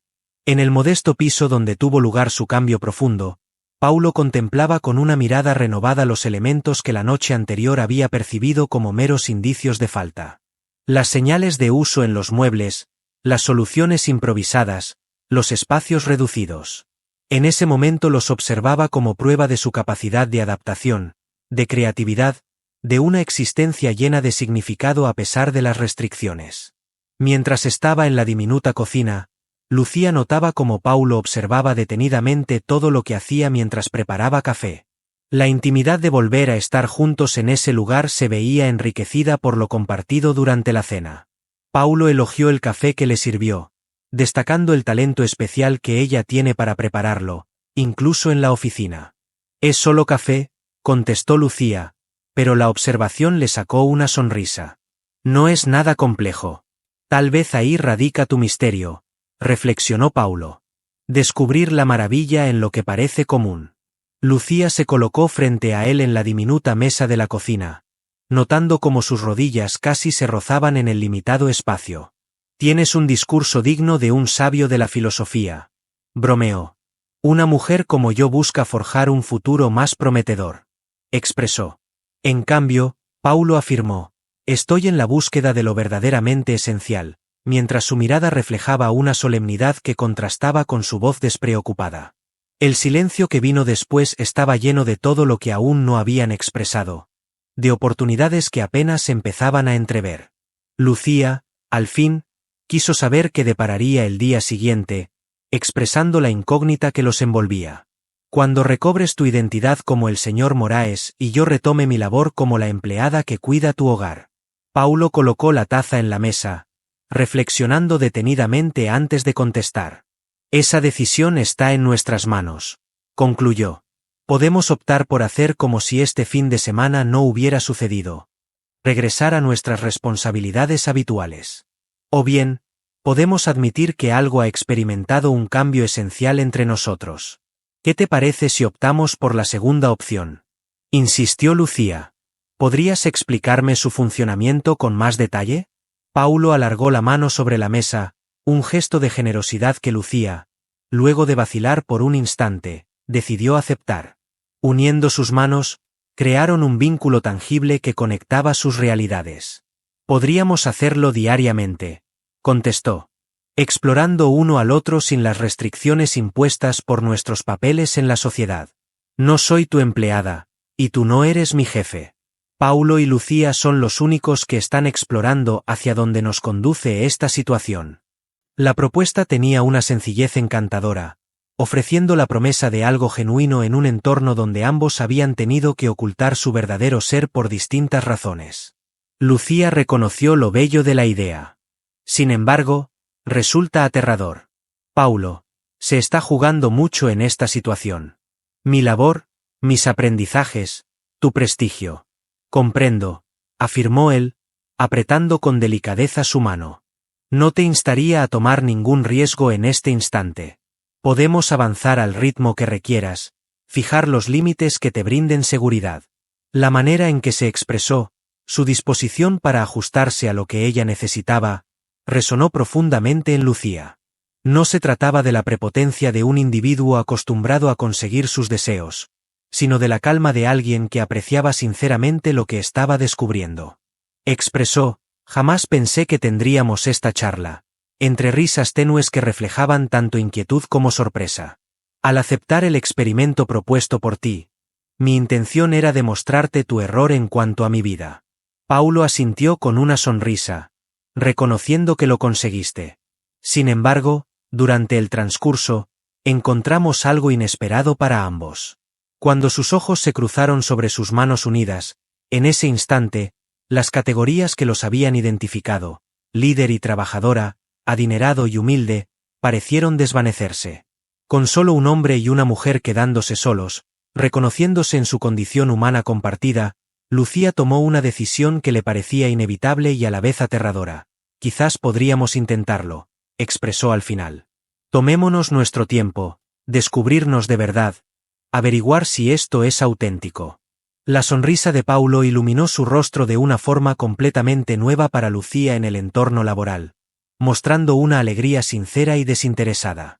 En el modesto piso donde tuvo lugar su cambio profundo, Paulo contemplaba con una mirada renovada los elementos que la noche anterior había percibido como meros indicios de falta. Las señales de uso en los muebles, las soluciones improvisadas, los espacios reducidos. En ese momento los observaba como prueba de su capacidad de adaptación, de creatividad, de una existencia llena de significado a pesar de las restricciones. Mientras estaba en la diminuta cocina, Lucía notaba cómo Paulo observaba detenidamente todo lo que hacía mientras preparaba café. La intimidad de volver a estar juntos en ese lugar se veía enriquecida por lo compartido durante la cena. Paulo elogió el café que le sirvió, destacando el talento especial que ella tiene para prepararlo, incluso en la oficina. «Es solo café», contestó Lucía, pero la observación le sacó una sonrisa. «No es nada complejo. Tal vez ahí radica tu misterio», reflexionó Paulo. «Descubrir la maravilla en lo que parece común». Lucía se colocó frente a él en la diminuta mesa de la cocina, notando cómo sus rodillas casi se rozaban en el limitado espacio. «Tienes un discurso digno de un sabio de la filosofía», bromeó. «Una mujer como yo busca forjar un futuro más prometedor», expresó. En cambio, Paulo afirmó, «Estoy en la búsqueda de lo verdaderamente esencial», mientras su mirada reflejaba una solemnidad que contrastaba con su voz despreocupada. El silencio que vino después estaba lleno de todo lo que aún no habían expresado, de oportunidades que apenas empezaban a entrever. Lucía, al fin, quiso saber qué depararía el día siguiente, expresando la incógnita que los envolvía. «Cuando recobres tu identidad como el señor Moraes y yo retome mi labor como la empleada que cuida tu hogar». Paulo colocó la taza en la mesa, reflexionando detenidamente antes de contestar. «Esa decisión está en nuestras manos», concluyó. «Podemos optar por hacer como si este fin de semana no hubiera sucedido. Regresar a nuestras responsabilidades habituales. O bien, podemos admitir que algo ha experimentado un cambio esencial entre nosotros. ¿Qué te parece si optamos por la segunda opción?», insistió Lucía. «¿Podrías explicarme su funcionamiento con más detalle?». Paulo alargó la mano sobre la mesa, un gesto de generosidad que Lucía, luego de vacilar por un instante, decidió aceptar. Uniendo sus manos, crearon un vínculo tangible que conectaba sus realidades. «Podríamos hacerlo diariamente», contestó, «explorando uno al otro sin las restricciones impuestas por nuestros papeles en la sociedad. No soy tu empleada, y tú no eres mi jefe. Paulo y Lucía son los únicos que están explorando hacia dónde nos conduce esta situación». La propuesta tenía una sencillez encantadora, ofreciendo la promesa de algo genuino en un entorno donde ambos habían tenido que ocultar su verdadero ser por distintas razones. Lucía reconoció lo bello de la idea. Sin embargo, resulta aterrador. «Paulo, se está jugando mucho en esta situación. Mi labor, mis aprendizajes, tu prestigio». «Comprendo», afirmó él, apretando con delicadeza su mano. «No te instaría a tomar ningún riesgo en este instante. Podemos avanzar al ritmo que requieras, fijar los límites que te brinden seguridad». La manera en que se expresó, su disposición para ajustarse a lo que ella necesitaba, resonó profundamente en Lucía. No se trataba de la prepotencia de un individuo acostumbrado a conseguir sus deseos, sino de la calma de alguien que apreciaba sinceramente lo que estaba descubriendo. Expresó, «Jamás pensé que tendríamos esta charla», entre risas tenues que reflejaban tanto inquietud como sorpresa. «Al aceptar el experimento propuesto por ti, mi intención era demostrarte tu error en cuanto a mi vida». Paulo asintió con una sonrisa, reconociendo que lo conseguiste. Sin embargo, durante el transcurso, encontramos algo inesperado para ambos. Cuando sus ojos se cruzaron sobre sus manos unidas, en ese instante, las categorías que los habían identificado, líder y trabajadora, adinerado y humilde, parecieron desvanecerse. Con solo un hombre y una mujer quedándose solos, reconociéndose en su condición humana compartida, Lucía tomó una decisión que le parecía inevitable y a la vez aterradora. «Quizás podríamos intentarlo», expresó al final. «Tomémonos nuestro tiempo, descubrirnos de verdad, averiguar si esto es auténtico». La sonrisa de Paulo iluminó su rostro de una forma completamente nueva para Lucía en el entorno laboral, mostrando una alegría sincera y desinteresada.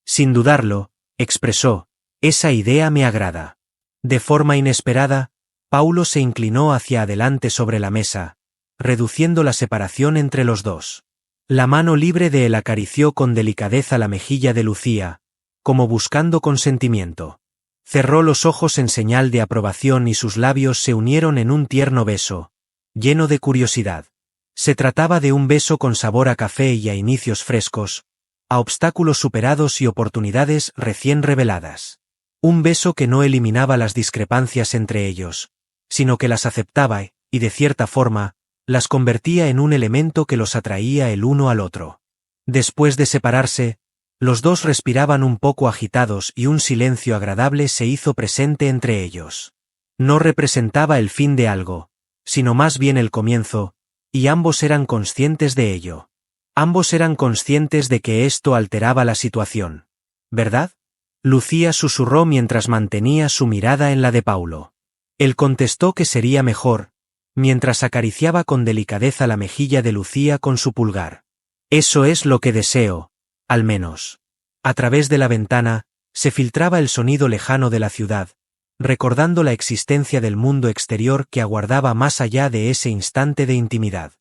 Sin dudarlo, expresó, esa idea me agrada. De forma inesperada, Paulo se inclinó hacia adelante sobre la mesa, reduciendo la separación entre los dos. La mano libre de él acarició con delicadeza la mejilla de Lucía, como buscando consentimiento. Cerró los ojos en señal de aprobación y sus labios se unieron en un tierno beso, lleno de curiosidad. Se trataba de un beso con sabor a café y a inicios frescos, a obstáculos superados y oportunidades recién reveladas. Un beso que no eliminaba las discrepancias entre ellos, sino que las aceptaba y, de cierta forma, las convertía en un elemento que los atraía el uno al otro. Después de separarse, los dos respiraban un poco agitados y un silencio agradable se hizo presente entre ellos. No representaba el fin de algo, sino más bien el comienzo, y ambos eran conscientes de ello. Ambos eran conscientes de que esto alteraba la situación. ¿Verdad? Lucía susurró mientras mantenía su mirada en la de Paulo. Él contestó que sería mejor, mientras acariciaba con delicadeza la mejilla de Lucía con su pulgar. Eso es lo que deseo, al menos. A través de la ventana, se filtraba el sonido lejano de la ciudad, recordando la existencia del mundo exterior que aguardaba más allá de ese instante de intimidad.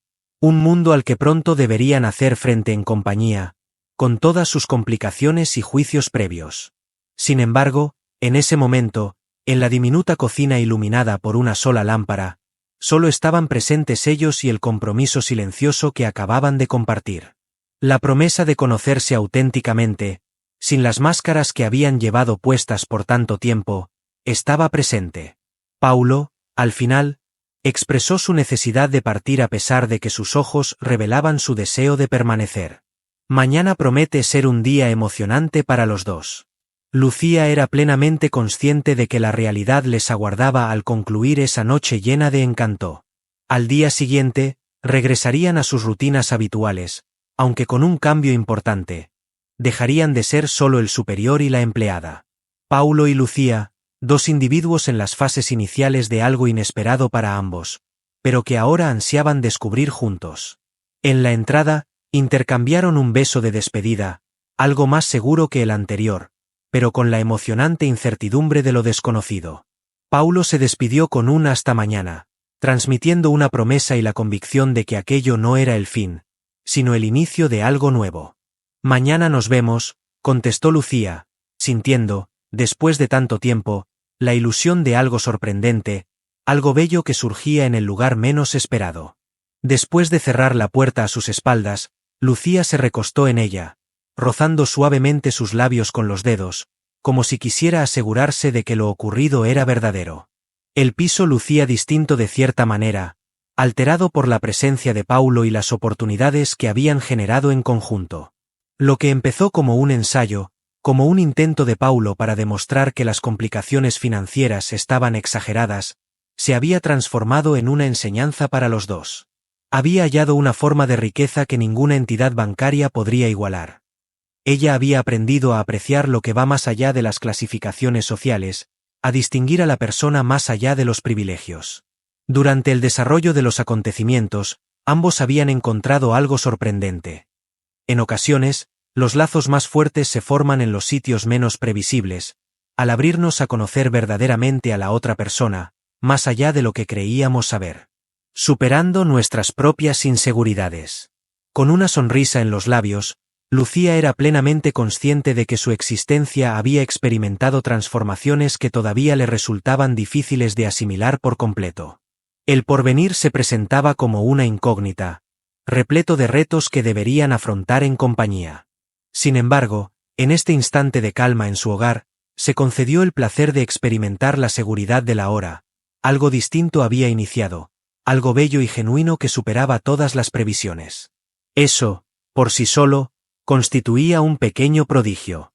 Un mundo al que pronto deberían hacer frente en compañía, con todas sus complicaciones y juicios previos. Sin embargo, en ese momento, en la diminuta cocina iluminada por una sola lámpara, solo estaban presentes ellos y el compromiso silencioso que acababan de compartir. La promesa de conocerse auténticamente, sin las máscaras que habían llevado puestas por tanto tiempo, estaba presente. Paulo, al final, expresó su necesidad de partir a pesar de que sus ojos revelaban su deseo de permanecer. Mañana promete ser un día emocionante para los dos. Lucía era plenamente consciente de que la realidad les aguardaba al concluir esa noche llena de encanto. Al día siguiente, regresarían a sus rutinas habituales, aunque con un cambio importante. Dejarían de ser solo el superior y la empleada. Paulo y Lucía, dos individuos en las fases iniciales de algo inesperado para ambos, pero que ahora ansiaban descubrir juntos. En la entrada, intercambiaron un beso de despedida, algo más seguro que el anterior, pero con la emocionante incertidumbre de lo desconocido. Paulo se despidió con un hasta mañana, transmitiendo una promesa y la convicción de que aquello no era el fin, sino el inicio de algo nuevo. Mañana nos vemos, contestó Lucía, sintiendo, después de tanto tiempo, la ilusión de algo sorprendente, algo bello que surgía en el lugar menos esperado. Después de cerrar la puerta a sus espaldas, Lucía se recostó en ella, rozando suavemente sus labios con los dedos, como si quisiera asegurarse de que lo ocurrido era verdadero. El piso lucía distinto de cierta manera, alterado por la presencia de Paulo y las oportunidades que habían generado en conjunto. Lo que empezó como un ensayo, como un intento de Paulo para demostrar que las complicaciones financieras estaban exageradas, se había transformado en una enseñanza para los dos. Había hallado una forma de riqueza que ninguna entidad bancaria podría igualar. Ella había aprendido a apreciar lo que va más allá de las clasificaciones sociales, a distinguir a la persona más allá de los privilegios. Durante el desarrollo de los acontecimientos, ambos habían encontrado algo sorprendente. En ocasiones, los lazos más fuertes se forman en los sitios menos previsibles, al abrirnos a conocer verdaderamente a la otra persona, más allá de lo que creíamos saber. Superando nuestras propias inseguridades. Con una sonrisa en los labios, Lucía era plenamente consciente de que su existencia había experimentado transformaciones que todavía le resultaban difíciles de asimilar por completo. El porvenir se presentaba como una incógnita, repleto de retos que deberían afrontar en compañía. Sin embargo, en este instante de calma en su hogar, se concedió el placer de experimentar la seguridad de la hora. Algo distinto había iniciado, algo bello y genuino que superaba todas las previsiones. Eso, por sí solo, constituía un pequeño prodigio.